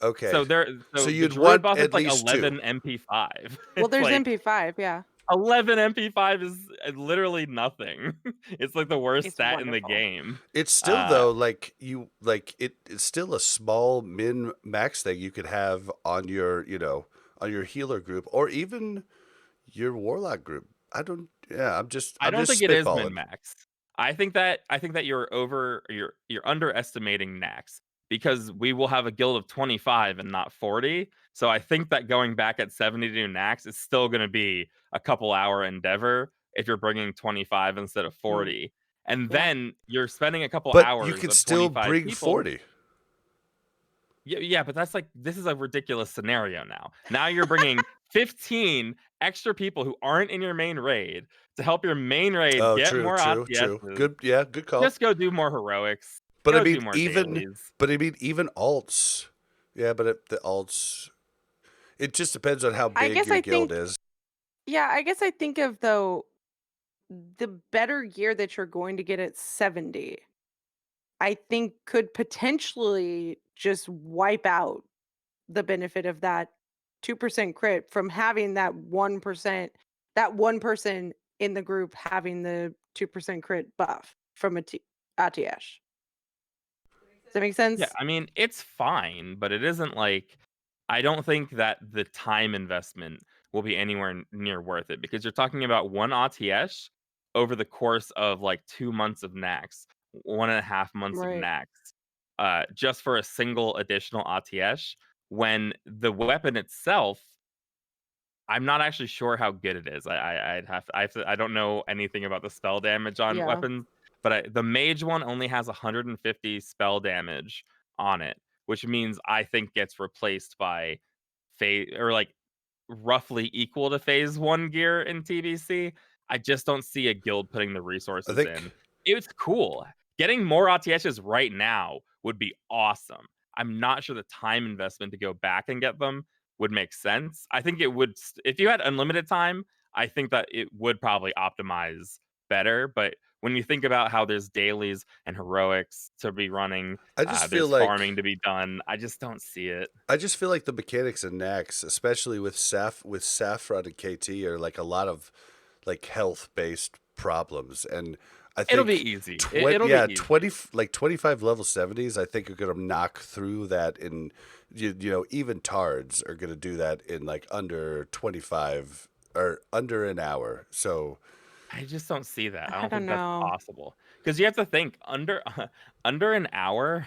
Okay. So So the you'd druid want buff is at like least 2. 11 MP5. Well, It's there's like MP5, yeah. 11 MP5 is literally nothing. It's like the worst It's stat in the wonderful. game. It's still though it's still a small min max thing you could have on your on your healer group or even your warlock group. I'm I don't just think it is min spitballing. max. I think that you're underestimating Nax because we will have a guild of 25 and not 40. So I think that going back at 70 to do Nax is still going to be a couple hour endeavor if you're bringing 25 instead of 40. And Yeah. then you're spending a couple But you hours could of still 25 bring people. 40. Yeah, but that's like this is a ridiculous scenario now. Now you're bringing 15 extra people who aren't in your main raid to help your main raid Oh, get true, more true, true. RTSs. Good, yeah, good call. Just go do more heroics. But I Go mean, do more dailies. even alts. Yeah, but the alts. It just depends on how I big guess your I guild think is. yeah, I guess I think of though the better gear that you're going to get at 70, I think could potentially just wipe out the benefit of that 2% crit from having that 1%, that one person in the group having the 2% crit buff from ATS. Does that make Yeah, sense? I mean, it's fine, but it isn't like I don't think that the time investment will be anywhere near worth it because you're talking about one ATS over the course of like 2 months of Nax, 1.5 months of Right. Nax, just for a single additional ATS when the weapon itself I'm not actually sure how good it is. I don't know anything about the spell damage on Yeah. weapons, but the mage one only has 150 spell damage on it, which means I think gets replaced by phase or like roughly equal to phase 1 gear in TBC. I just don't see a guild putting the I resources in. think It's cool. Getting more ATSs right now would be awesome. I'm not sure the time investment to go back and get them would make sense. I think it would if you had unlimited time, I think that it would probably optimize better, but when you think about how there's dailies and heroics to be running, I just feel there's like farming to be done. I just don't see it. the mechanics in Nax, especially with Saffron and KT, are like a lot of like health based problems, and I It'll be think easy. It'll be easy. 25 level 70s. I think are gonna knock through that in even Tards are gonna do that in like under 25 or under an hour. So I just don't see that. I I don't don't think that's know. possible. Because you have to think under an hour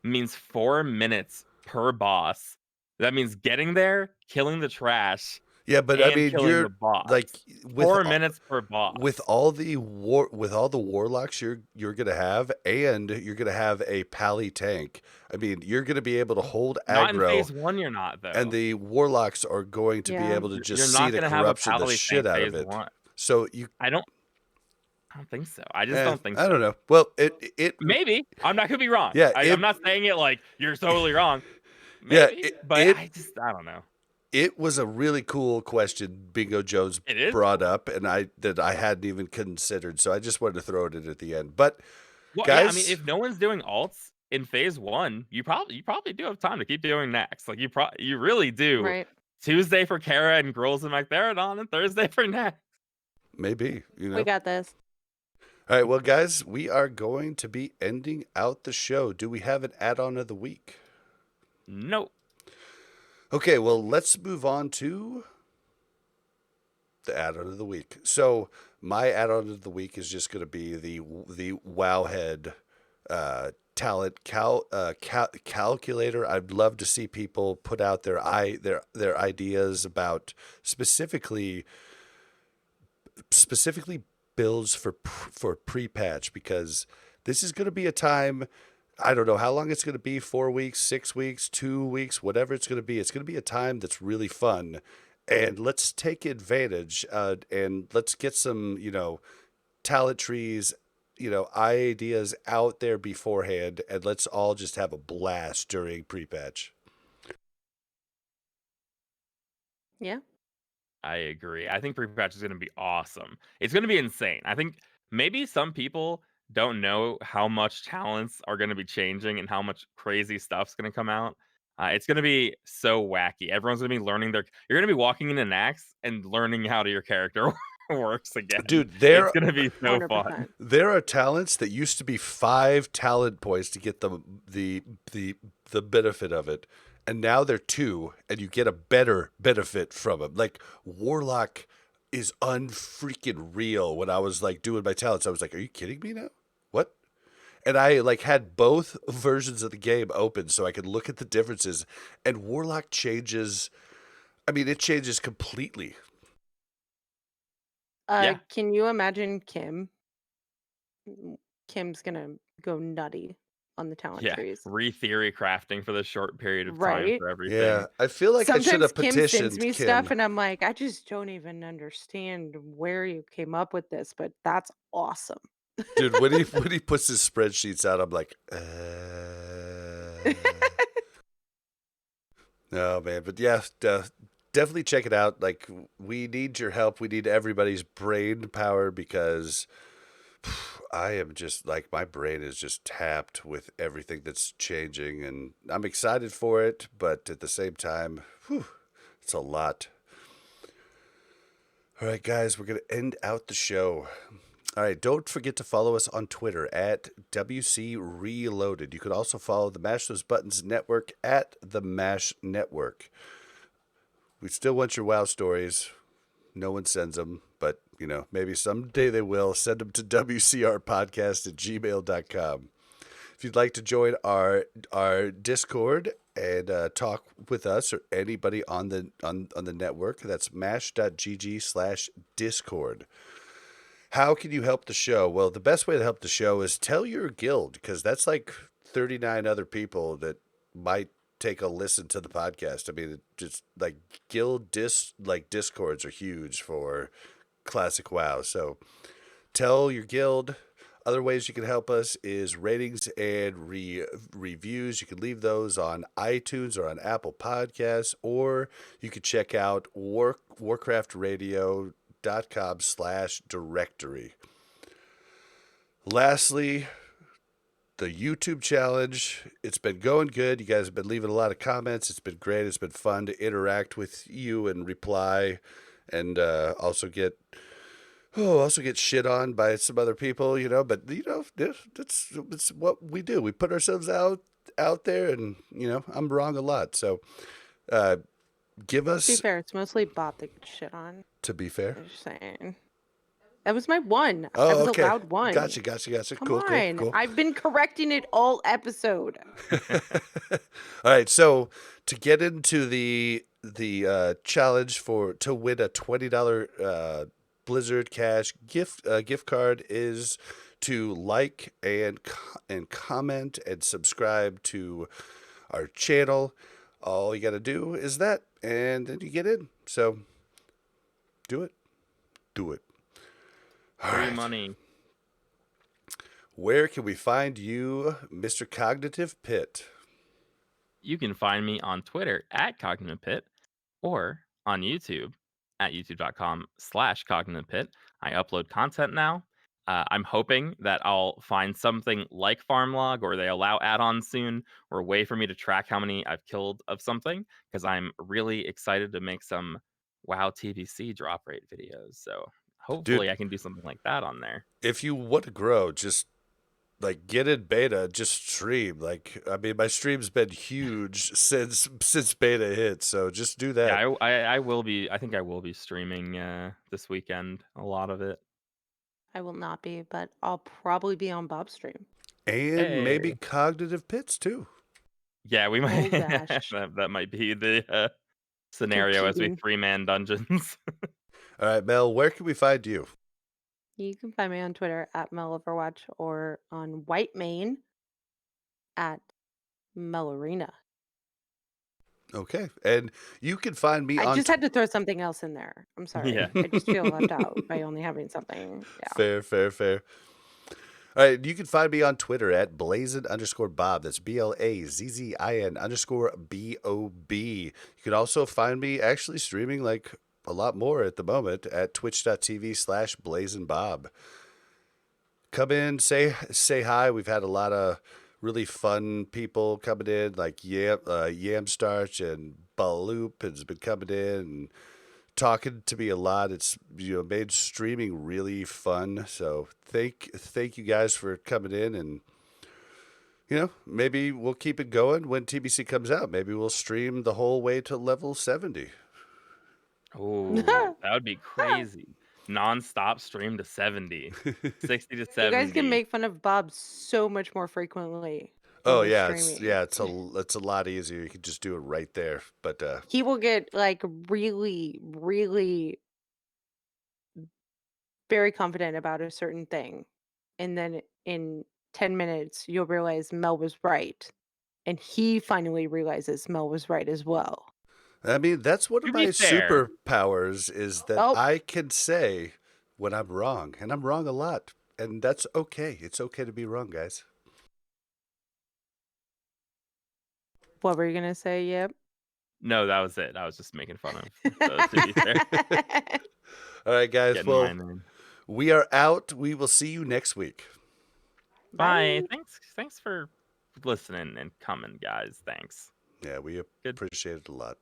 means 4 minutes per boss. That means getting there, killing the trash, yeah, but I and mean killing the you're boss. like with 4 minutes per with boss. all the warlocks you're gonna have, and you're gonna have a pally tank. I mean, you're gonna be able to hold Not in aggro, phase 1 you're not and though. the warlocks are going to be Yeah. able to You're just see not the going to have a corruption, the pally shit tank out phase of it. 1. So you, I don't think so. I just don't think I so. don't know. Well, it Maybe. I could be wrong. yeah I'm not saying it like you're totally wrong. yeah Maybe, but I don't know. it was a really cool question Bingo Jones It is brought cool. up, and I hadn't even considered. So I just wanted to throw it in at the end. But Well, yeah, I mean, guys, if no one's doing alts in phase 1, you probably do have time to keep doing Nax. Like you really do. Right. Tuesday for Kara and Girls and McTherodon and Thursday for Nax. maybe We got this. All right, well, guys, we are going to be ending out the show. Do we have an add-on of the week? Nope. Okay, well, let's move on to the add-on of the week. So my add-on of the week is just going to be the Wowhead talent calculator. I'd love to see people put out their ideas about specifically builds for pre-patch, because this is going to be a time. I don't know how long it's going to be, 4 weeks, 6 weeks, 2 weeks, whatever it's going to be. It's going to be a time that's really fun. And let's take advantage and let's get some, talent trees, ideas out there beforehand. And let's all just have a blast during pre-patch. Yeah. I agree. I think pre-patch is going to be awesome. It's going to be insane. I think maybe some people don't know how much talents are going to be changing and how much crazy stuff's going to come out. It's going to be so wacky. Everyone's going to be learning You're going to be walking into Nax and learning how your character works again. Dude, It's going to be so fun. 100%. there are talents that used to be 5 talent points to get the benefit of it, and now they're 2, and you get a better benefit from them. Like Warlock is unfreaking real. When I was like doing my talents, I was like, "Are you kidding me now? What?" And I like had both versions of the game open so I could look at the differences. And Warlock changes. I mean, it changes completely. Yeah. Can you imagine Kim? Kim's gonna go nutty on the talent Yeah. trees. Re-theory crafting for this short period of time Right? for everything. Yeah, I feel like I should Sometimes have Kim sends petitioned me stuff Kim. and I'm like, I just don't even understand where you came up with this, but that's awesome. Dude, when he puts his spreadsheets out, I'm like, no, man. But yeah, definitely check it out. Like, we need your help. We need everybody's brain power because I am just like, my brain is just tapped with everything that's changing, and I'm excited for it. But at the same time, it's a lot. All right, guys, we're going to end out the show. All right, don't forget to follow us on Twitter at WC Reloaded. You can also follow the Mash Those Buttons Network at the Mash Network. We still want your WoW stories. No one sends them, but, maybe someday they will. Send them to WCRpodcast@gmail.com. If you'd like to join our Discord and talk with us or anybody on the network, that's mash.gg/Discord. How can you help the show? Well, the best way to help the show is tell your guild, because that's like 39 other people that might take a listen to the podcast. I mean, it just like guild discords are huge for classic WoW. So tell your guild. Other ways you can help us is ratings and reviews. You can leave those on iTunes or on Apple Podcasts, or you can check out warcraftradio.com/directory. Lastly, the YouTube challenge. It's been going good. You guys have been leaving a lot of comments. It's been great. It's been fun to interact with you and reply, and also get shit on by some other people, but it's what we do. We put ourselves out there, and I'm wrong a lot. So give To be us, fair, it's mostly Bob that gets shit on. to be fair. I'm just saying. That was my one. I Oh, was okay. allowed one. Gotcha. Come Cool. on. I've been correcting it all episode. All right, so to get into the challenge to win a $20 Blizzard Cash gift card is to like and comment and subscribe to our channel. All you got to do is that, and then you get in. So do it. All Free right. money. Where can we find you, Mr. Cognitive Pit? You can find me on Twitter at Cognitive Pit or on YouTube at youtube.com/Cognitive Pit. I upload content now. I'm hoping that I'll find something like Farmlog, or they allow add-ons soon, or a way for me to track how many I've killed of something, because I'm really excited to make some WoW TBC drop rate videos. So hopefully Dude, I can do something like that on there. if you want to grow, just like get in beta, just stream. Like, I mean, my stream's been huge since beta hit, so just do that. Yeah, I will be. I think I will be streaming this weekend. A lot of it. I will not be, but I'll probably be on Bob's stream. And maybe Hey. Cognitive Pits too. Yeah, we might. Oh gosh. that might be the scenario as we Competing. 3-man dungeons. All right, Mel, where can we find you? You can find me on Twitter at MelOverwatch or on Whitemane at Melarina. Okay, and you can find me I on just had to throw something else in there. I'm sorry. Yeah. I just feel left out by only having something. Yeah. Fair. All right, you can find me on Twitter at blazin_Bob. That's BLAZZIN_BOB. You can also find me actually streaming like a lot more at the moment at twitch.tv/blazinbob. Come in, say hi. We've had a lot of really fun people coming in, like Yamstarch and Baloop has been coming in and talking to me a lot. It's made streaming really fun. So thank you guys for coming in, and maybe we'll keep it going when TBC comes out. Maybe we'll stream the whole way to level 70. Oh, that would be crazy. Non-stop stream to 70. 60 to You guys can 70. make fun of Bob so much more frequently when Oh we're yeah, streaming. it's a lot easier. You can just do it right there. But He will get like really, really very confident about a certain thing. And then in 10 minutes, you'll realize Mel was right. And he finally realizes Mel was right as well. I mean, that's one of To my be fair, superpowers is that Oh, I can say when I'm wrong, and I'm wrong a lot, and that's okay. It's okay to be wrong, guys. what were you going to say? Yep. no, that was it. I was just making fun of. So to be fair, All right, guys. getting my Well, name. we are out. We will see you next week. Bye. Thanks for listening and coming, guys. Thanks. Yeah, we Good. appreciate it a lot.